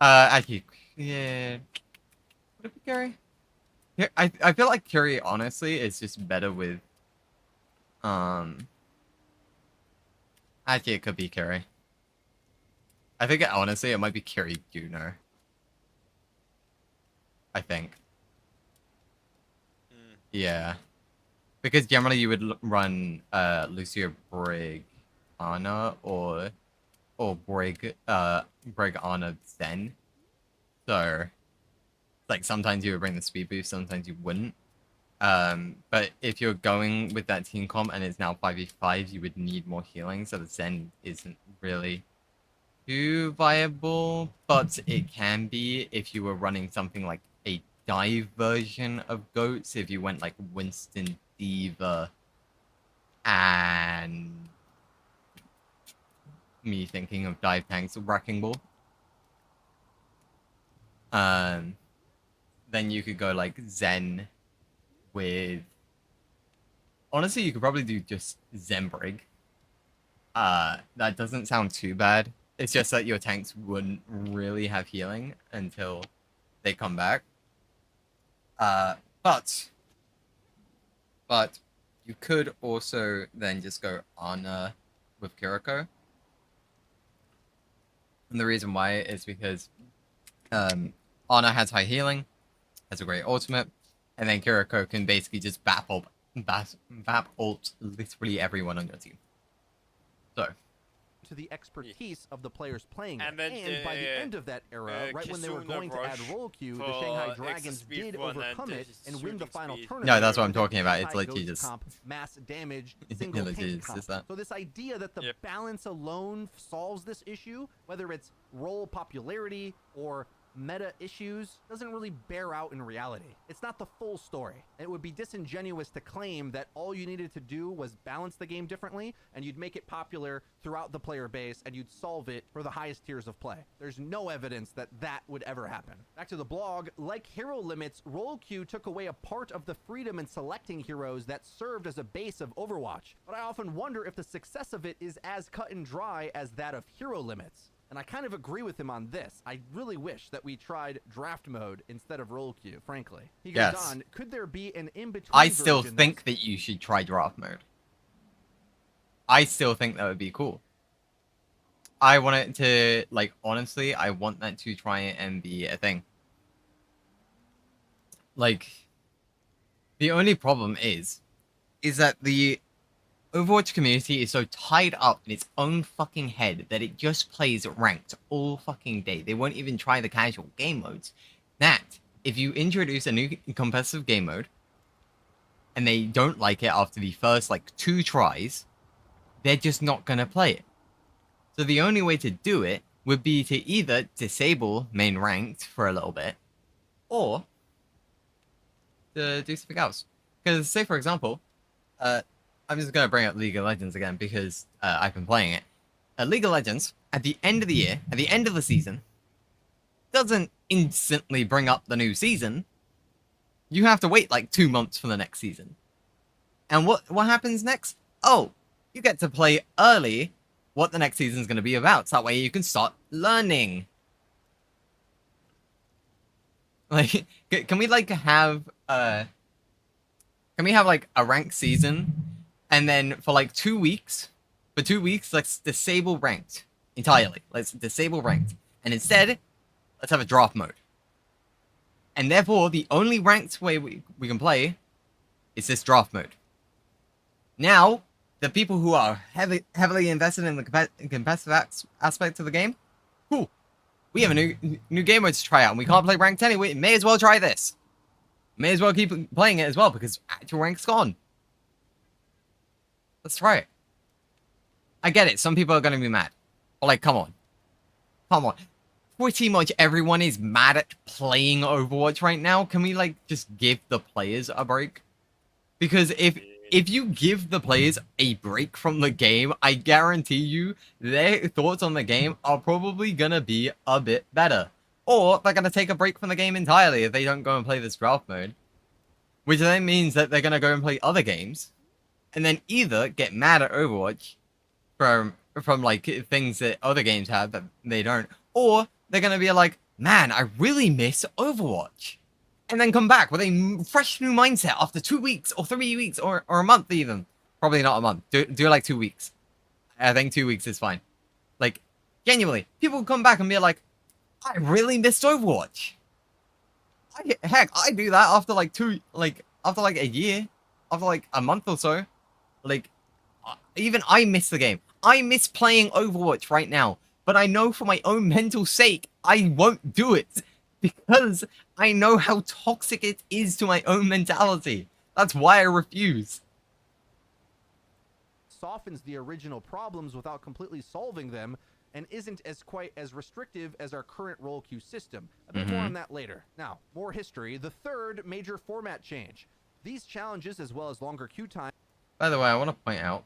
B: Actually, yeah. Would it be Curie? Yeah, I feel like Curie, honestly, is just better with, actually, it could be Curie. I think, honestly, it might be Curie Juno. I think. Yeah. Because generally you would run, Lucia Brig Ana or Brig Ana Zen. So, like, sometimes you would bring the speed boost, sometimes you wouldn't. But if you're going with that team comp and it's now 5v5, you would need more healing, so the Zen isn't really too viable, but it can be if you were running something like a dive version of GOATs, if you went like Winston, Diva, and me thinking of dive tanks or Wrecking Ball. Then you could go like Zen with... Honestly, you could probably do just Zen Brig. That doesn't sound too bad. It's just that your tanks wouldn't really have healing until they come back. But you could also then just go Ana with Kiriko. And the reason why is because Ana has high healing, has a great ultimate, and then Kiriko can basically just bap ult literally everyone on your team. So,
I: to the expertise of the players playing
E: and
I: it. And by the end of that era, right when they were going to add roll queue, the Shanghai Dragons did overcome it and win the final tournament.
B: No, that's what I'm talking about. It's like you just
I: comp, mass damage, single tank comp.
B: That.
I: So this idea that the balance alone solves this issue, whether it's role popularity or meta issues, doesn't really bear out in reality. It's not the full story. It would be disingenuous to claim that all you needed to do was balance the game differently and you'd make it popular throughout the player base and you'd solve it for the highest tiers of play. There's no evidence that that would ever happen. Back to the blog, like hero limits, role queue took away a part of the freedom in selecting heroes that served as a base of Overwatch. But I often wonder if the success of it is as cut and dry as that of hero limits. And I kind of agree with him on this. I really wish that we tried draft mode instead of role queue, frankly. He goes on, could there be an in-between
B: I still think that you should try draft mode. I still think that would be cool. I want it to, like, honestly, I want that to try and be a thing. Like, the only problem is that the Overwatch community is so tied up in its own fucking head that it just plays ranked all fucking day. They won't even try the casual game modes. That, if you introduce a new competitive game mode, and they don't like it after the first, like, 2 tries, they're just not gonna play it. So the only way to do it would be to either disable main ranked for a little bit, or to do something else. Because, say for example, I'm just gonna bring up League of Legends again because I've been playing it. League of Legends at the end of the year, at the end of the season, doesn't instantly bring up the new season. You have to wait like 2 months for the next season. And what happens next? Oh, you get to play early what the next season's going to be about. So that way you can start learning. Like, can we like have can we have like a ranked season, and then for like 2 weeks, let's disable ranked entirely. Let's disable ranked, and instead, let's have a draft mode. And therefore, the only ranked way we can play is this draft mode. Now, the people who are heavily invested in the competitive aspect of the game, cool. We have a new game mode to try out, and we can't play ranked anyway. May as well try this. May as well keep playing it as well, because actual rank's gone. Let's try it. I get it. Some people are going to be mad. But, like, come on. Come on. Pretty much everyone is mad at playing Overwatch right now. Can we, like, just give the players a break? Because if you give the players a break from the game, I guarantee you their thoughts on the game are probably going to be a bit better. Or they're going to take a break from the game entirely if they don't go and play this draft mode. Which then means that they're going to go and play other games. And then either get mad at Overwatch from like things that other games have that they don't. Or they're going to be like, man, I really miss Overwatch. And then come back with a fresh new mindset after 2 weeks or 3 weeks or a month even. Probably not a month. Do like 2 weeks. I think 2 weeks is fine. Like, genuinely, people come back and be like, I really missed Overwatch. Heck, I do that after like after like a year, after like a month or so. Like, even I miss the game. I miss playing Overwatch right now. But I know for my own mental sake, I won't do it. Because I know how toxic it is to my own mentality. That's why I refuse.
I: Softens the original problems without completely solving them, and isn't quite as restrictive as our current role queue system. A bit more on that later. Now, more history. The third major format change. These challenges, as well as longer queue time.
B: By the way, I want to point out,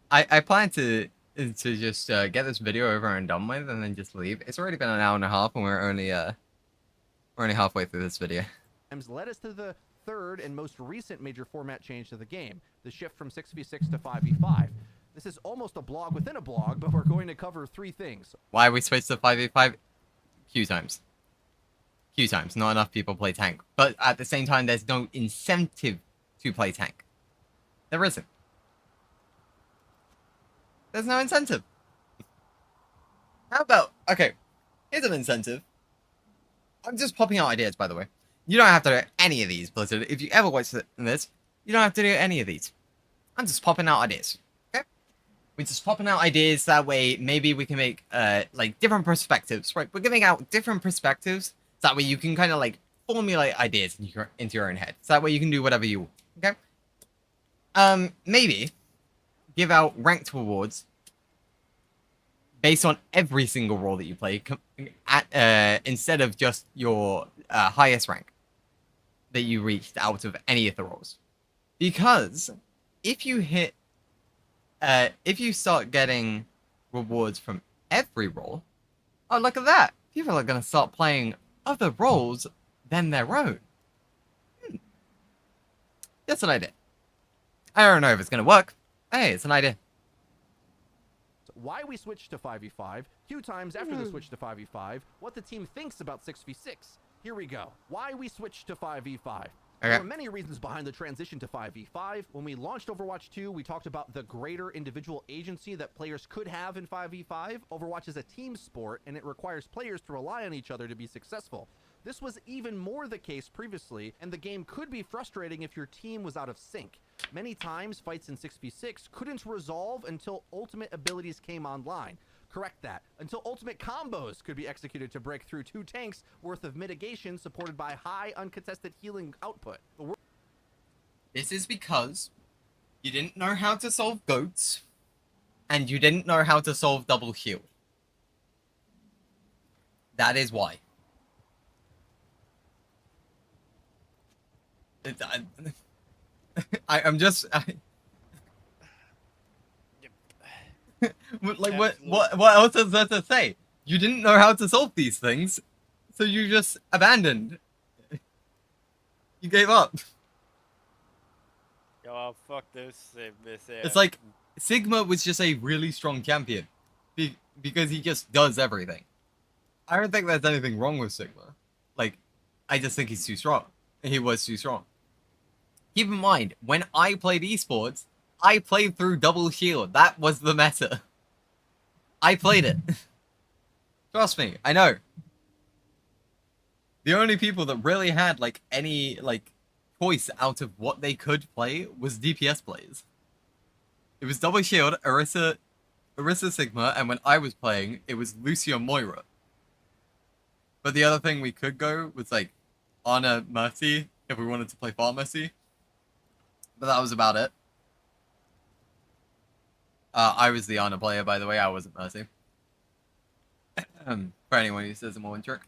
B: I plan to just get this video over and done with, and then just leave. It's already been an hour and a half, and we're only halfway through this video.
I: Led us to the third and most recent major format change to the game, the shift from 6v6 to 5v5. This is almost a blog within a blog, but we're going to cover 3 things.
B: Why we switched to 5v5? Queue times. Queue times. Not enough people play tank. But at the same time, there's no incentive to play tank. There isn't. There's no incentive. How about... Okay, here's an incentive. I'm just popping out ideas, by the way. You don't have to do any of these, Blizzard. If you ever watch this, you don't have to do any of these. I'm just popping out ideas. Okay? We're just popping out ideas. That way, maybe we can make, like, different perspectives, right? We're giving out different perspectives. So that way you can kind of, like, formulate ideas into your own head. So that way you can do whatever you want. Okay? Maybe give out ranked rewards based on every single role that you play, instead of just your highest rank that you reached out of any of the roles. Because if you start getting rewards from every role, oh, look at that. People are going to start playing other roles than their own. That's an idea. I don't know if it's going to work. Hey, it's an idea.
I: Why we switched to 5v5, queue times after the switch to 5v5, what the team thinks about 6v6. Here we go. Why we switched to 5v5.
B: Okay.
I: There are many reasons behind the transition to 5v5. When we launched Overwatch 2, we talked about the greater individual agency that players could have in 5v5. Overwatch is a team sport, and it requires players to rely on each other to be successful. This was even more the case previously, and the game could be frustrating if your team was out of sync. Many times, fights in 6v6 couldn't resolve until ultimate abilities came online. Correct that. Until ultimate combos could be executed to break through 2 tanks worth of mitigation supported by high uncontested healing output.
B: This is because you didn't know how to solve goats, and you didn't know how to solve double heal. That is why. I'm just. Like what else is there to say? You didn't know how to solve these things, so you just abandoned. You gave up.
E: Oh, fuck this.
B: It's like Sigma was just a really strong champion because he just does everything. I don't think there's anything wrong with Sigma. Like, I just think he's too strong. He was too strong. Keep in mind, when I played esports, I played through double shield. That was the meta. I played it. Trust me, I know. The only people that really had like any like choice out of what they could play was DPS players. It was double shield, Orisa Sigma, and when I was playing, it was Lucio Moira. But the other thing we could go was like Ana Mercy if we wanted to play Far Mercy. But that was about it. I was the Ana player, by the way. I wasn't Mercy. For anyone who says I'm one trick.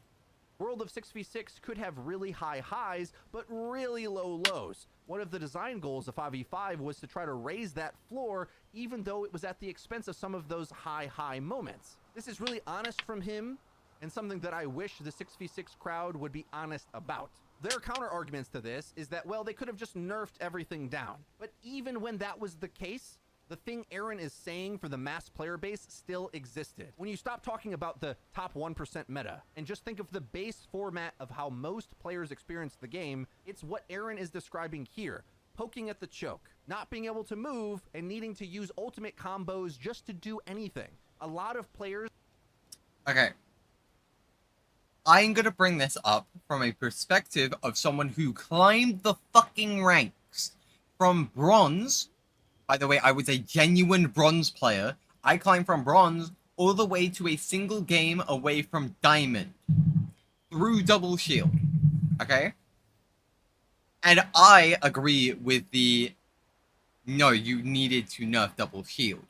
I: World of 6v6 could have really high highs, but really low lows. One of the design goals of 5v5 was to try to raise that floor, even though it was at the expense of some of those high moments. This is really honest from him, and something that I wish the 6v6 crowd would be honest about. Their counter arguments to this is that, well, they could have just nerfed everything down. But even when that was the case, the thing Aaron is saying for the mass player base still existed. When you stop talking about the top 1% meta and just think of the base format of how most players experience the game, it's what Aaron is describing here. Poking at the choke, not being able to move, and needing to use ultimate combos just to do anything. A lot of players...
B: Okay. I'm gonna bring this up from a perspective of someone who climbed the fucking ranks from bronze. By the way, I was a genuine bronze player. I climbed from bronze all the way to a single game away from diamond. Through double shield. Okay? And I agree with the... No, you needed to nerf double shield.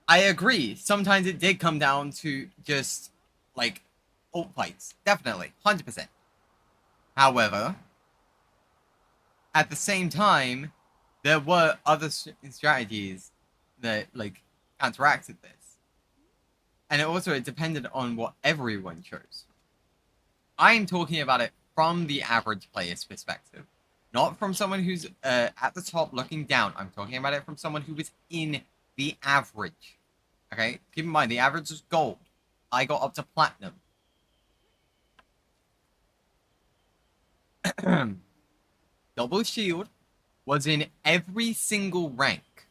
B: I agree. Sometimes it did come down to just, like, ult fights. Definitely. 100%. However, at the same time, there were other strategies that, like, counteracted this. And it depended on what everyone chose. I'm talking about it from the average player's perspective. Not from someone who's at the top looking down. I'm talking about it from someone who was in the average. Okay? Keep in mind, the average is gold. I got up to platinum. Double shield was in every single rank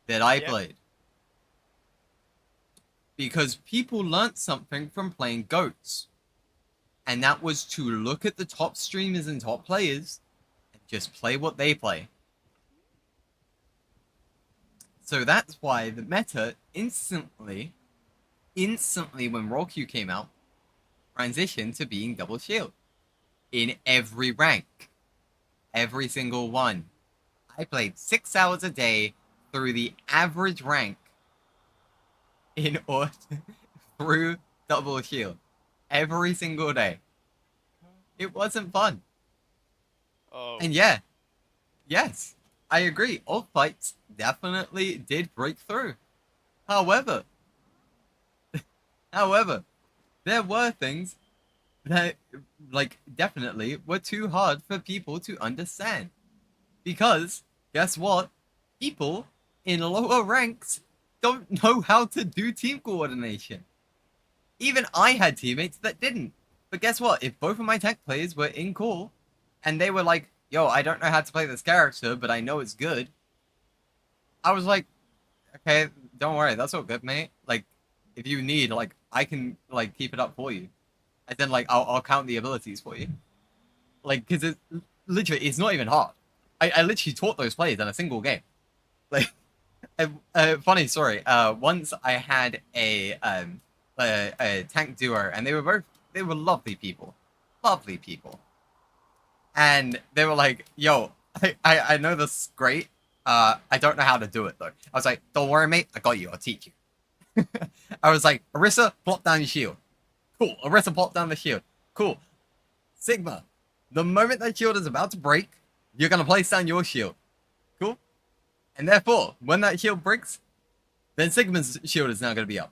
B: that I played. Because people learnt something from playing GOATs. And that was to look at the top streamers and top players and just play what they play. So that's why the meta instantly when Raw Q came out, transitioned to being double shield. In every rank. Every single one. I played 6 hours a day through the average rank in order through double shield. Every single day. It wasn't fun.
E: Oh.
B: And yeah. Yes. I agree. All fights definitely did break through. However, there were things that, like, definitely were too hard for people to understand. Because, guess what? People in lower ranks don't know how to do team coordination. Even I had teammates that didn't. But guess what? If both of my tech players were in call, and they were like, yo, I don't know how to play this character, but I know it's good. I was like, okay, don't worry, that's all good, mate. Like, if you need, like, I can, like, keep it up for you. And then, like, I'll count the abilities for you. Like, because it's literally, it's not even hard. I literally taught those players in a single game. Like, funny story. Once I had a tank duo, and they were lovely people. Lovely people. And they were like, yo, I know this is great. I don't know how to do it, though. I was like, don't worry, mate. I got you. I'll teach you. I was like, Orisa, plop down your shield. Cool. Orisa, plop down the shield. Cool. Sigma, the moment that shield is about to break, you're gonna place down your shield. Cool? And therefore, when that shield breaks, then Sigma's shield is now gonna be up.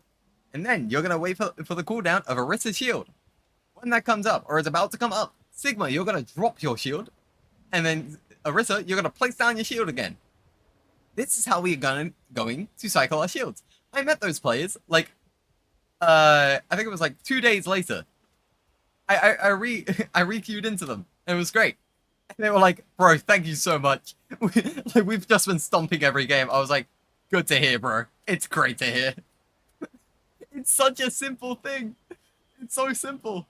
B: And then you're gonna wait for the cooldown of Arissa's shield. When that comes up, or is about to come up, Sigma, you're gonna drop your shield. And then Arissa, you're gonna place down your shield again. This is how we're going to cycle our shields. I met those players, like, I think it was like 2 days later. I re-queued into them, and it was great. And they were like, bro, thank you so much. Like, we've just been stomping every game. I was like, good to hear, bro. It's great to hear. It's such a simple thing. It's so simple.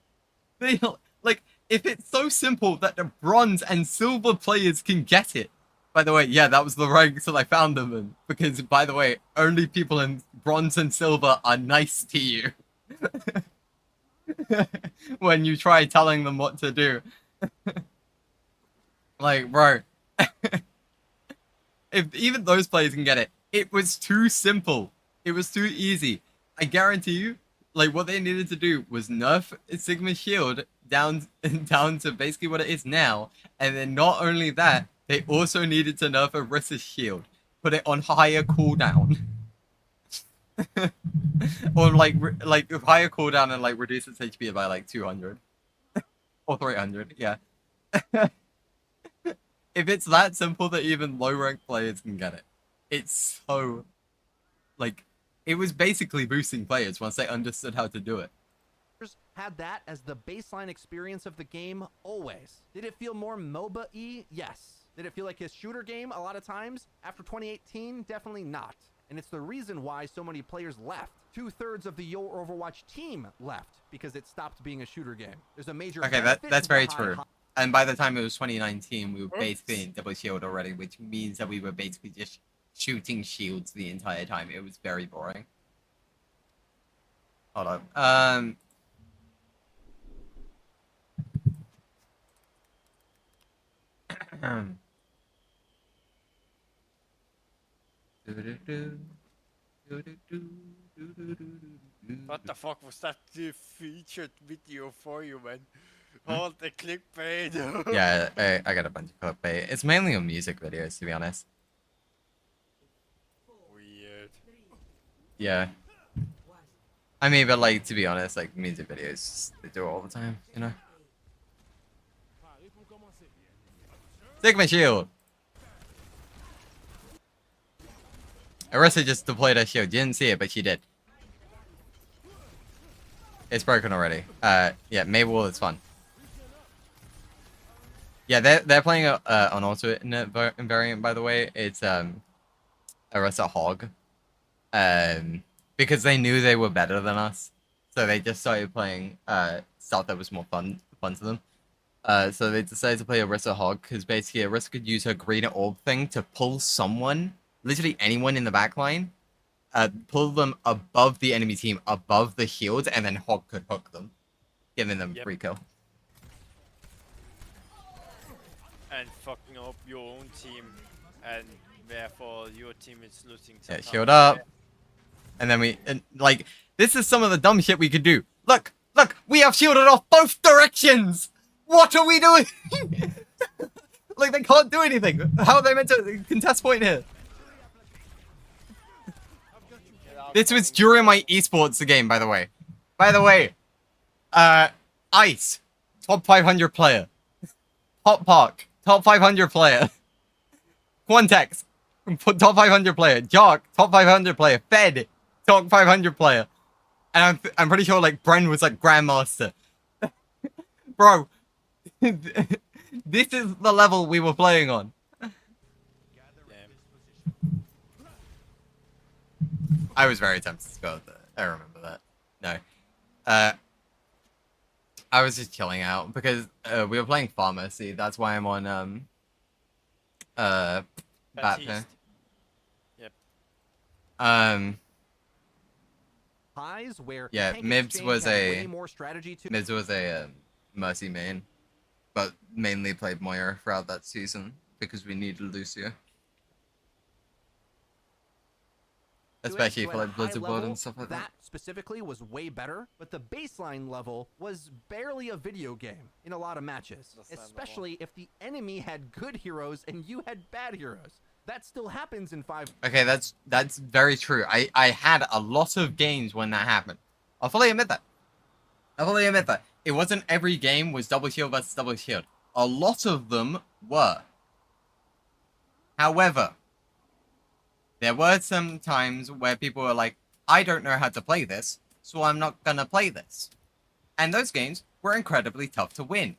B: They, like, if it's so simple that the bronze and silver players can get it. By the way, yeah, that was the ranks that I found them in. Because, by the way, only people in bronze and silver are nice to you. When you try telling them what to do. Like, bro. If even those players can get it, it was too simple. It was too easy. I guarantee you, like, what they needed to do was nerf Sigma's shield down to basically what it is now. And then not only that, they also needed to nerf Arissa's shield. Put it on higher cooldown. Or like higher cooldown and like reduce its HP by like 200. Or 300, yeah. If it's that simple that even low rank players can get it. It's so, like, it was basically boosting players once they understood how to do it.
I: Had that as the baseline experience of the game always. Did it feel more MOBA-y? Yes. Did it feel like his shooter game a lot of times? After 2018, definitely not. And it's the reason why so many players left. 2/3 of the Your Overwatch team left because it stopped being a shooter game. There's a major
B: okay, that's very true. And by the time it was 2019, we were basically in double shield already, which means that we were basically just shooting shields the entire time. It was very boring. Hold on.
E: What the fuck was that featured video for you, man? All the clickbait.
B: Yeah, I got a bunch of clickbait. It's mainly on music videos, to be honest.
E: Weird.
B: Yeah. I mean, but like, to be honest, like, music videos, they do it all the time, you know? Sigma shield! Arissa just deployed her shield. You didn't see it, but she did. It's broken already. Yeah, Mabel is fun. Yeah, they're playing an alternate variant, by the way. It's Arissa Hog. Because they knew they were better than us, so they just started playing stuff that was more fun to them. So they decided to play Arissa Hog because basically Arissa could use her green orb thing to pull someone, literally anyone in the backline, pull them above the enemy team, above the shield, and then Hog could hook them, giving them free kill.
E: And fucking up your own team, and therefore your team is losing.
B: Yeah, shield up. And then like, this is some of the dumb shit we could do. Look, we have shielded off both directions! What are we doing? Like, they can't do anything. How are they meant to contest point here? This was during my esports game, by the way. Ice, top 500 player. Hot Park, top 500 player. Quantex, top 500 player. Jark, top 500 player. Fed, top 500 player. And I'm pretty sure, like, Bren was, like, Grandmaster. Bro. This is the level we were playing on. I was very tempted to go with that. I remember that. No. I was just chilling out because we were playing Farmer. See, that's why I'm on Batman.
E: Yep.
I: Highs where
B: Yeah,
I: tank
B: Mibs
I: exchange
B: was
I: had
B: a
I: way more strategy to
B: Mibs was a Mercy main, but mainly played Moira throughout that season because we needed Lucio.
I: to
B: Especially
I: it. So
B: for,
I: at a
B: like, Blizzard
I: high
B: World
I: level,
B: and stuff like that.
I: That specifically was way better, but the baseline level was barely a video game in a lot of matches, especially if the enemy had good heroes and you had bad heroes. That still happens in 5.
B: Okay, that's very true. I had a lot of games when that happened. I'll fully admit that. It wasn't every game was double shield versus double shield. A lot of them were. However, there were some times where people were like, I don't know how to play this, so I'm not gonna play this. And those games were incredibly tough to win.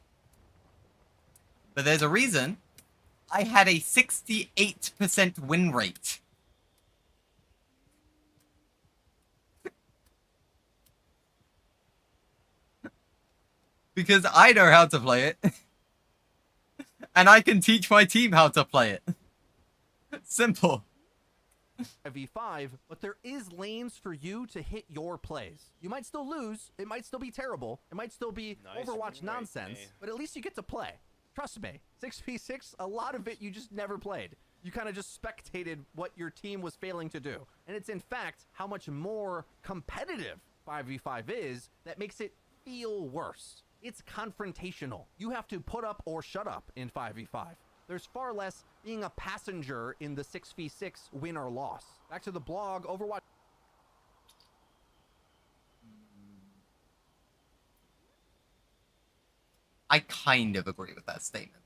B: But there's a reason I had a 68% win rate. Because I know how to play it. And I can teach my team how to play it. Simple.
I: V5, but there is lanes for you to hit your plays. You might still lose, it might still be terrible, it might still be Overwatch nonsense, but at least you get to play. Trust me, 6v6, a lot of it you just never played. You kind of just spectated what your team was failing to do. And it's in fact how much more competitive 5v5 is that makes it feel worse. It's confrontational. You have to put up or shut up in 5v5. There's far less being a passenger in the 6v6 win or loss. Back to the blog, Overwatch.
B: I kind of agree with that statement.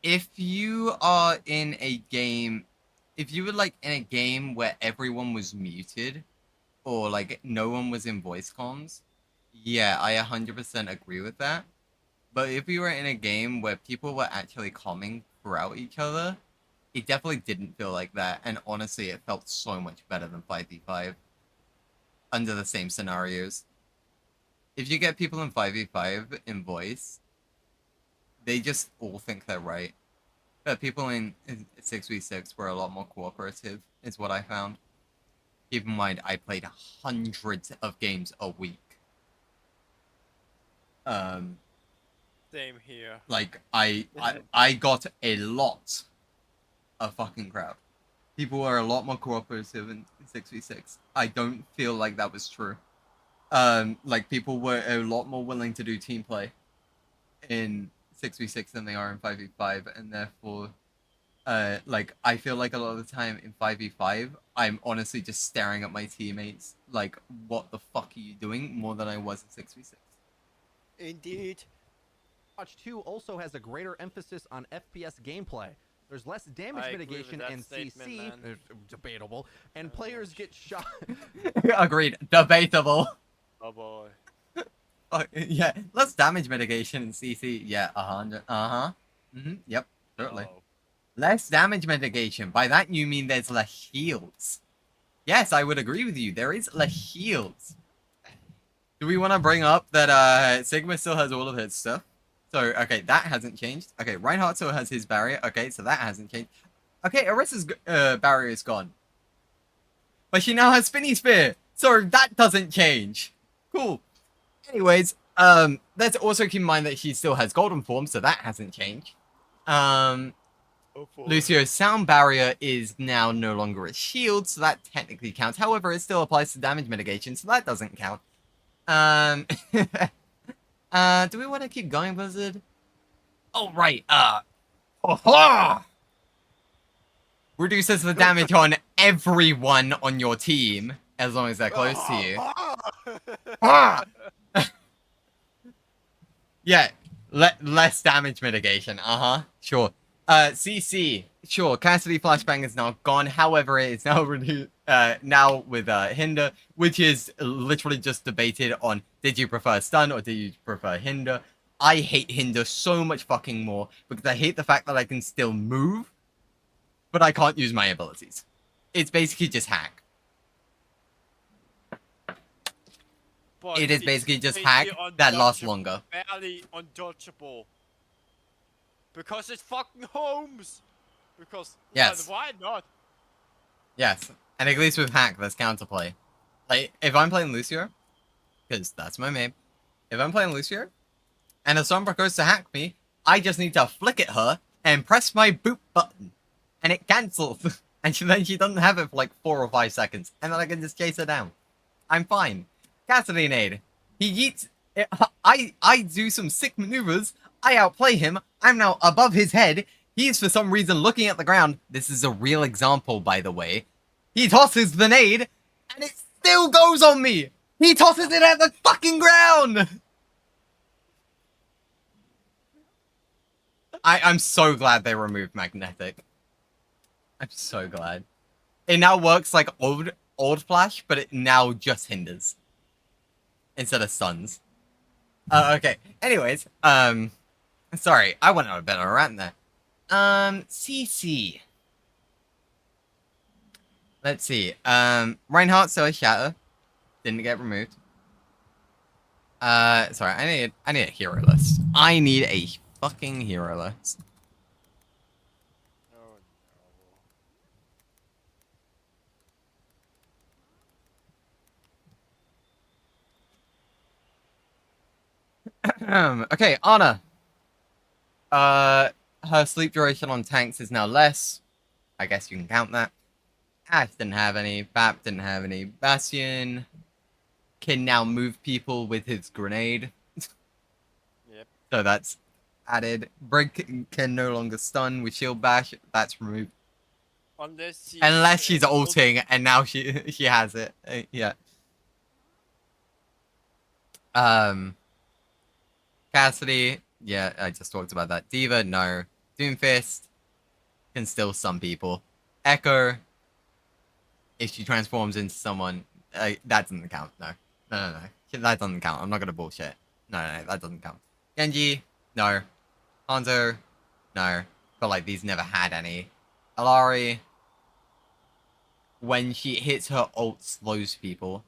B: If you are in a game, if you were like in a game where everyone was muted or like no one was in voice comms, yeah, I 100% agree with that. But if you were in a game where people were actually calming throughout each other, it definitely didn't feel like that. And honestly, it felt so much better than 5v5 under the same scenarios. If you get people in 5v5 in voice, they just all think they're right. But people in 6v6 were a lot more cooperative, is what I found. Keep in mind, I played hundreds of games a week.
E: Same here.
B: Like, I got a lot of fucking crowd. People were a lot more cooperative in 6v6. I don't feel like that was true. Like, people were a lot more willing to do team play in 6v6 than they are in 5v5, and therefore, like, I feel like a lot of the time in 5v5, I'm honestly just staring at my teammates, like, what the fuck are you doing, more than I was in 6v6.
E: Indeed.
I: Overwatch 2 also has a greater emphasis on FPS gameplay. There's less damage mitigation in CC, debatable, and players get shot.
B: Agreed, debatable.
E: Oh boy.
B: Yeah, less damage mitigation in CC. Yeah, 100. Yep, certainly. Less damage mitigation. By that you mean there's less shields. Yes, I would agree with you. There is less shields. Do we want to bring up that Sigma still has all of his stuff? So, okay, that hasn't changed. Okay, Reinhardt still has his barrier. Okay, so that hasn't changed. Okay, Orisa's barrier is gone. But she now has Spinny Spear. So that doesn't change. Cool. Anyways, let's also keep in mind that she still has Golden Form, so that hasn't changed. Lucio's sound barrier is now no longer a shield, so that technically counts. However, it still applies to damage mitigation, so that doesn't count. Do we want to keep going, Blizzard? Oh, right, reduces the damage on everyone on your team, as long as they're close to you. Yeah, less damage mitigation, sure. CC, sure, Cassidy Flashbang is now gone, however, it is now now with Hinder, which is literally just debated on, did you prefer stun or did you prefer Hinder? I hate Hinder so much fucking more, because I hate the fact that I can still move, but I can't use my abilities. It's basically just hack.
E: But
B: it is basically just hack that lasts longer.
E: Barely undodgeable. Because it's fucking Holmes! Because,
B: yes.
E: Why not?
B: Yes, and at least with hack, there's counterplay. Like, if I'm playing Lucio, because that's my main, if I'm playing Lucio, and a Sombra goes to hack me, I just need to flick at her and press my boot button, and it cancels. And then she doesn't have it for like 4 or 5 seconds. And then I can just chase her down. I'm fine. Cassidy nade. He yeets. I do some sick maneuvers. I outplay him. I'm now above his head. He's for some reason looking at the ground. This is a real example, by the way. He tosses the nade, and it still goes on me. He tosses it at the fucking ground. I'm so glad they removed magnetic. I'm so glad. It now works like old flash, but it now just hinders instead of stuns. Okay. Anyways, sorry, I went on a bit of a rant there. CC. Let's see. Reinhardt saw a shatter. Didn't get removed. Sorry, I need a hero list. I need a fucking hero list. Okay, Anna. Her sleep duration on tanks is now less. I guess you can count that. Ash didn't have any. Bap didn't have any. Bastion can now move people with his grenade.
E: Yep.
B: So that's added. Brig can no longer stun with shield bash. That's removed. Unless she's ulting and now she has it. Yeah. Cassidy, yeah, I just talked about that. Diva, no. Doomfist can still stun people. Echo, if she transforms into someone, that doesn't count. No, that doesn't count. I'm not gonna bullshit. No, that doesn't count. Genji, no. Hanzo, no. But like these never had any. Alari, when she hits her ult, slows people.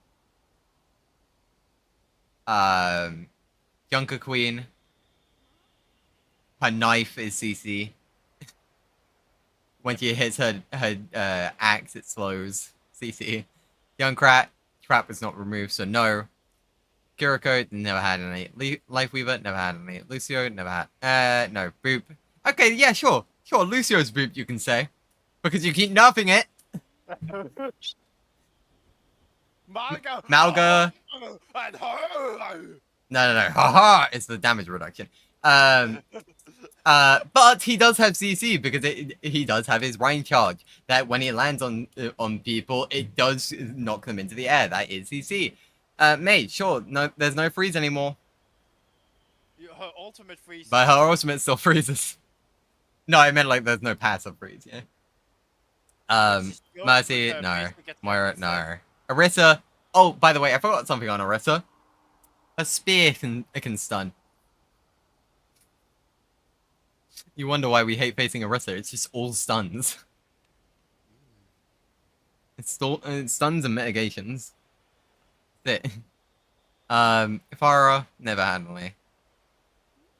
B: Junker Queen. Her knife is CC. When she hits her axe, it slows. CC. Junkrat. Trap was not removed, so no. Kiriko never had any. Lifeweaver never had any. Lucio never had. No. Boop. Okay, yeah, sure. Sure, Lucio's boop, you can say. Because you keep nerfing it. Malga. No. Haha, it's the damage reduction. But he does have CC because he does have his rain charge. That when he lands on people, it does knock them into the air. That is CC. Mate, sure. No, there's no freeze anymore.
E: Her ultimate freeze.
B: But her ultimate still freezes. No, I meant like there's no passive freeze. Yeah. Mercy, no. Moira, no. Orisa. Oh, by the way, I forgot something on Orisa. A spear can stun. You wonder why we hate facing Orisa. It's just all stuns. It's stuns and mitigations. That's it. Farfa never had any.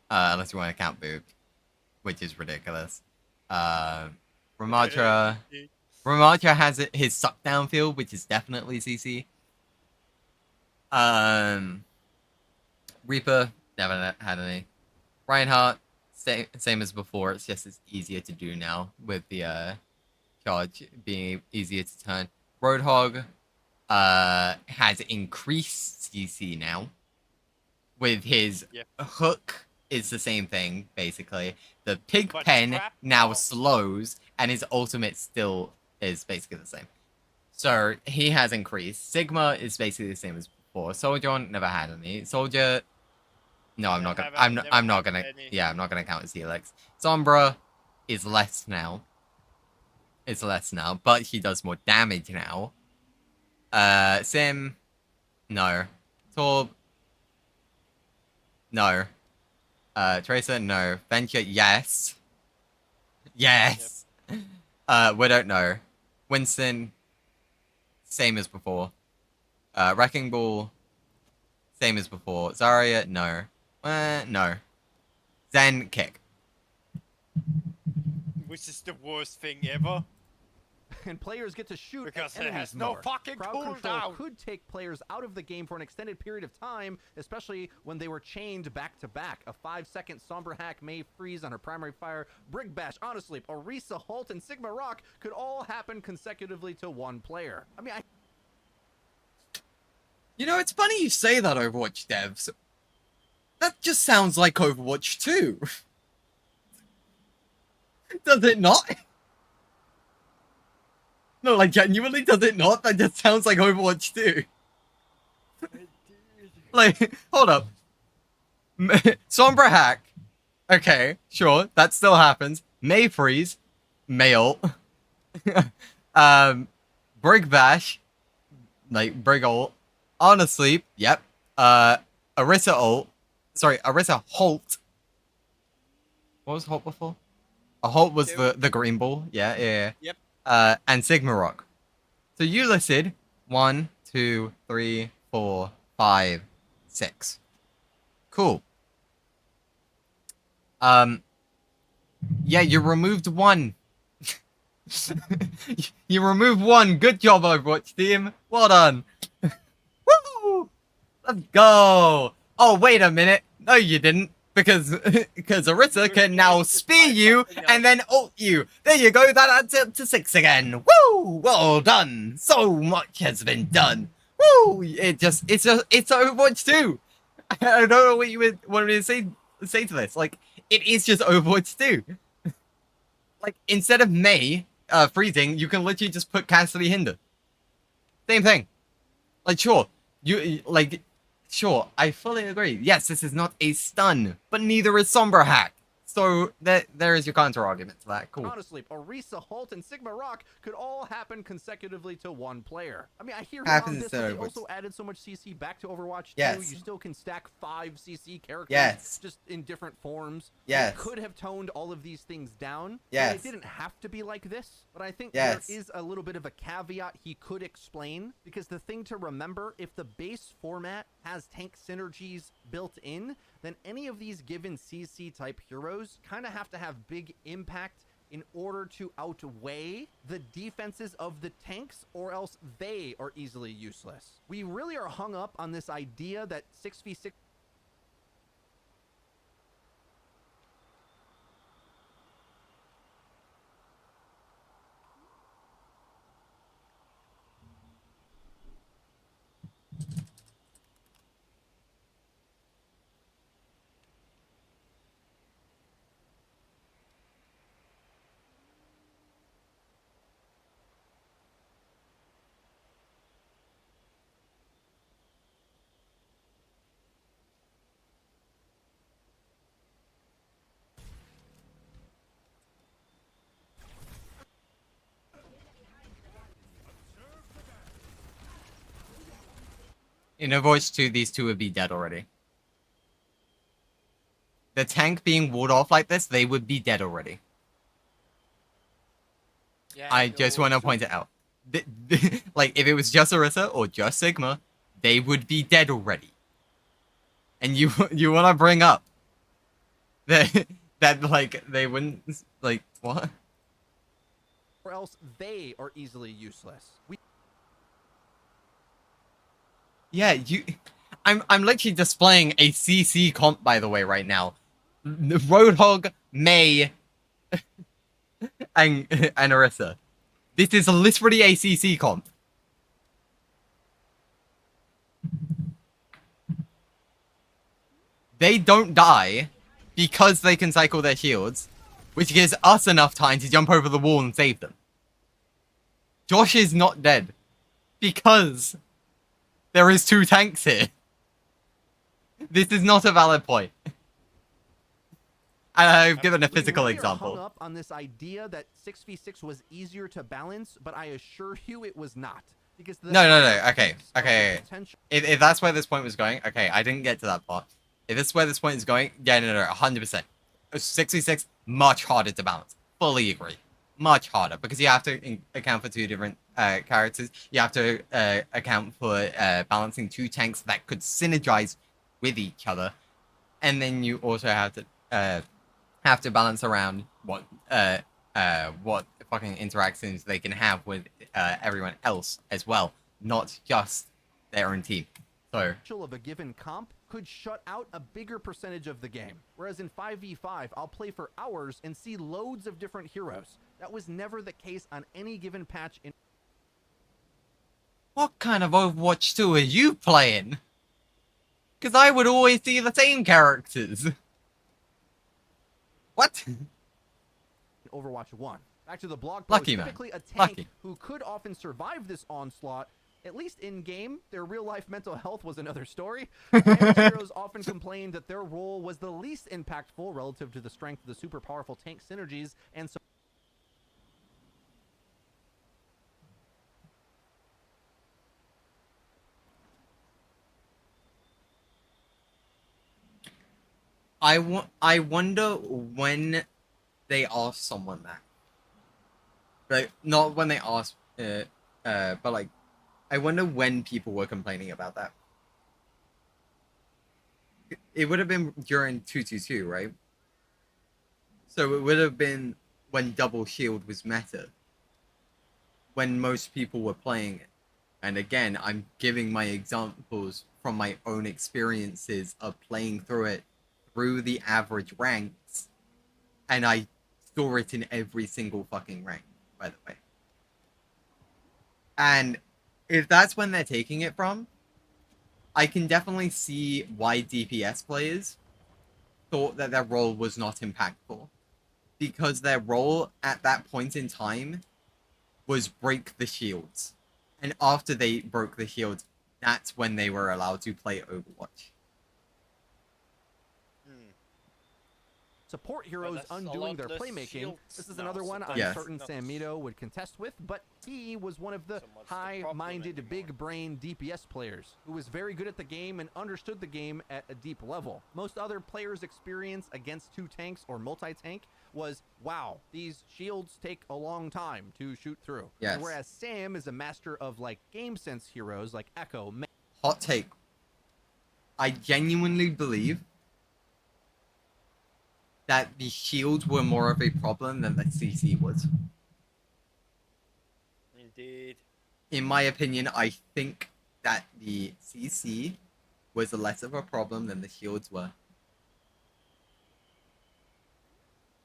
B: Unless you want to count Boop, which is ridiculous. Ramatra has his suck down field, which is definitely CC. Reaper never had any. Reinhardt, same as before. It's just it's easier to do now with the charge being easier to turn. Roadhog has increased CC now. With his hook, it's the same thing basically. The pig pen now slows, and his ultimate still is basically the same. So he has increased. Sigma is basically the same as before. Soldier never had any. Soldier. No, I'm not gonna. I'm not gonna. Yeah, I'm not gonna count his helix. Sombra is less now. It's less now, but he does more damage now. Sim, no. Torb, no. Tracer, no. Venture, yes. Yes. Widow, no. Winston, same as before. Wrecking Ball, same as before. Zarya, no. No. Zen, kick.
E: Which is the worst thing ever.
I: and players get to shoot
E: Because
I: at
E: it
I: enemies
E: has no
I: more.
E: fucking
I: Crowd control
E: cooldown.
I: could take players out of the game for an extended period of time, especially when they were chained back to back. A 5-second Somber Hack may freeze on her primary fire. Brig Bash, Honestly, Orisa, Holt, and Sigma Rock could all happen consecutively to one player. I mean,
B: You know, it's funny you say that, Overwatch devs. That just sounds like Overwatch 2. Does it not? No, like, genuinely, does it not? That just sounds like Overwatch 2. Like, hold up. Sombra Hack. Okay, sure, that still happens. May Freeze. May ult. Brig Bash. Like, Brig ult. Honor Sleep. Yep. Orisa ult. Sorry, Orisa Holt. What was Holt before? A Holt was the green ball. Yeah.
E: Yep.
B: And Sigma Rock. So you listed 1, 2, 3, 4, 5, 6. Cool. Yeah, you removed 1. You removed 1. Good job, Overwatch team. Well done. Woo! Let's go. Oh, wait a minute. No, you didn't. Because Orisa can now spear you and then ult you. There you go. That adds up to 6 again. Woo! Well done. So much has been done. Woo! It's Overwatch 2. I don't know what you would want me to say to this. Like, it is just Overwatch 2. Like, instead of May freezing, you can literally just put Cassidy Hinder. Same thing. Like, sure. Sure, I fully agree. Yes, this is not a stun, but neither is Sombra Hack. So there is your counter argument to that. Cool.
I: Honestly, Orisa, Holt, and Sigma Rock could all happen consecutively to one player. I mean, I hear you on this, but they also added so much CC back to Overwatch 2.
B: Yes.
I: You still can stack 5 CC characters.
B: Yes.
I: Just in different forms.
B: Yes.
I: They could have toned all of these things down.
B: Yes.
I: It didn't have to be like this, but I think
B: Yes.
I: there is a little bit of a caveat he could explain, because the thing to remember, if the base format has tank synergies built in, then any of these given CC type heroes kind of have to have big impact in order to outweigh the defenses of the tanks, or else they are easily useless. We really are hung up on this idea that 6v6
B: In Overwatch 2, these two would be dead already. The tank being walled off like this, they would be dead already.
E: Yeah,
B: I just want to point it out. Like, if it was just Orisa or just Sigma, they would be dead already. And you want to bring up that like they wouldn't, like, what?
I: or else they are easily useless.
B: Yeah, I'm literally displaying a CC comp, by the way, right now. Roadhog, May, and Orisa. This is literally a CC comp. They don't die because they can cycle their shields, which gives us enough time to jump over the wall and save them. Josh is not dead because there is 2 tanks here. This is not a valid point. And I've given a physical
I: We really are hung
B: example.
I: up on this idea that 6v6 was easier to balance, but I assure you it was not. Because the
B: No. Okay.
I: potential-
B: If that's where this point was going, okay, I didn't get to that part. If this is where this point is going, yeah, no, 100%. 6v6, much harder to balance. Fully agree. Much harder, because you have to account for 2 different characters. You have to account for balancing 2 tanks that could synergize with each other. And then you also have to balance around what fucking interactions they can have with everyone else as well, not just their own team. So
I: of a given comp could shut out a bigger percentage of the game. Whereas in 5v5, I'll play for hours and see loads of different heroes. That was never the case on any given patch in...
B: what kind of Overwatch 2 are you playing? Because I would always see the same characters. What?
I: Overwatch 1. Back to the blog post,
B: Lucky man.
I: typically a tank
B: Lucky.
I: who could often survive this onslaught. At least in-game, their real-life mental health was another story. Damage heroes often complained that their role was the least impactful relative to the strength of the super powerful tank synergies and so
B: I wonder when they ask someone that. Like, not when they ask, but like, I wonder when people were complaining about that. It would have been during 222, right? So it would have been when double shield was meta. When most people were playing it. And again, I'm giving my examples from my own experiences of playing through it through the average ranks. And I saw it in every single fucking rank, by the way. And if that's when they're taking it from, I can definitely see why DPS players thought that their role was not impactful. Because their role at that point in time was break the shields. And after they broke the shields, that's when they were allowed to play Overwatch.
I: support heroes undoing their playmaking. This is another one I'm certain Samito would contest with, but he was one of the high-minded, big-brain DPS players who was very good at the game and understood the game at a deep level. Most other players' experience against two tanks or multi-tank was, wow, these shields take a long time to shoot through.
B: Yes.
I: And whereas Sam is a master of like game sense heroes like Echo.
B: Hot take. I genuinely believe that the shields were more of a problem than the CC was.
E: Indeed.
B: In my opinion, I think that the CC was less of a problem than the shields were.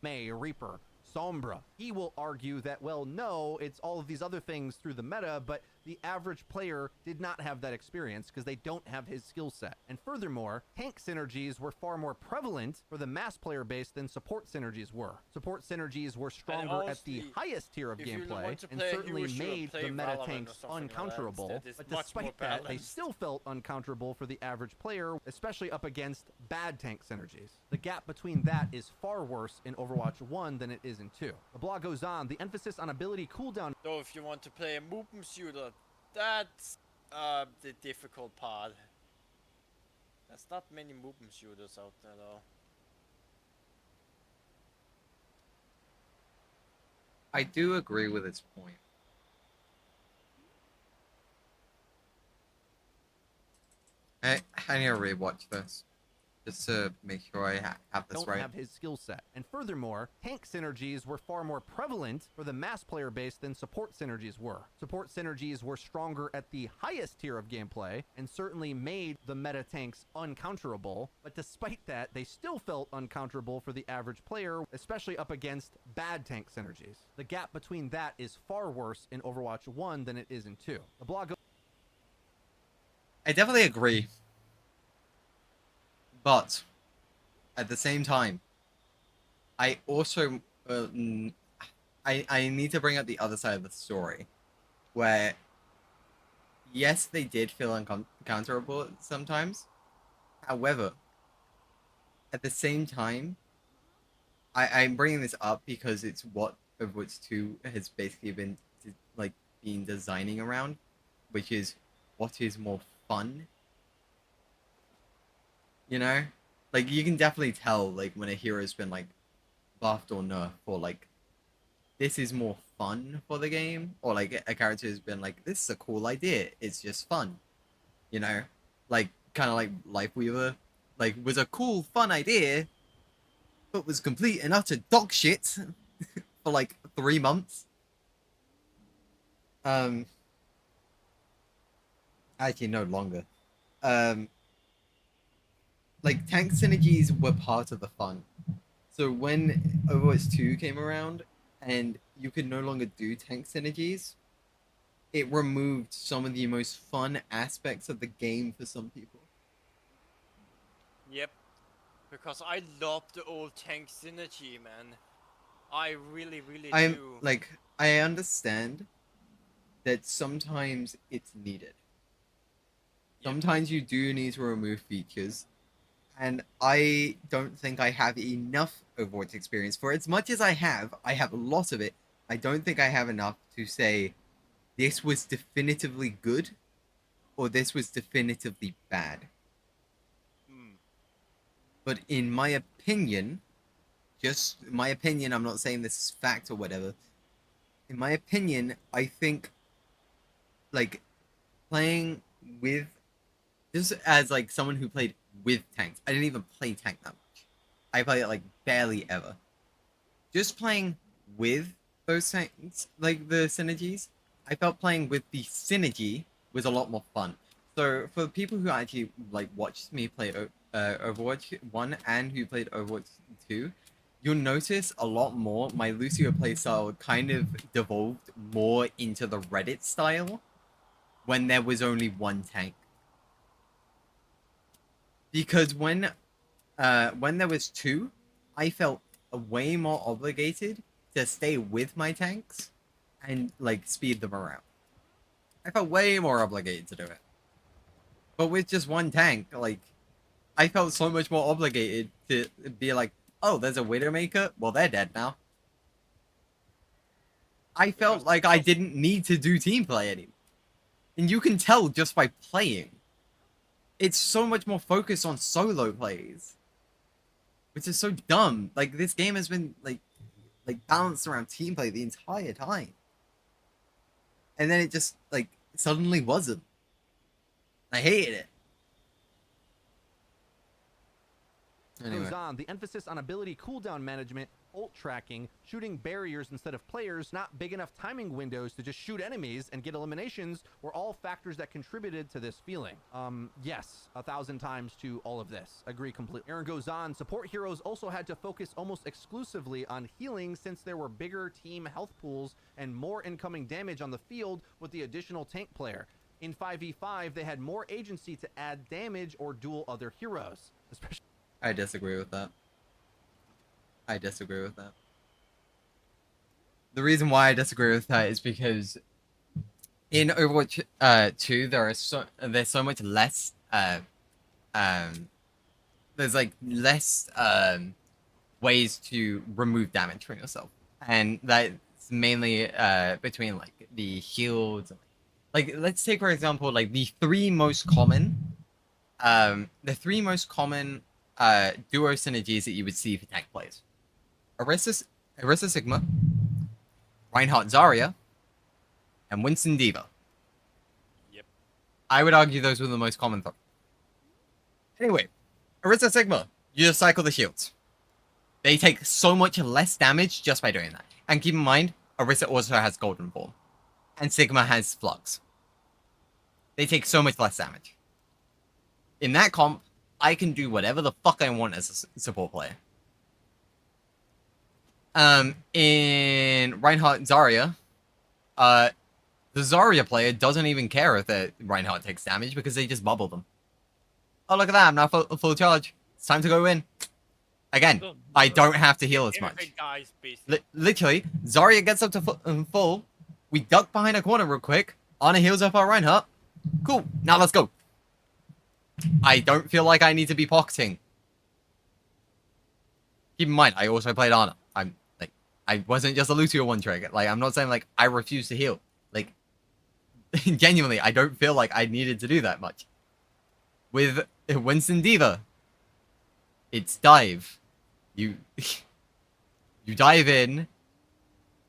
I: May, Reaper, Sombra. He will argue that, well, no, it's all of these other things through the meta, but the average player did not have that experience because they don't have his skill set. And furthermore, tank synergies were far more prevalent for the mass player base than support synergies were. Support synergies were stronger at the highest tier of gameplay and certainly made the meta tanks uncounterable. But despite that, they still felt uncounterable for the average player, especially up against bad tank synergies. The gap between that is far worse in Overwatch 1 than it is in 2. The blog goes on, the emphasis on ability cooldown.
E: So if you want to play a movement shooter, that's the difficult part. There's not many movement shooters out there though.
B: I do agree with its point. I need to rewatch this. Just to make sure I have this right.
I: Don't have his skill set. And furthermore, tank synergies were far more prevalent for the mass player base than support synergies were. Support synergies were stronger at the highest tier of gameplay and certainly made the meta tanks uncounterable, but despite that, they still felt uncounterable for the average player, especially up against bad tank synergies. The gap between that is far worse in Overwatch 1 than it is in 2. The blog...
B: I definitely agree. But at the same time, I also I need to bring up the other side of the story, where yes, they did feel uncounterable sometimes. However, at the same time, I'm bringing this up because it's what Overwatch 2 has basically been designing around, which is what is more fun. You know, like you can definitely tell like when a hero's been like buffed or nerfed, or like this is more fun for the game, or like a character has been like, this is a cool idea, it's just fun. You know, like kind of like Lifeweaver, like was a cool fun idea, but was complete and utter dog shit for like 3 months. Actually, no longer. Like tank synergies were part of the fun. So when Overwatch 2 came around and you could no longer do tank synergies, it removed some of the most fun aspects of the game for some people.
E: Yep. Because I love the old tank synergy, man. I really do.
B: Like, I understand that sometimes it's needed. Sometimes you do need to remove features. And I don't think I have enough Overwatch experience. For as much as I have a lot of it. I don't think I have enough to say this was definitively good or this was definitively bad. But in my opinion, just my opinion, I'm not saying this is fact or whatever. In my opinion, I think, like, playing with, just as, like, someone who played with tanks. I didn't even play tank that much. I played it, like, barely ever. Just playing with those tanks, like, the synergies, I felt playing with the synergy was a lot more fun. So, for people who actually, like, watched me play Overwatch 1 and who played Overwatch 2, you'll notice a lot more my Lucio playstyle kind of devolved more into the Reddit style when there was only one tank. Because when there was two, I felt way more obligated to stay with my tanks and, like, speed them around. I felt way more obligated to do it. But with just one tank, like, I felt so much more obligated to be like, oh, there's a Widowmaker? Well, they're dead now. I felt like I didn't need to do team play anymore. And you can tell just by playing. It's so much more focused on solo plays. Which is so dumb. Like, this game has been, like balanced around team play the entire time. And then it just, like, suddenly wasn't. I hated it. Anyway.
I: Goes on, the emphasis on ability cooldown management, ult tracking, shooting barriers instead of players, not big enough timing windows to just shoot enemies and get eliminations were all factors that contributed to this feeling. Yes, 1,000 times to all of this. Agree completely. Aaron goes on, support heroes also had to focus almost exclusively on healing since there were bigger team health pools and more incoming damage on the field with the additional tank player. In 5v5, they had more agency to add damage or duel other heroes, especially.
B: I disagree with that. The reason why I disagree with that is because in Overwatch 2 there's so much less there's like less ways to remove damage from yourself, and that's mainly between like the shields. Like, let's take for example like the three most common duo synergies that you would see for tank plays: Orisa Sigma, Reinhardt Zarya, and Winston D.Va.
E: Yep.
B: I would argue those were the most common three. Anyway, Orisa Sigma, you just cycle the shields. They take so much less damage just by doing that. And keep in mind, Orisa also has Golden Form. And Sigma has Flux. They take so much less damage. In that comp, I can do whatever the fuck I want as a support player. In Reinhardt Zarya, the Zarya player doesn't even care if the Reinhardt takes damage because they just bubble them. Oh, look at that, I'm now full charge. It's time to go in. Again, I don't have to heal as much. Literally, Zarya gets up to full. We duck behind a corner real quick. Ana heals up our Reinhardt. Cool, now let's go. I don't feel like I need to be pocketing. Keep in mind, I also played Ana. I wasn't just a Lucio one trick. Like, I'm not saying like I refuse to heal. Like, genuinely, I don't feel like I needed to do that much. With Winston D.Va, it's dive. You dive in.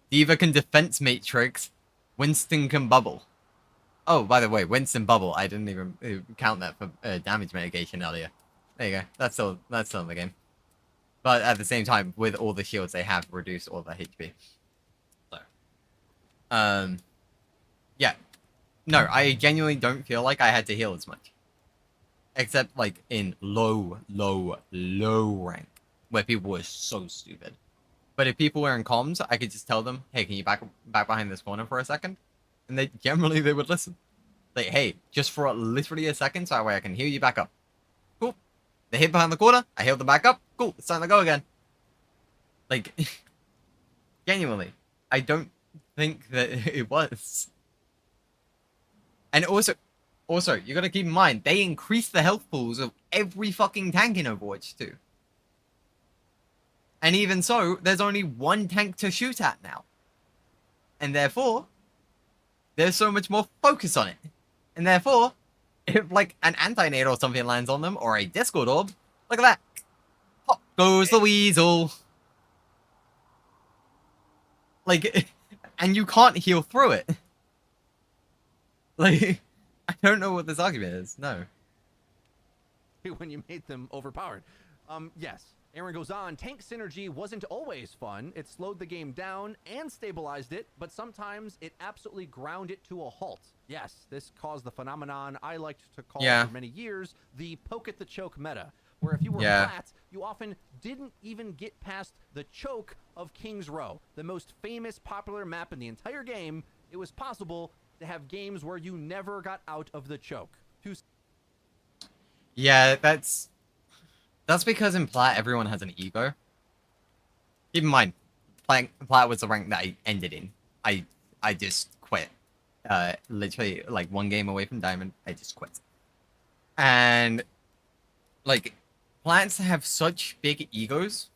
B: D.Va can defense matrix. Winston can bubble. Oh, by the way, Winston bubble. I didn't even count that for damage mitigation earlier. There you go. That's still in the game. But at the same time, with all the shields, they have reduced all their HP. Yeah. No, I genuinely don't feel like I had to heal as much. Except like in low rank, where people were so stupid. But if people were in comms, I could just tell them, hey, can you back behind this corner for a second? And they would listen. Like, hey, just for literally a second, so that way I can heal you back up. Cool. They hid behind the corner, I healed them back up. Cool, it's time to go again. Like, genuinely, I don't think that it was. And also, you gotta keep in mind, they increased the health pools of every fucking tank in Overwatch 2. And even so, there's only one tank to shoot at now. And therefore, there's so much more focus on it. And therefore, if like an anti-nade or something lands on them, or a Discord orb, look at that. Pop goes the weasel. Like, and you can't heal through it. Like, I don't know what this argument is. No.
I: When you made them overpowered. Yes. Aaron goes on, tank synergy wasn't always fun. It slowed the game down and stabilized it, but sometimes it absolutely ground it to a halt. Yes, this caused the phenomenon I liked to call for many years the poke at the choke meta, where if you were flat, you often didn't even get past the choke of King's Row, the most famous popular map in the entire game. It was possible to have games where you never got out of the choke.
B: Yeah, that's because in Plat, everyone has an ego. Keep in mind, Plat was the rank that I ended in. I just quit. Literally, like, one game away from Diamond, I just quit. And, like, Plats have such big egos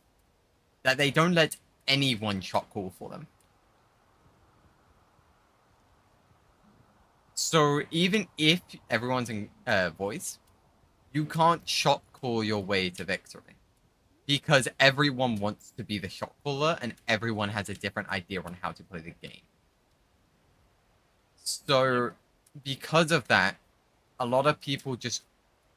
B: that they don't let anyone shot call for them. So, even if everyone's in voice, you can't shot call your way to victory. Because everyone wants to be the shot caller, and everyone has a different idea on how to play the game. So, because of that, a lot of people just...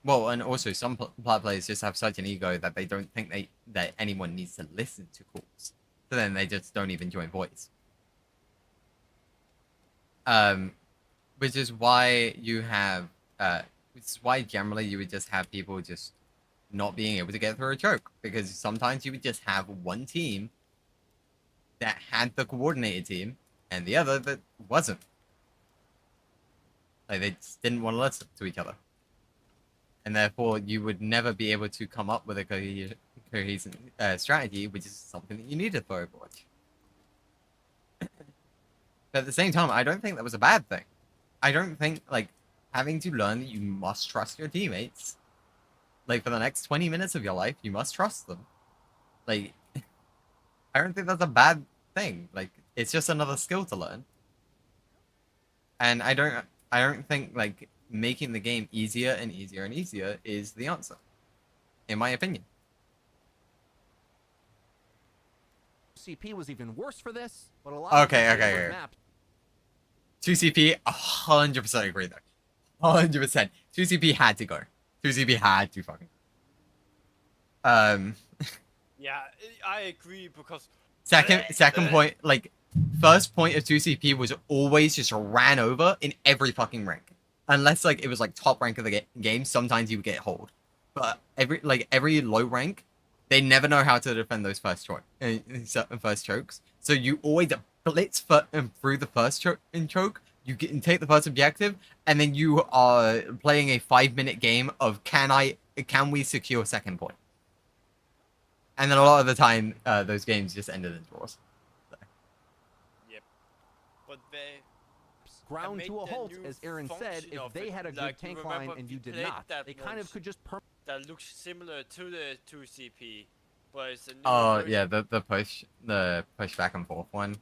B: Well, and also some players just have such an ego that they don't think that anyone needs to listen to calls. So then they just don't even join voice. Which is why you have... which is why generally you would just have people just not being able to get through a choke. Because sometimes you would just have one team that had the coordinated team, and the other that wasn't. Like, they just didn't want to listen to each other. And therefore, you would never be able to come up with a cohesive strategy, which is something that you needed for Overwatch. But at the same time, I don't think that was a bad thing. I don't think, like, having to learn that you must trust your teammates. Like, for the next 20 minutes of your life, you must trust them. Like, I don't think that's a bad thing. Like, it's just another skill to learn. And I don't think, like, making the game easier and easier and easier is the answer, in my opinion.
I: CP was even worse for this, but a lot of
B: okay. 2CP, 100% agree though. 100%. 2CP had to go. 2CP had to fucking
E: Yeah, I agree because...
B: Second point, like, first point of 2CP was always just ran over in every fucking rank. Unless, like, it was, like, top rank of the game, sometimes you would get hold. But every low rank, they never know how to defend those first chokes. So you always blitz through the first choke. You take the first objective, and then you are playing a 5-minute game of can we secure second point? And then a lot of the time, those games just ended in draws. So.
E: Yep. But they...
I: ground to a halt, as Aaron said, if they had a good tank line and you did not. They kind of could just
E: that looks similar to the 2CP, but it's a new version.
B: Yeah, the push back and forth one.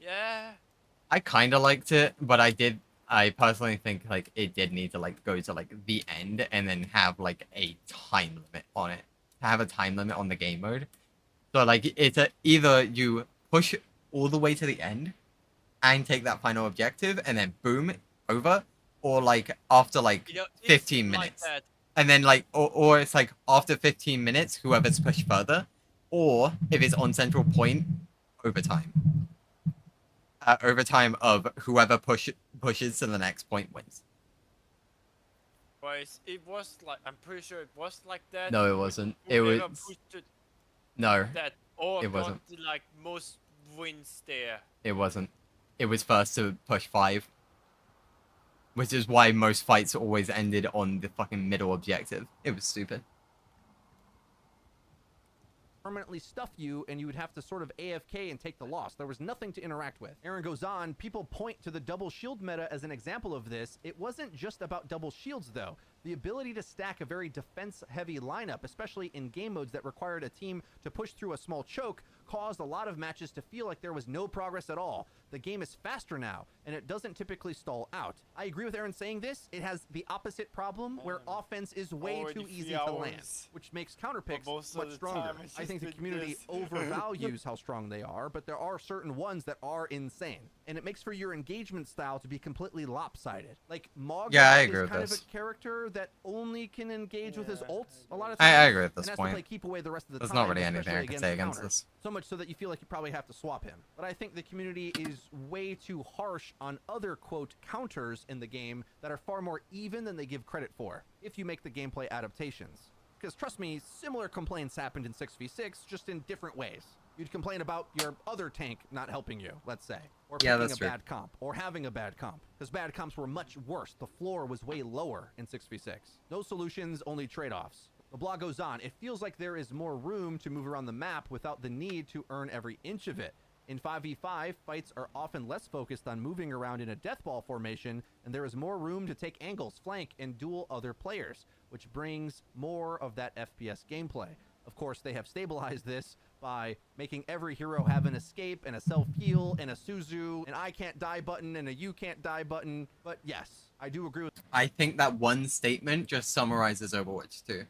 E: Yeah.
B: I kind of liked it, but I personally think, like, it did need to, like, go to, like, the end and then have, like, a time limit on it. Have a time limit on the game mode. So, like, it's either you push all the way to the end and take that final objective and then boom, over, or, like, after, like, 15 minutes.
E: Like
B: and then, like, or it's, like, after 15 minutes, whoever's pushed further, or if it's on central point, overtime. overtime of whoever pushes to the next point wins.
E: But it was like, I'm pretty sure it was like that.
B: No, it wasn't. It was
E: Whoever pushed it
B: no.
E: that or
B: it
E: got
B: wasn't.
E: the, like most wins there.
B: It wasn't. It was first to push 5. Which is why most fights always ended on the fucking middle objective. It was stupid.
I: Permanently stuff you, and you would have to sort of AFK and take the loss. There was nothing to interact with. Aaron goes on, people point to the double shield meta as an example of this. It wasn't just about double shields, though. The ability to stack a very defense-heavy lineup, especially in game modes that required a team to push through a small choke, caused a lot of matches to feel like there was no progress at all. The game is faster now, and it doesn't typically stall out. I agree with Aaron saying this. It has the opposite problem, where offense is way too easy to land, which makes counterpicks much stronger. I think the community overvalues how strong they are, but there are certain ones that are insane, and it makes for your engagement style to be completely lopsided. Like, Mog
B: Yeah, I
I: is
B: agree with
I: kind
B: this.
I: of a character that only can engage with his ults a lot of
B: I
I: times.
B: agree at this
I: and has
B: point.
I: To play keep away the rest of the
B: There's
I: time,
B: not really anything
I: especially
B: I can say against
I: counters.
B: this.
I: So much so that you feel like you probably have to swap him. But I think the community is way too harsh on other, quote, counters in the game that are far more even than they give credit for, if you make the gameplay adaptations. Because trust me, similar complaints happened in 6v6, just in different ways. You'd complain about your other tank not helping you, let's say. Or
B: Yeah,
I: picking
B: that's
I: a
B: true.
I: bad comp, or having a bad comp. Because bad comps were much worse. The floor was way lower in 6v6. No solutions, only trade-offs. The blog goes on, it feels like there is more room to move around the map without the need to earn every inch of it. In 5v5, fights are often less focused on moving around in a deathball formation, and there is more room to take angles, flank, and duel other players, which brings more of that FPS gameplay. Of course, they have stabilized this by making every hero have an escape and a self-heal and a Suzu, an I can't die button and a you can't die button. But yes, I do agree with...
B: I think that one statement just summarizes Overwatch 2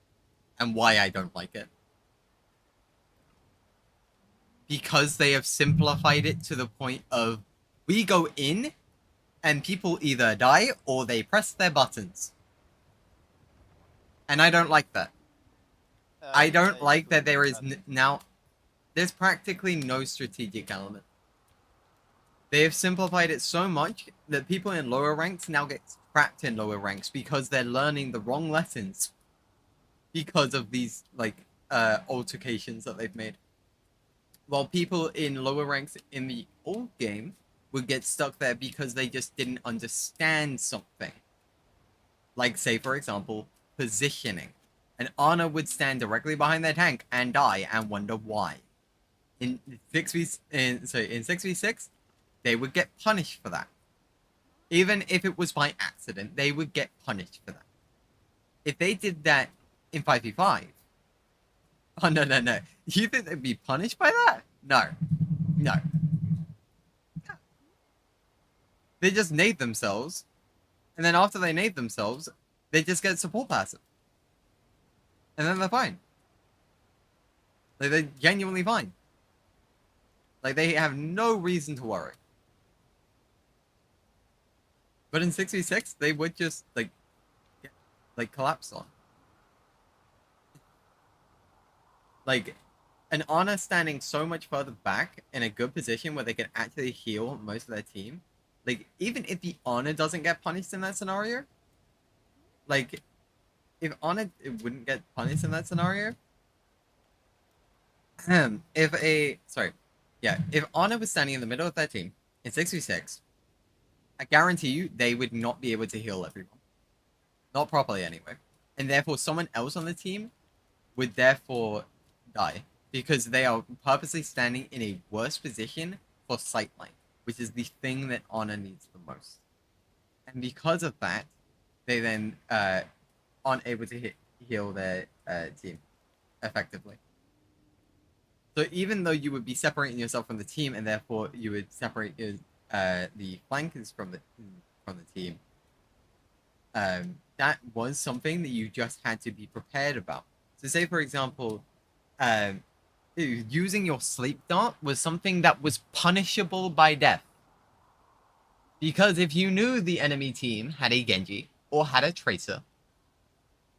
B: and why I don't like it. Because they have simplified it to the point of we go in and people either die or they press their buttons. And I don't like that. I don't like that there is now... There's practically no strategic element. They have simplified it so much that people in lower ranks now get trapped in lower ranks because they're learning the wrong lessons because of these, like, altercations that they've made. While people in lower ranks in the old game would get stuck there because they just didn't understand something. Like, say, for example, positioning. And Ana would stand directly behind their tank and die and wonder why. In 6v6, they would get punished for that. Even if it was by accident, they would get punished for that. If they did that in 5v5, oh, no. You think they'd be punished by that? No. They just nade themselves, and then after they nade themselves, they just get support passive. And then they're fine. Like, they're genuinely fine. Like, they have no reason to worry. But in 6v6, they would just, like collapse on. Like, an Ana standing so much further back in a good position where they can actually heal most of their team. Like, even if the Ana doesn't get punished in that scenario, like, if Ana wouldn't get punished in that scenario, if Ana was standing in the middle of their team in 6v6, I guarantee you they would not be able to heal everyone. Not properly anyway. And therefore someone else on the team would therefore die. Because they are purposely standing in a worse position for sightline. Which is the thing that Ana needs the most. And because of that, they then aren't able to heal their team effectively. So even though you would be separating yourself from the team, and therefore you would separate the flankers from the team, that was something that you just had to be prepared about. So say, for example, using your sleep dart was something that was punishable by death. Because if you knew the enemy team had a Genji or had a Tracer,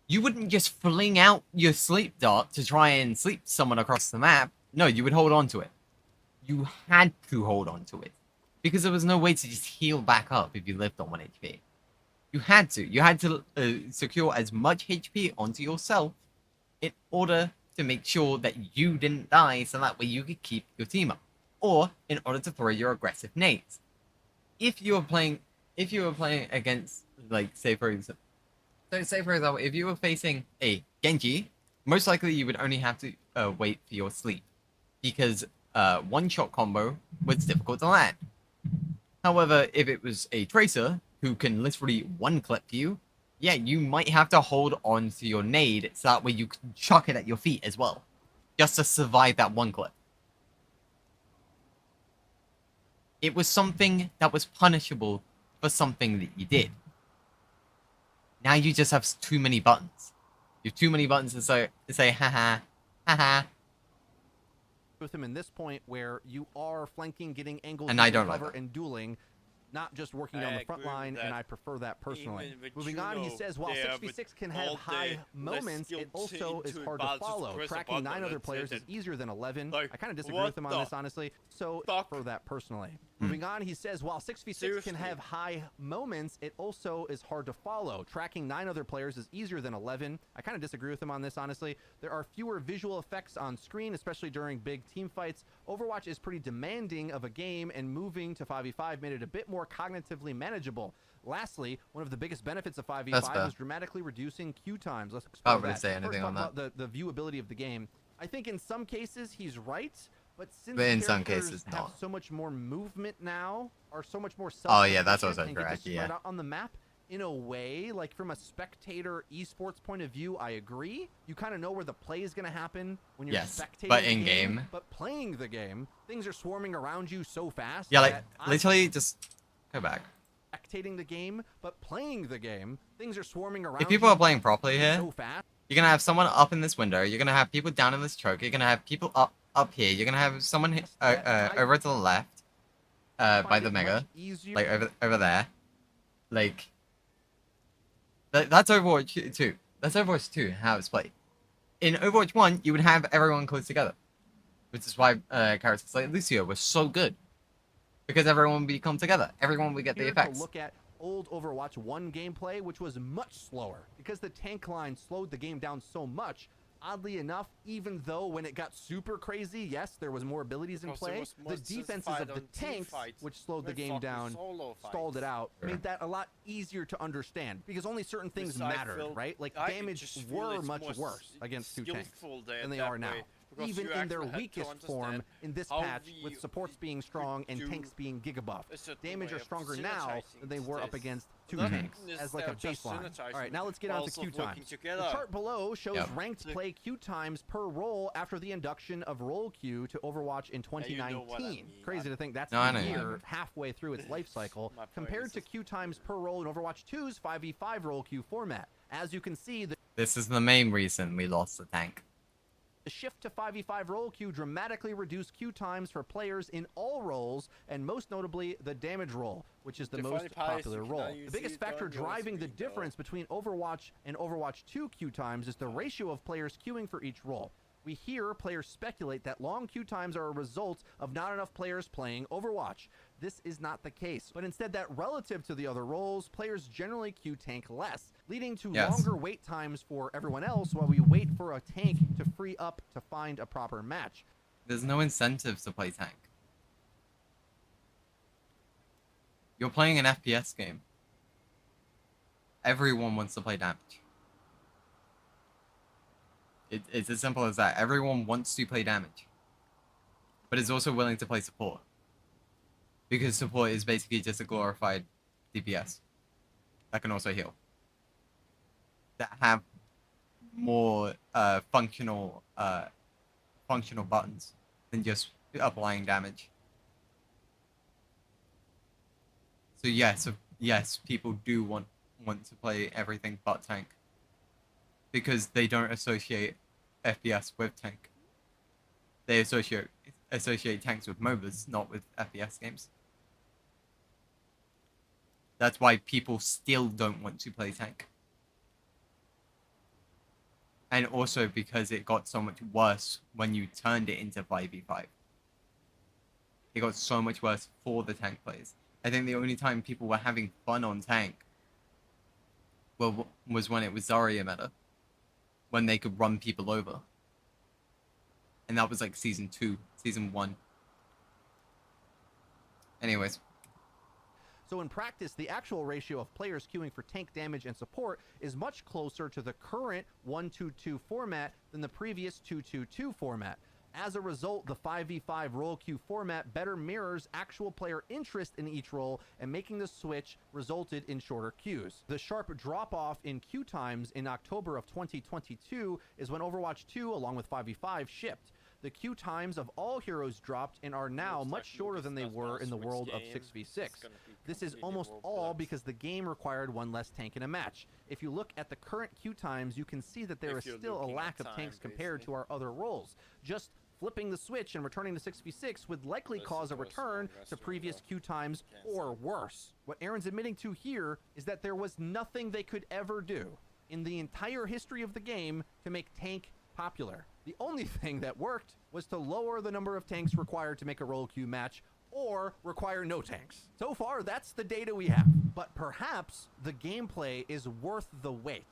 B: you wouldn't just fling out your sleep dart to try and sleep someone across the map. No, you would hold on to it. You had to hold on to it. because there was no way to just heal back up if you lived on 1 HP. You had to secure as much HP onto yourself in order to make sure that you didn't die, so that way you could keep your team up, or in order to throw your aggressive nades. If you were playing against, like, say for example, if you were facing a Genji, most likely you would only have to wait for your sleep, because one-shot combo was difficult to land. However, if it was a Tracer who can literally one-clip you, yeah, you might have to hold on to your nade so that way you can chuck it at your feet as well, just to survive that one clip. It was something that was punishable for something that you did. Now you just have too many buttons. You have too many buttons to say haha, haha.
I: With him in this point where you are flanking, getting angles,
B: And I don't like
I: cover,
B: that.
I: and dueling, not just working down the front line, and I prefer that personally. Moving on, he says, while 6v6 can have high moments, it also is hard to follow. Tracking 9 other players is easier than 11. I kind of disagree with him on this, honestly, so for that personally. Moving on, he says, while 6v6 can have high moments, it also is hard to follow. Tracking 9 other players is easier than 11. I kind of disagree with him on this, honestly. There are fewer visual effects on screen, especially during big team fights. Overwatch is pretty demanding of a game, and moving to 5v5 made it a bit more cognitively manageable. Lastly, one of the biggest benefits of 5v5 was dramatically reducing queue times. Let's explore
B: I don't really say anything on that.
I: About the viewability of the game. I think in some cases he's right, but since
B: in some
I: characters
B: cases,
I: have
B: not.
I: so much more movement now, are so much more
B: Oh yeah, that's
I: self-sufficient
B: also
I: and get to
B: correct.
I: spread
B: Yeah.
I: out on the map, in a way, like from a spectator esports point of view, I agree. You kind of know where the play is going to happen when you're spectating
B: but
I: the
B: in game.
I: But playing the game, things are swarming around you so fast.
B: Yeah, like
I: that
B: literally just go back.
I: Spectating the game, but playing the game, things are swarming around.
B: If people
I: you
B: are playing properly here,
I: so fast.
B: you're gonna have someone up in this window. You're gonna have people down in this choke. You're gonna have people up here. You're gonna have someone over to the left, by the mega, like over there, like. That's Overwatch 2. That's Overwatch 2, how it's played. In Overwatch 1, you would have everyone close together. Which is why characters like Lucio were so good. Because everyone would come together. Everyone would get the effects.
I: To look at old Overwatch 1 gameplay, which was much slower. Because the tank line slowed the game down so much, oddly enough, even though when it got super crazy, yes, there was more abilities in play, the defenses of the tanks, which slowed the game down, stalled it out, made that a lot easier to understand, because only certain things mattered, right? Like, damage were much worse against 2 tanks than they are now. Even in their weakest form in this patch, with supports being strong and tanks being gigabuff. Damage are stronger now than they were up against 2 tanks, as like a baseline. Alright, now let's get on to queue times. The chart below shows ranked play queue times per role after the induction of role queue to Overwatch in 2019. Crazy to think that's a year halfway through its life cycle, compared to queue times per role in Overwatch 2's 5v5 role queue format. As you can see,
B: this is the main reason we lost the tank.
I: The shift to 5v5 role queue dramatically reduced queue times for players in all roles, and most notably the damage role, which is the most popular role. The biggest factor driving the difference between Overwatch and Overwatch 2 queue times is the ratio of players queuing for each role. We hear players speculate that long queue times are a result of not enough players playing Overwatch. This is not the case, but instead that relative to the other roles, players generally queue tank less, leading to longer wait times for everyone else while we wait for a tank to free up to find a proper match.
B: There's no incentive to play tank. You're playing an FPS game. Everyone wants to play damage. It's as simple as that. Everyone wants to play damage. But is also willing to play support. Because support is basically just a glorified DPS. That can also heal. That have more functional buttons than just applying damage. So yes, people do want to play everything but tank. Because they don't associate FPS with tank. They associate tanks with MOBAs, not with FPS games. That's why people still don't want to play tank. And also because it got so much worse when you turned it into 5v5. it got so much worse for the tank players. I think the only time people were having fun on tank was when it was Zarya meta, when they could run people over. And that was like season 2, season 1. Anyways.
I: So in practice, the actual ratio of players queuing for tank damage and support is much closer to the current 1-2-2 format than the previous 2-2-2 format. As a result, the 5v5 role queue format better mirrors actual player interest in each role, and making the switch resulted in shorter queues. The sharp drop-off in queue times in October of 2022 is when Overwatch 2, along with 5v5, shipped. The queue times of all heroes dropped and are now much shorter than they were in the world of 6v6. This is almost all because the game required one less tank in a match. If you look at the current queue times, you can see that there is still a lack of tanks compared to our other roles. Just flipping the switch and returning to 6v6 would likely cause a return to previous queue times or worse. What Aaron's admitting to here is that there was nothing they could ever do in the entire history of the game to make tank popular. The only thing that worked was to lower the number of tanks required to make a role queue match, or require no tanks. So far, that's the data we have. But perhaps the gameplay is worth the wait.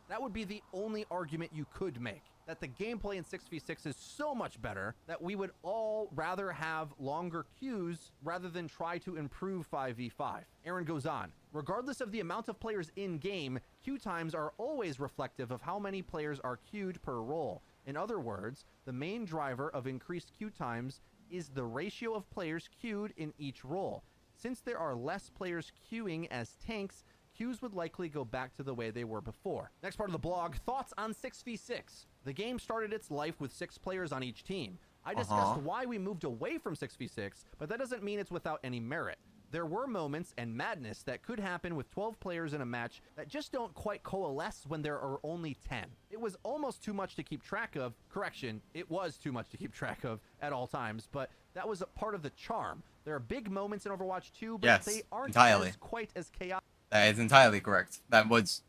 I: That would be the only argument you could make. That the gameplay in 6v6 is so much better that we would all rather have longer queues rather than try to improve 5v5. Aaron goes on, regardless of the amount of players in-game, queue times are always reflective of how many players are queued per role. In other words, the main driver of increased queue times is the ratio of players queued in each role. Since there are less players queuing as tanks, queues would likely go back to the way they were before. Next part of the blog, thoughts on 6v6. The game started its life with 6 players on each team. I discussed why we moved away from 6v6, but that doesn't mean it's without any merit. There were moments and madness that could happen with 12 players in a match that just don't quite coalesce when there are only 10. It was almost too much to keep track of. Correction, it was too much to keep track of at all times, but that was a part of the charm. There are big moments in Overwatch 2, but they aren't quite as chaotic.
B: That is entirely correct. That was,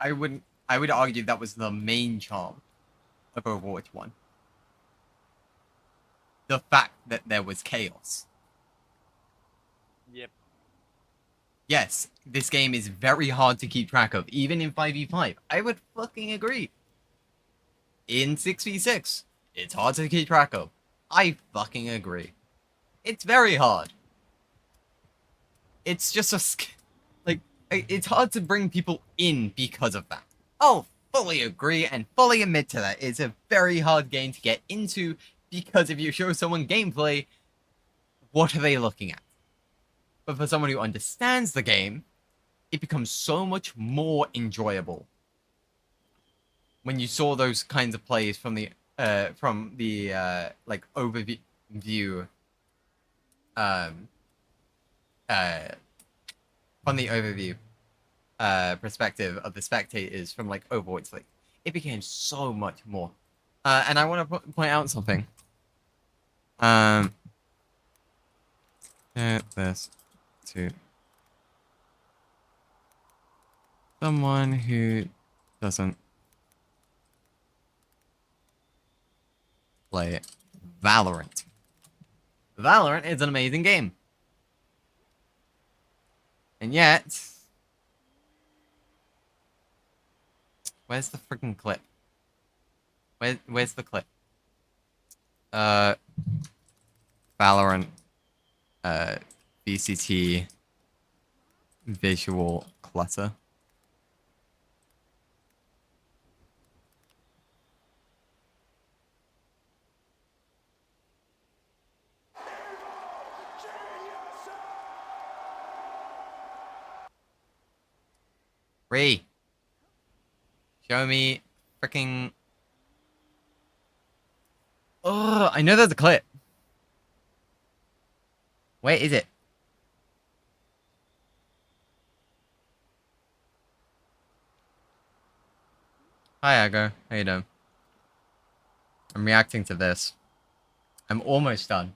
B: I would argue that was the main charm of Overwatch 1. The fact that there was chaos.
E: Yep.
B: Yes, this game is very hard to keep track of, even in 5v5. I would fucking agree. In 6v6, it's hard to keep track of. I fucking agree. It's very hard. It's just it's hard to bring people in because of that. I'll fully agree and fully admit to that. It's a very hard game to get into because if you show someone gameplay, what are they looking at? But for someone who understands the game, it becomes so much more enjoyable. When you saw those kinds of plays from the like overview, from the overview perspective of the spectators from like Overwatch League, it became so much more. And I want to point out something. This to someone who doesn't play Valorant. Valorant is an amazing game. And yet, where's the freaking clip? Where's the clip? Valorant, VCT, visual clutter. Ray, show me freaking. Oh, I know there's a clip. Where is it? Hi, Aggo. How you doing? I'm reacting to this. I'm almost done.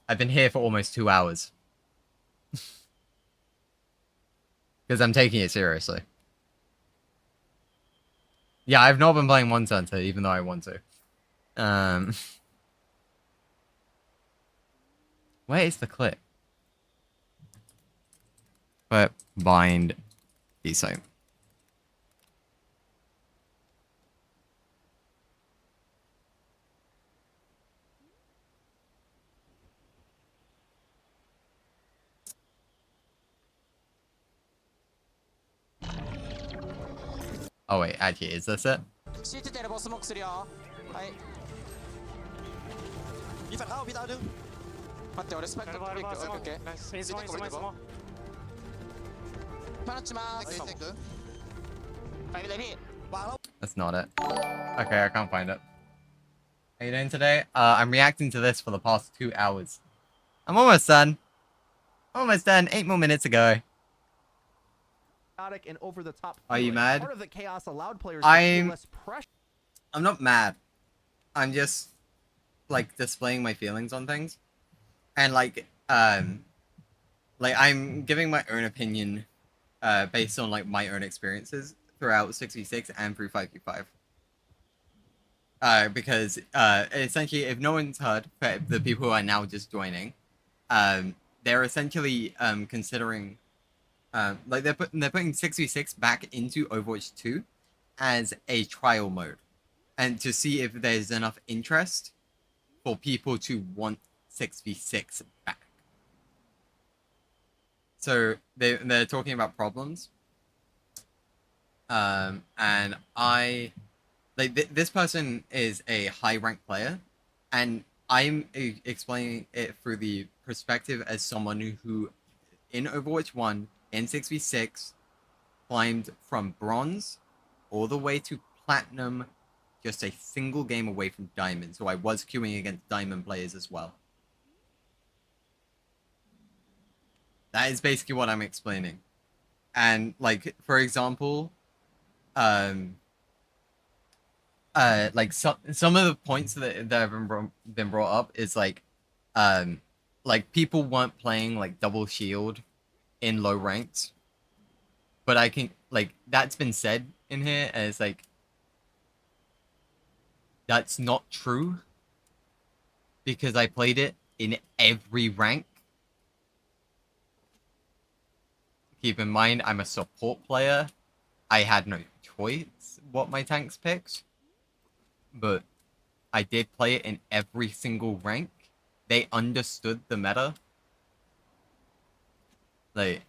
B: I've been here for almost 2 hours. Because I'm taking it seriously. Yeah, I've not been playing One Center, even though I want to. Where is the clip? But bind ESO. Oh wait, actually, is this it?
J: 知っててボスモックするよ。はい。一份好，別打住。待って、俺スパイク取ってくる。オッケーオッケー。水も水も水も。パンチます。はい、左。
B: That's not it. Okay, I can't find it. How you doing today? I'm reacting to this for the past 2 hours. I'm almost done. Almost done. 8 more minutes ago.
I: And over the top.
B: Are you mad?
I: Part of the chaos allowed players to feel less pressure.
B: I'm not mad. I'm just like displaying my feelings on things. And like I'm giving my own opinion based on like my own experiences throughout 6v6 and through 5v5. Because essentially, if no one's heard, for the people who are now just joining, they're essentially considering like they're putting 6v6 back into Overwatch 2 as a trial mode, and to see if there's enough interest for people to want 6v6 back. So they're talking about problems, and I like this person is a high ranked player, and I'm explaining it through the perspective as someone who in Overwatch 1 in 6v6 climbed from bronze all the way to platinum, just a single game away from diamond. So I was queuing against diamond players as well. That is basically what I'm explaining. And like, for example, like some of the points that have been brought up is like people weren't playing like double shield in low ranks, but I can like that's been said in here as like that's not true because I played it in every rank. Keep in mind, I'm a support player. I had no choice what my tanks picked, but I did play it in every single rank. They understood the meta. Like,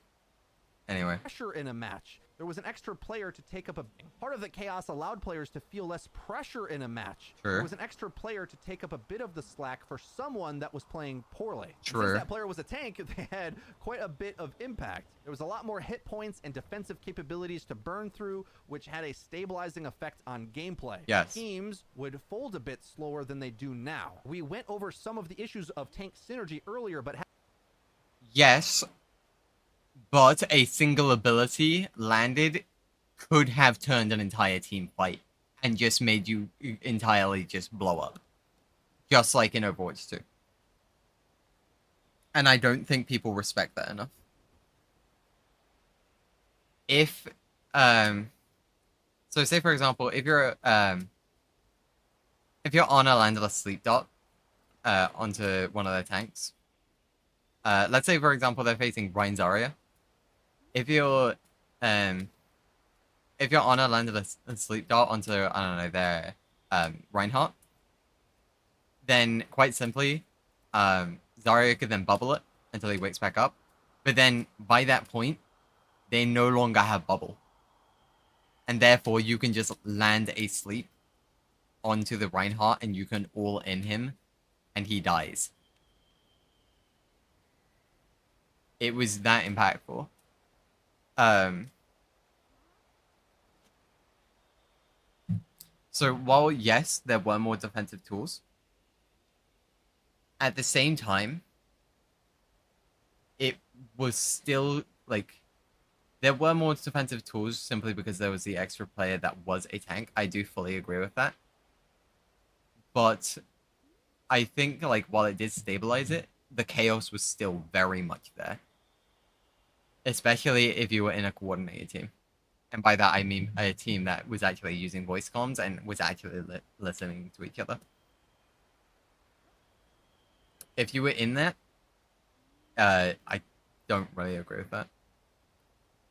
B: anyway.
I: Pressure in a match. There was an extra player to take up a part of the chaos allowed players to feel less pressure in a match.
B: True.
I: There was an extra player to take up a bit of the slack for someone that was playing poorly.
B: True.
I: Since that player was a tank, they had quite a bit of impact. There was a lot more hit points and defensive capabilities to burn through, which had a stabilizing effect on gameplay.
B: Yes.
I: Teams would fold a bit slower than they do now. We went over some of the issues of tank synergy earlier, but
B: yes, but a single ability landed could have turned an entire team fight and just made you entirely just blow up. Just like in Overwatch 2. And I don't think people respect that enough. If, so say for example, if you're on a landless sleep dot, onto one of their tanks, let's say for example they're facing Brian Zarya. If you're on a landless sleep dot onto, I don't know, their Reinhardt, then quite simply, Zarya could then bubble it until he wakes back up. But then by that point, they no longer have bubble. And therefore you can just land a sleep onto the Reinhardt and you can all in him and he dies. It was that impactful. So while yes, there were more defensive tools, at the same time, it was still like there were more defensive tools simply because there was the extra player that was a tank. I do fully agree with that. But I think like while it did stabilize it, the chaos was still very much there. Especially if you were in a coordinated team. And by that, I mean a team that was actually using voice comms and was actually listening to each other. If you were in that, I don't really agree with that.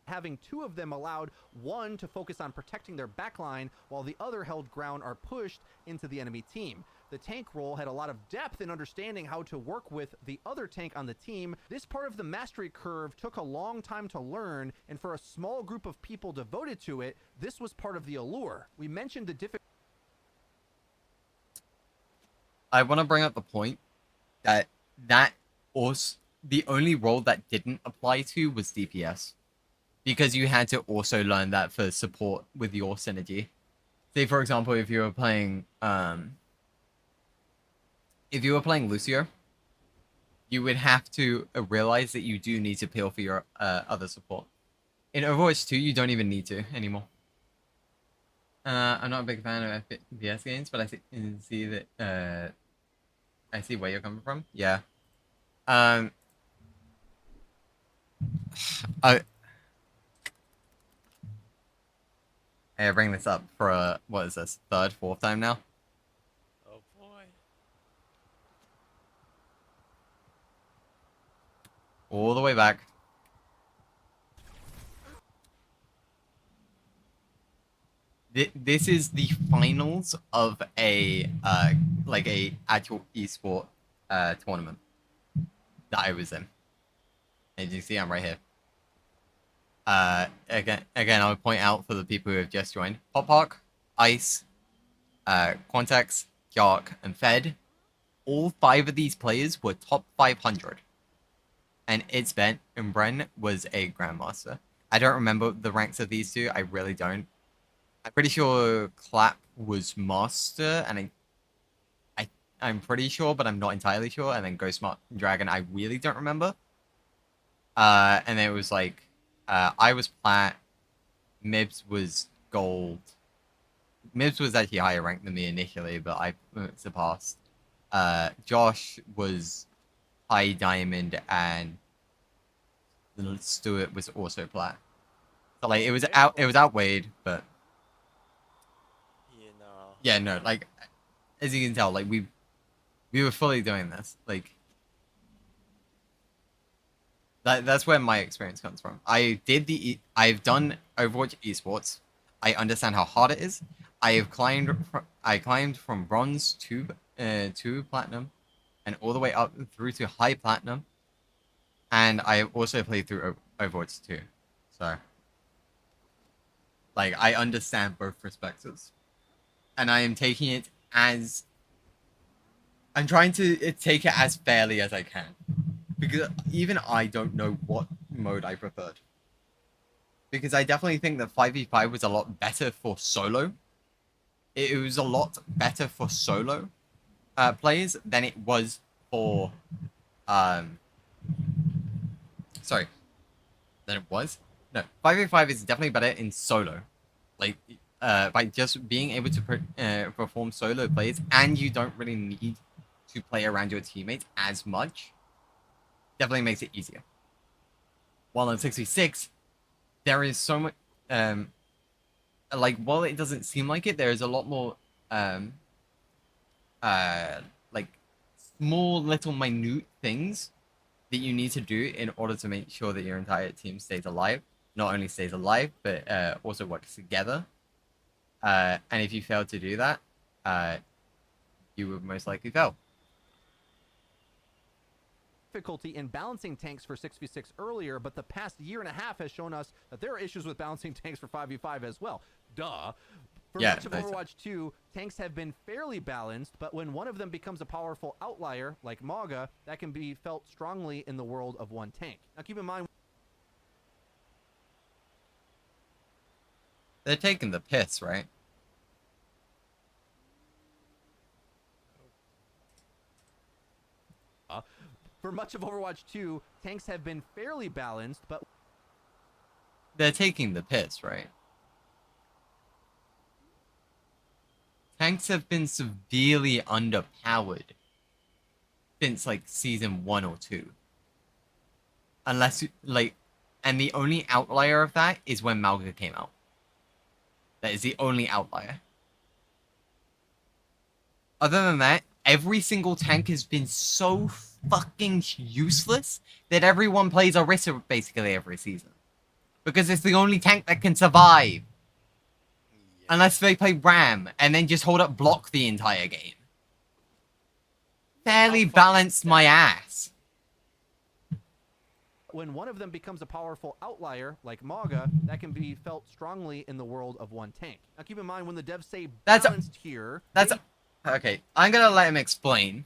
I: Having two of them allowed one to focus on protecting their backline while the other held ground are pushed into the enemy team. The tank role had a lot of depth in understanding how to work with the other tank on the team. This part of the mastery curve took a long time to learn, and for a small group of people devoted to it, this was part of the allure. We mentioned the difficulty.
B: I want to bring up the point that also the only role that didn't apply to was DPS, because you had to also learn that for support with your synergy. Say, for example, if you were playing Lucio, you would have to realize that you do need to peel for your other support. In Overwatch 2, you don't even need to anymore. I'm not a big fan of FPS games, but I see that I see where you're coming from. Yeah. I bring this up for what is this, third, fourth time now?
E: Oh boy.
B: All the way back. This is the finals of a like a actual esport tournament that I was in. As you see, I'm right here. Again, I would point out for the people who have just joined: Pop Park, Ice, Quantex, Jark, and Fed. All 5 of these players were top 500, and Itzbent and Bren was a Grandmaster. I don't remember the ranks of these two. I really don't. I'm pretty sure Clap was Master, and I'm pretty sure, but I'm not entirely sure. And then Ghost Dragon, I really don't remember. And then it was like, I was Plat, Mibs was Gold. Mibs was actually higher ranked than me initially, but I surpassed. Josh was High Diamond, and Stuart was also Plat. So like it was outweighed, but yeah, no, like as you can tell, like we were fully doing this. Like that's where my experience comes from. I've done Overwatch esports. I understand how hard it is. I climbed from bronze to platinum, and all the way up through to high platinum. And I also played through Overwatch 2. So like I understand both perspectives. And I am taking it as... I'm trying to take it as fairly as I can. Because even I don't know what mode I preferred. Because I definitely think that 5v5 was a lot better for solo. It was a lot better for solo players than it was for... Sorry. Than it was? No, 5v5 is definitely better in solo. Like... by just being able to perform solo plays, and you don't really need to play around your teammates as much, definitely makes it easier. While in 6v6, there is so much, like, while it doesn't seem like it, there is a lot more, like, small little minute things that you need to do in order to make sure that your entire team stays alive. Not only stays alive, but also works together. And if you fail to do that, you would most likely fail.
I: Difficulty in balancing tanks for 6v6 earlier, but the past year and a half has shown us that there are issues with balancing tanks for 5v5 as well. Duh. For much of Overwatch 2, tanks have been fairly balanced, but when one of them becomes a powerful outlier, like Mauga, that can be felt strongly in the world of one tank. Now keep in mind...
B: They're taking the piss, right?
I: For much of Overwatch 2, tanks have been fairly balanced, but...
B: They're taking the piss, right? Tanks have been severely underpowered since, like, Season 1 or 2. Unless, like... And the only outlier of that is when Mauga came out. That is the only outlier. Other than that, every single tank has been so fucking useless that everyone plays Orisa basically every season. Because it's the only tank that can survive. Unless they play Ram and then just hold up block the entire game. Fairly balanced my ass.
I: When one of them becomes a powerful outlier, like Maga, that can be felt strongly in the world of one tank. Now keep in mind, when the devs say balanced here...
B: Okay, I'm gonna let him explain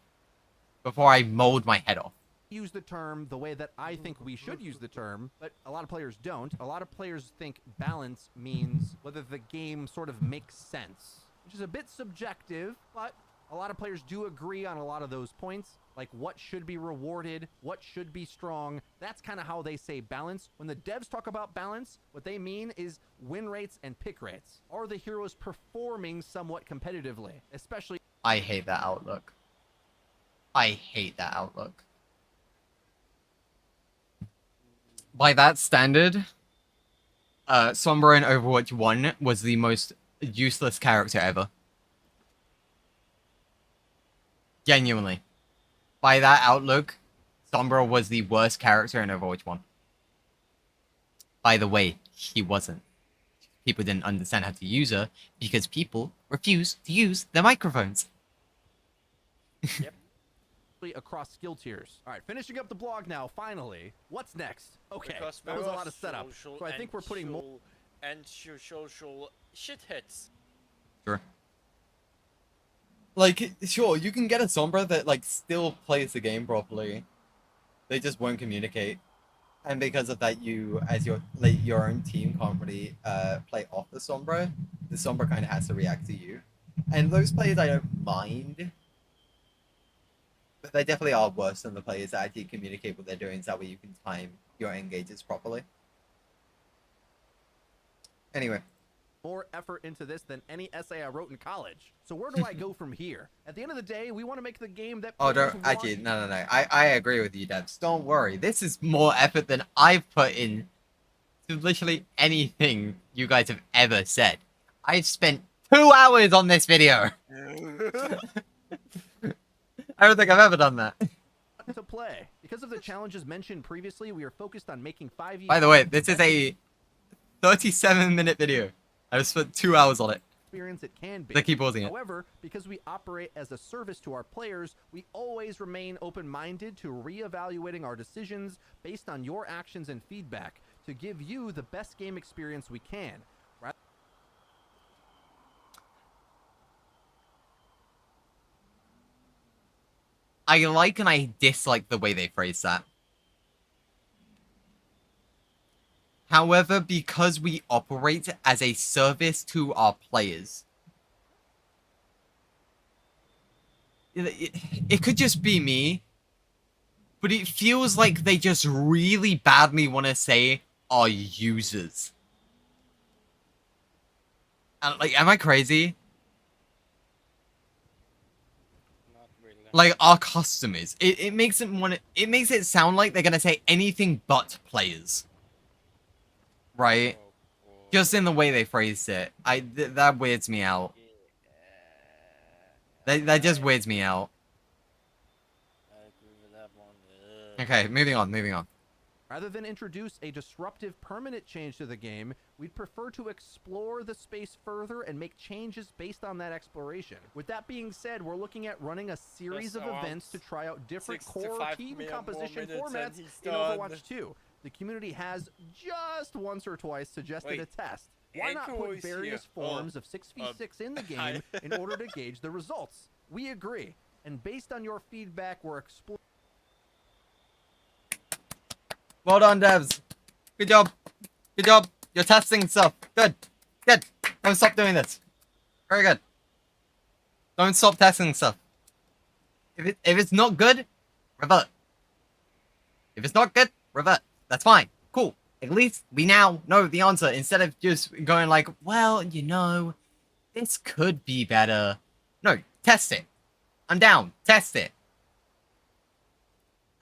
B: before I mold my head off.
I: Use the term the way that I think we should use the term, but a lot of players don't. A lot of players think balance means whether the game sort of makes sense, which is a bit subjective, but a lot of players do agree on a lot of those points, like what should be rewarded, what should be strong. That's kind of how they say balance. When the devs talk about balance, what they mean is win rates and pick rates. Are the heroes performing somewhat competitively, especially...
B: I hate that outlook. I hate that outlook. By that standard, Sombra in Overwatch 1 was the most useless character ever. Genuinely. By that outlook, Sombra was the worst character in Overwatch 1. By the way, he wasn't. People didn't understand how to use her because people refused to use their microphones.
I: Yep. Across skill tiers. All right, finishing up the blog now, finally. What's next? Okay, that was a lot of setup. So I think we're putting more...
E: And social shitheads.
B: Sure. Like, sure, you can get a Sombra that, like, still plays the game properly. They just won't communicate. And because of that, you, as your own team, can't really play off the Sombra. The Sombra kind of has to react to you. And those players I don't mind. But they definitely are worse than the players that actually communicate what they're doing, so that way you can time your engages properly. Anyway.
I: More effort into this than any essay I wrote in college. So where do I go from here? At the end of the day, we want to make the game that...
B: Oh, don't... Actually, no. I agree with you, devs. Don't worry. This is more effort than I've put in to literally anything you guys have ever said. I've spent 2 hours on this video. I don't think I've ever done that.
I: To play. Because of the challenges mentioned previously, we are focused on making 5E...
B: By the way, this is a 37-minute video. I've spent 2 hours on it.
I: Experience it can be.
B: They keep pausing it.
I: However, because we operate as a service to our players, we always remain open-minded to re-evaluating our decisions based on your actions and feedback to give you the best game experience we can.
B: I like and I dislike the way they phrase that. However, because we operate as a service to our players, it could just be me, but it feels like they just really badly want to say our users. And, like, am I crazy? Like our customers. It makes it sound like they're gonna say anything but players. Right? Just in the way they phrased it. That weirds me out. That just weirds me out. Okay, moving on.
I: Rather than introduce a disruptive permanent change to the game, we'd prefer to explore the space further and make changes based on that exploration. With that being said, we're looking at running a series of events to try out different core team composition formats in Overwatch 2. The community has just once or twice suggested a test. Why not put various forms of 6v6 in the game in order to gauge the results? We agree. And based on your feedback, we're exploring...
B: Well done, devs. Good job. Good job. You're testing stuff. Good. Good. Don't stop doing this. Very good. Don't stop testing stuff. If it's not good, revert. If it's not good, revert. That's fine. Cool. At least we now know the answer instead of just going like, well, you know, this could be better. No, test it. I'm down. Test it.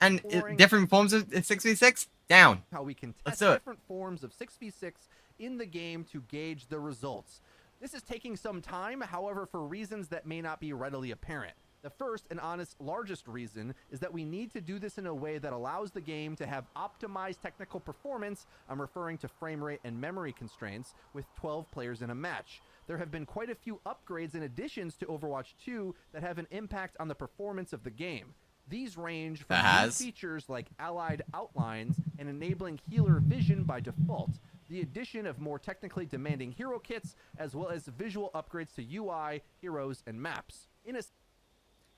B: And different forms of 6v6? Down.
I: How we can test different forms of 6v6 in the game to gauge the results. This is taking some time, however, for reasons that may not be readily apparent. The first and honest largest reason is that we need to do this in a way that allows the game to have optimized technical performance. I'm referring to frame rate and memory constraints with 12 players in a match. There have been quite a few upgrades and additions to Overwatch 2 that have an impact on the performance of the game. These range from new features like allied outlines and enabling healer vision by default, the addition of more technically demanding hero kits, as well as visual upgrades to UI, heroes, and maps.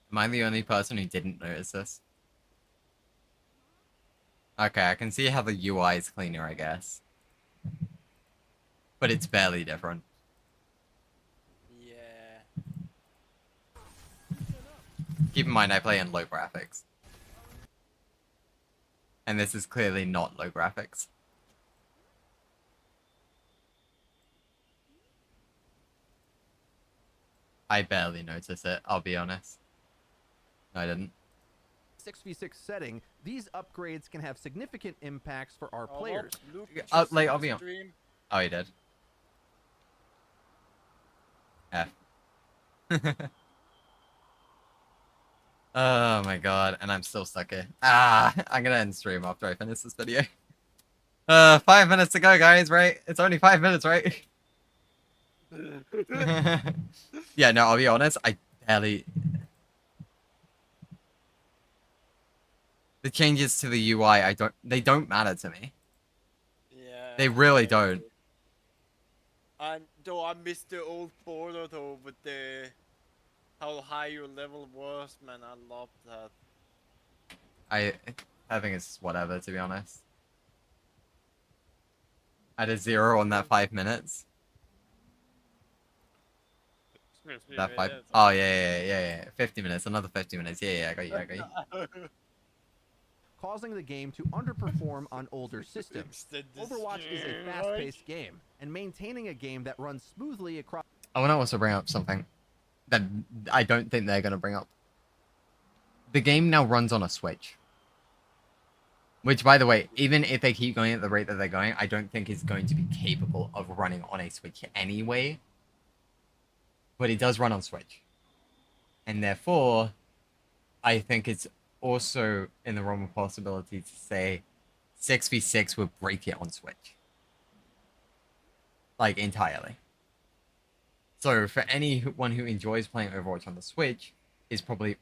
B: Am I the only person who didn't notice this? Okay, I can see how the UI is cleaner, I guess. But it's barely different.
E: Yeah.
B: Keep in mind, I play in low graphics. And this is clearly not low graphics. I barely notice it, I'll be honest. No, I didn't.
I: 6v6 setting, these upgrades can have significant impacts for our players.
B: Like, I'll be honest. Oh, he did. F. Oh my god, and I'm still stuck here. I'm gonna end stream after I finish this video. 5 minutes to go, guys, right? It's only 5 minutes, right? Yeah, no, I'll be honest, I barely... The changes to the UI, they don't matter to me.
E: Yeah.
B: They really don't.
E: And though I missed the old border though, with the how high your level was, man, I love that.
B: I think it's whatever, to be honest. I did 0 on that 5 minutes. That 5. Oh yeah. 50 minutes, another 50 minutes. Yeah, I got you.
I: Causing the game to underperform on older systems. Overwatch is a fast-paced game, and maintaining a game that runs smoothly across...
B: I want to also bring up something that I don't think they're going to bring up. The game now runs on a Switch. Which, by the way, even if they keep going at the rate that they're going, I don't think it's going to be capable of running on a Switch anyway. But it does run on Switch. And therefore, I think it's also in the realm of possibility to say 6v6 would break it on Switch. Like, entirely. So, for anyone who enjoys playing Overwatch on the Switch, is probably,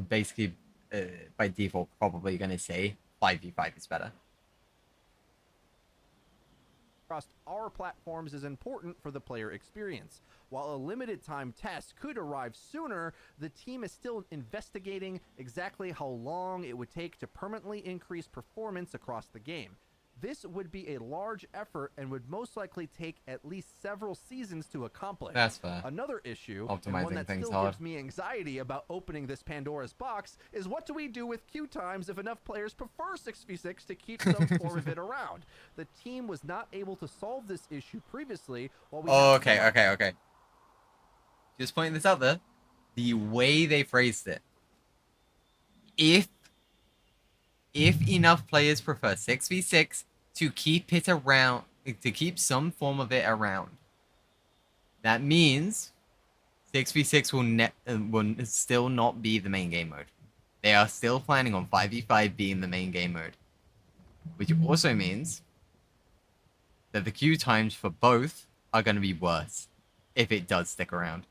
B: basically, by default, probably going to say 5v5 is better.
I: Across our platforms is important for the player experience. While a limited time test could arrive sooner, the team is still investigating exactly how long it would take to permanently increase performance across the game. This would be a large effort and would most likely take at least several seasons to accomplish.
B: That's fair.
I: Another issue,
B: Optimizing
I: and one that
B: things
I: still
B: hard.
I: gives me anxiety about opening this Pandora's box, is what do we do with queue times if enough players prefer 6v6 to keep some form of it around? The team was not able to solve this issue previously while we...
B: Okay. Just pointing this out there. The way they phrased it. If enough players prefer 6v6 to keep it around, to keep some form of it around, that means 6v6 will still not be the main game mode. They are still planning on 5v5 being the main game mode. Which also means that the queue times for both are going to be worse if it does stick around.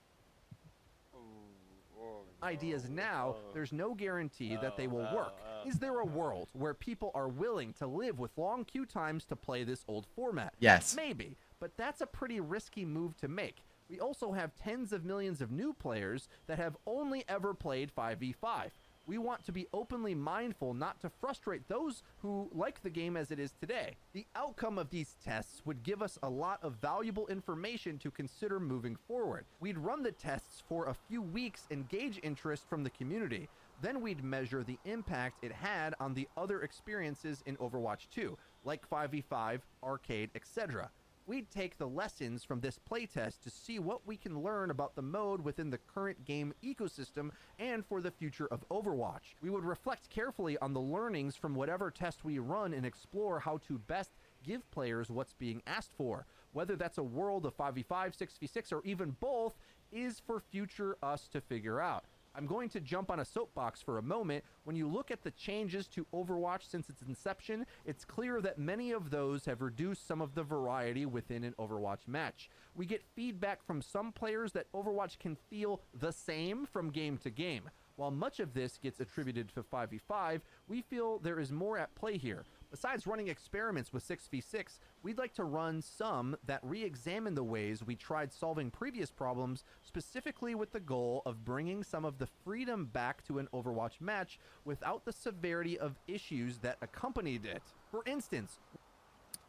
I: Ideas now, there's no guarantee that they will work. Is there a world where people are willing to live with long queue times to play this old format?
B: Yes.
I: Maybe, but that's a pretty risky move to make. We also have tens of millions of new players that have only ever played 5v5. We want to be openly mindful not to frustrate those who like the game as it is today. The outcome of these tests would give us a lot of valuable information to consider moving forward. We'd run the tests for a few weeks and gauge interest from the community. Then we'd measure the impact it had on the other experiences in Overwatch 2, like 5v5, arcade, etc. We'd take the lessons from this playtest to see what we can learn about the mode within the current game ecosystem and for the future of Overwatch. We would reflect carefully on the learnings from whatever test we run and explore how to best give players what's being asked for. Whether that's a world of 5v5, 6v6, or even both is for future us to figure out. I'm going to jump on a soapbox for a moment. When you look at the changes to Overwatch since its inception, it's clear that many of those have reduced some of the variety within an Overwatch match. We get feedback from some players that Overwatch can feel the same from game to game. While much of this gets attributed to 5v5, we feel there is more at play here. Besides running experiments with 6v6, we'd like to run some that re-examine the ways we tried solving previous problems, specifically with the goal of bringing some of the freedom back to an Overwatch match without the severity of issues that accompanied it. For instance,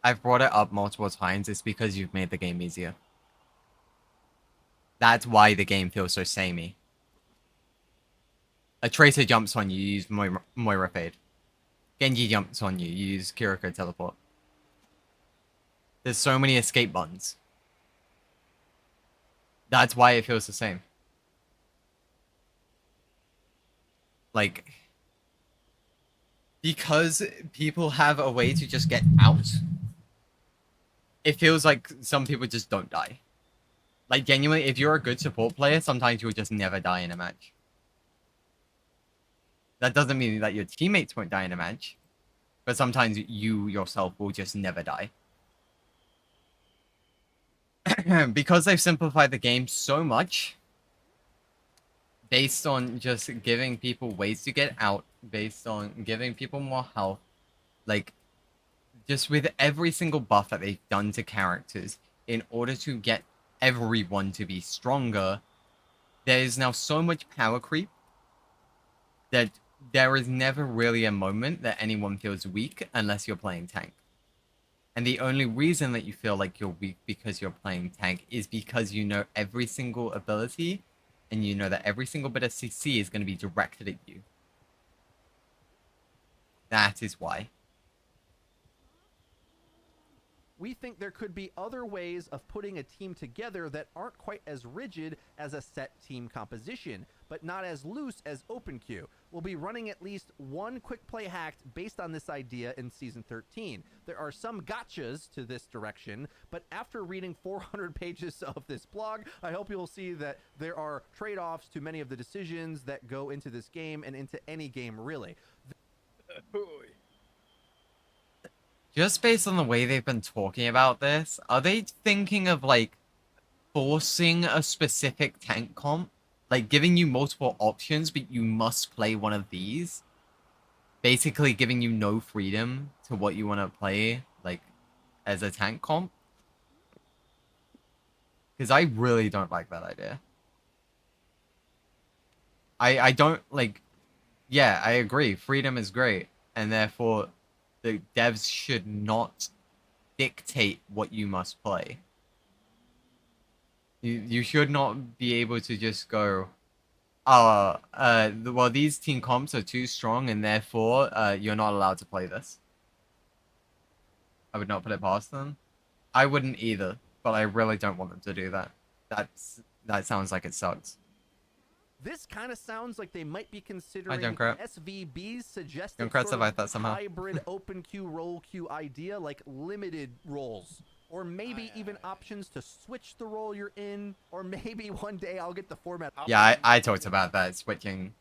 B: I've brought it up multiple times. It's because you've made the game easier. That's why the game feels so samey. A Tracer jumps on you, you use Moira Fade. Genji jumps on you, you use Kiriko Teleport. There's so many escape buttons. That's why it feels the same. Like, because people have a way to just get out, it feels like some people just don't die. Like, genuinely, if you're a good support player, sometimes you'll just never die in a match. That doesn't mean that your teammates won't die in a match, but sometimes you yourself will just never die. Because they've simplified the game so much, based on just giving people ways to get out, based on giving people more health, like, just with every single buff that they've done to characters, in order to get everyone to be stronger, there is now so much power creep that there is never really a moment that anyone feels weak unless you're playing tank. And the only reason that you feel like you're weak because you're playing tank is because you know every single ability and you know that every single bit of CC is going to be directed at you. That is why.
I: We think there could be other ways of putting a team together that aren't quite as rigid as a set team composition, but not as loose as OpenQ. We'll be running at least one quick play hacked based on this idea in Season 13. There are some gotchas to this direction, but after reading 400 pages of this blog, I hope you'll see that there are trade-offs to many of the decisions that go into this game and into any game, really.
B: Just based on the way they've been talking about this, are they thinking of, like, forcing a specific tank comp? Like, giving you multiple options, but you must play one of these? Basically giving you no freedom to what you want to play, like, as a tank comp? Because I really don't like that idea. I don't, like... Yeah, I agree. Freedom is great. And therefore, the devs should not dictate what you must play. You should not be able to just go, oh, well, these team comps are too strong, and therefore, you're not allowed to play this. I would not put it past them. I wouldn't either, but I really don't want them to do that. That sounds like it sucks.
I: This kind of sounds like they might be considering SVB's suggested
B: sort
I: of
B: that somehow.
I: hybrid open queue, role queue idea, like limited roles. Or maybe even options to switch the role you're in, or maybe one day I'll get the format.
B: Yeah, I talked about that, switching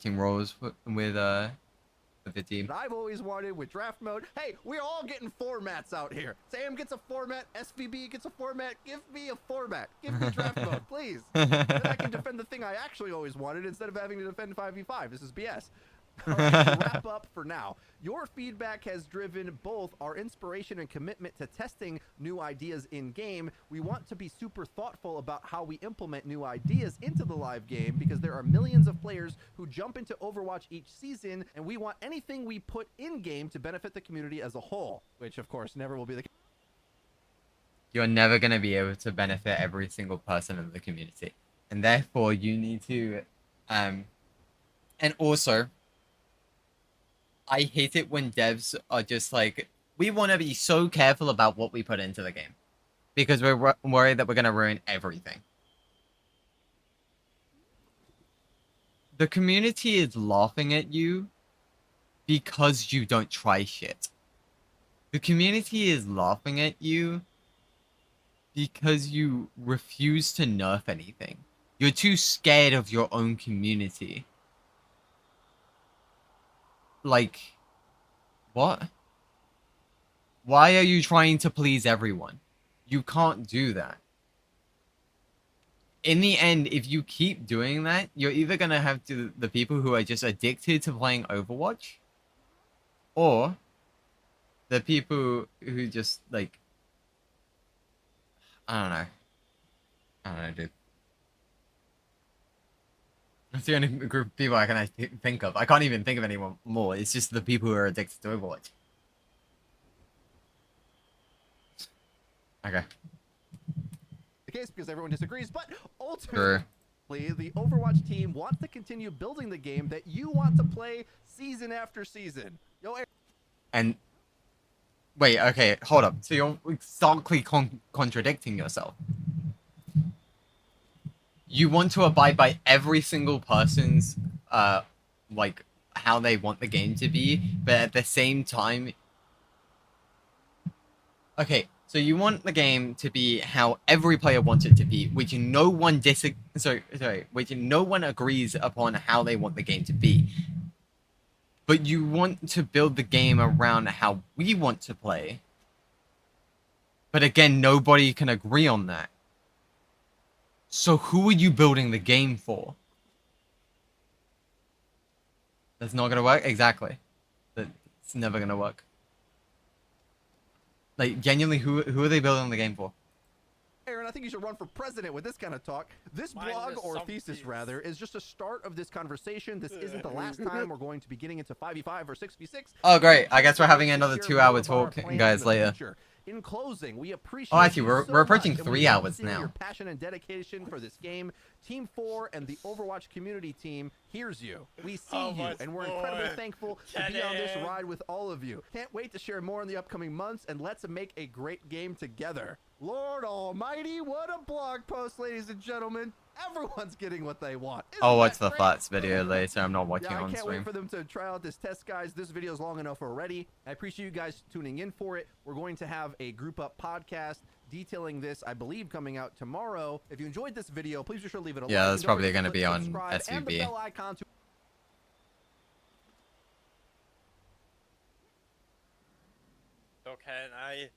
B: roles with the team.
I: But I've always wanted with draft mode. Hey, we're all getting formats out here. Sam gets a format, SVB gets a format. Give me a format. Give me draft mode, please. Then I can defend the thing I actually always wanted instead of having to defend 5v5. This is BS. All right, to wrap up for now, your feedback has driven both our inspiration and commitment to testing new ideas in-game. We want to be super thoughtful about how we implement new ideas into the live game because there are millions of players who jump into Overwatch each season, and we want anything we put in-game to benefit the community as a whole, which, of course, never will be the case.
B: You're never going to be able to benefit every single person in the community. And therefore, you need to... and also... I hate it when devs are just like, we want to be so careful about what we put into the game. Because we're worried that we're going to ruin everything. The community is laughing at you because you don't try shit. The community is laughing at you because you refuse to nerf anything. You're too scared of your own community. Like, what? Why are you trying to please everyone? You can't do that. In the end, if you keep doing that, you're either going to have the people who are just addicted to playing Overwatch, or the people who just, like, I don't know, dude. That's the only group of people I can think of. I can't even think of anyone more. It's just the people who are addicted to Overwatch. Okay.
I: The case because everyone disagrees, but ultimately, the Overwatch team wants to continue building the game that you want to play season after season.
B: And wait, okay, hold up. So you're starkly contradicting yourself. You want to abide by every single person's like how they want the game to be, but at the same time, okay, so you want the game to be how every player wants it to be, which no one which no one agrees upon how they want the game to be. But you want to build the game around how we want to play. But again, nobody can agree on that. So who are you building the game for? That's not gonna work? Exactly. It's never gonna work. Like, genuinely, who are they building the game for?
I: Aaron, I think you should run for president with this kind of talk. This blog, or thesis rather, is just a start of this conversation. This isn't the last time we're going to be getting into 5v5 or 6v6.
B: Oh, great. I guess we're having another 2-hour talk, guys, later.
I: In closing, we appreciate
B: Oh, actually, we're approaching 3 hours now.
I: Your passion and dedication for this game. Team 4 and the Overwatch community team hears you. We see you, and we're incredibly thankful to be on this ride with all of you. Can't wait to share more in the upcoming months, and let's make a great game together. Lord almighty, what a blog post, ladies and gentlemen. Everyone's getting what they want.
B: I'll watch the Flats video later. I'm not watching on
I: I can't
B: stream.
I: wait for them to try out this test, guys. This video is long enough already. I appreciate you guys tuning in for it. We're going to have a group up podcast detailing this, I believe, coming out tomorrow. If you enjoyed this video, please be sure to leave it a like.
B: Yeah, that's probably going to be on SVB.
E: So can I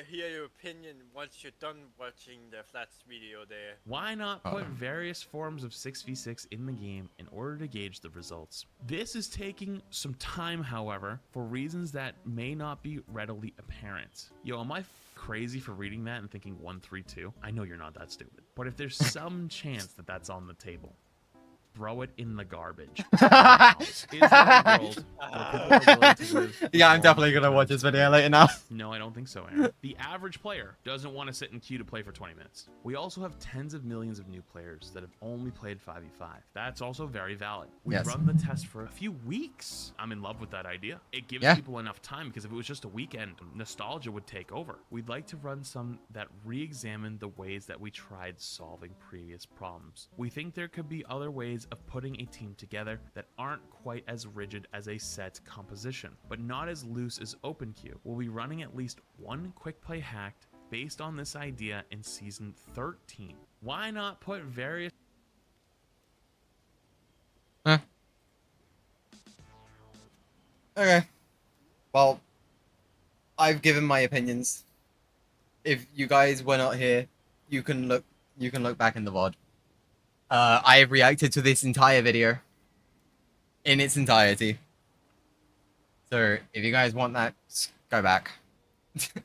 E: hear your opinion once you're done watching the Flats video there?
K: Why not put various forms of 6v6 in the game in order to gauge the results? This is taking some time, however, for reasons that may not be readily apparent. Yo, am I crazy for reading that and thinking 1-3-2? I know you're not that stupid. But if there's some chance that that's on the table, throw it in the garbage.
B: Yeah, I'm definitely gonna watch this video later now.
K: No, I don't think so, Aaron. The average player doesn't want to sit in queue to play for 20 minutes. We also have tens of millions of new players that have only played 5v5. That's also very valid. We've run the test for a few weeks. I'm in love with that idea. It gives people enough time, because if it was just a weekend, nostalgia would take over. We'd like to run some that re-examine the ways that we tried solving previous problems. We think there could be other ways of putting a team together that aren't quite as rigid as a set composition, but not as loose as open queue. We'll be running at least one quick play hacked based on this idea in season 13. Why not put various...
B: Okay. Well, I've given my opinions. If you guys were not here, you can look back in the VOD. I have reacted to this entire video in its entirety. So if you guys want that, go back.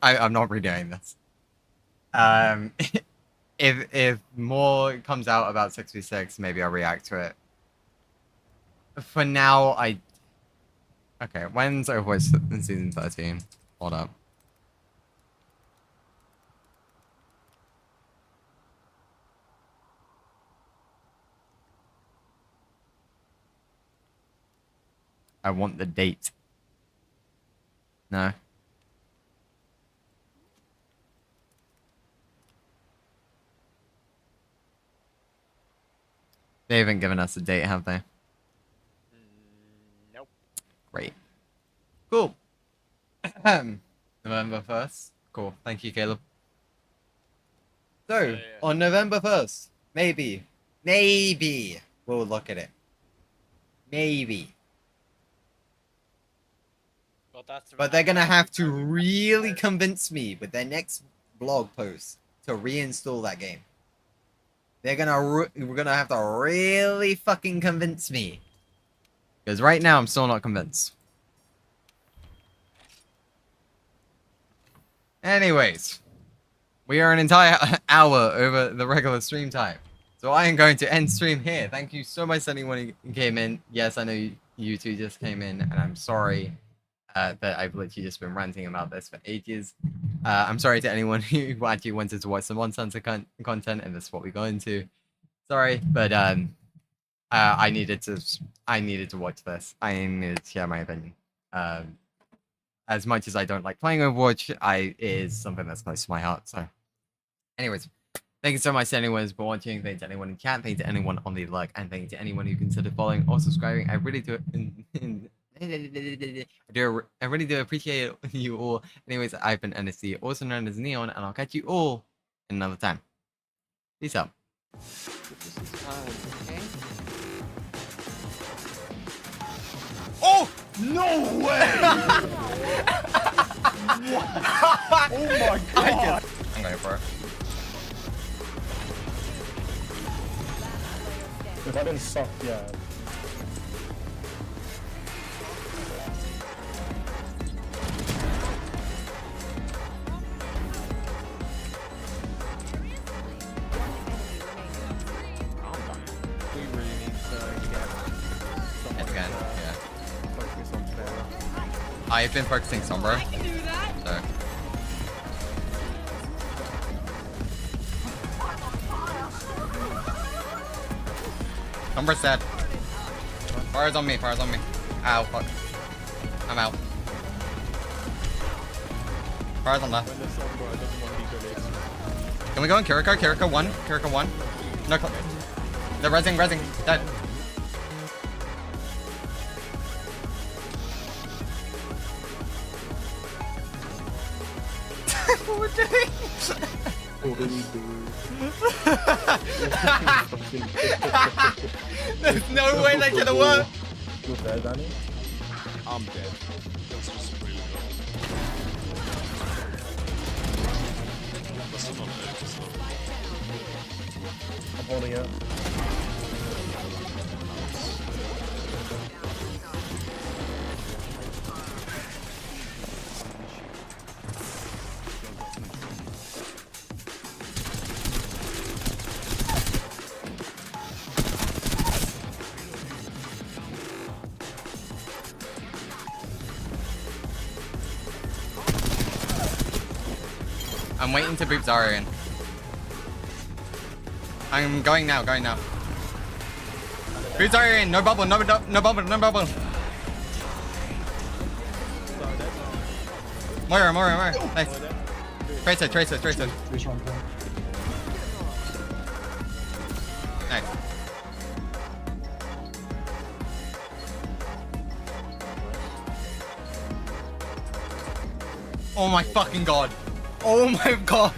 B: I'm not redoing this. If more comes out about 6v6, maybe I'll react to it. For now, okay, when's Overwatch in season 13? Hold up. I want the date. No. They haven't given us a date, have they?
E: Nope.
B: Great. Cool. November 1st. Cool. Thank you, Caleb. So, on November 1st, maybe maybe we'll look at it. Maybe.
E: Well, that's
B: But they're gonna have to really convince me with their next blog post to reinstall that game. We're gonna have to really fucking convince me. Because right now I'm still not convinced. Anyways, we are an entire hour over the regular stream time. So I am going to end stream here. Thank you so much to anyone who came in. Yes, I know you two just came in, and I'm sorry that I've literally just been ranting about this for ages. I'm sorry to anyone who actually wanted to watch some uncensored content, and this is what we got into. Sorry, but I needed to watch this. I needed to share my opinion. As much as I don't like playing Overwatch, it is something that's close to my heart. So, anyways, thank you so much to anyone who's been watching. Thank you to anyone in chat. Thank you to anyone on the lurk, and thank you to anyone who considered following or subscribing. I really do. I really do appreciate you all. Anyways, I've been NSC, also known as Neon, and I'll catch you all in another time. Peace out.
C: Oh! No way! Oh my god!
B: I'm going for it.
L: If I didn't suck, yeah.
C: We really need to get someone
B: Again, yeah.
C: focus on Farfa.
B: I've been focusing Sombra. So. Sombra's dead. Fire's on me, fire's on me. Ow, fuck. I'm out. Fire's on left.
C: When the Sombra doesn't want to be good,
B: Can we go on Kiriko? Kiriko 1. Kiriko 1. No, they're rezzing, dead. What we're doing? There's no way that could have worked.
L: You're dead, Danny?
C: I'm dead.
L: I'm holding it.
B: I'm waiting to boot Zarya in. I'm going now, Boot Zarya in, no bubble. Moira. Nice. Tracer. Nice. Oh my fucking god. Oh my god.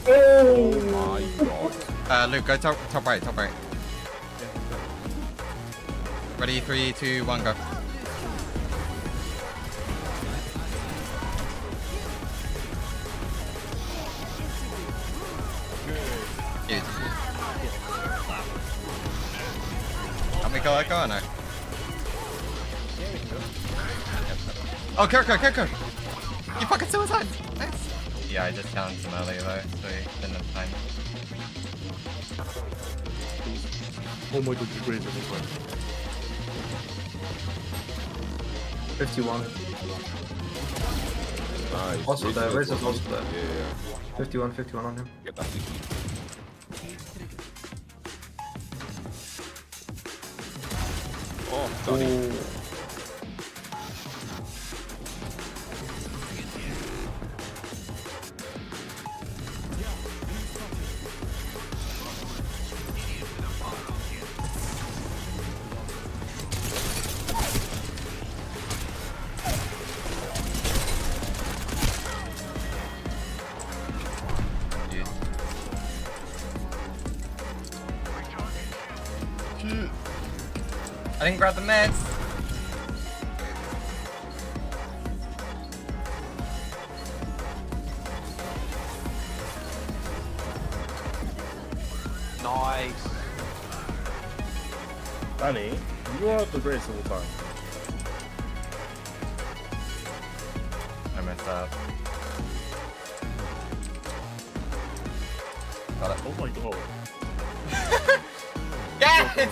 C: Oh my god.
B: Luke, go top right. Ready, 3, 2, 1, go. Dude. Help me go or no? Oh, Kiriko! You fucking suicide! Nice! Yeah, I just challenged him earlier though, so he didn't have time.
L: Oh my god, you're great at this one. 51.
H: Nice.
L: Also there, Razor's also there.
H: Yeah.
L: 51 on him.
H: Get that leaky. Oh, Donnie.
B: I didn't grab the meds.
J: Nice.
M: Danny, you are the greatest of all time.
B: I messed up. Got it.
M: Oh my god.
B: Yes!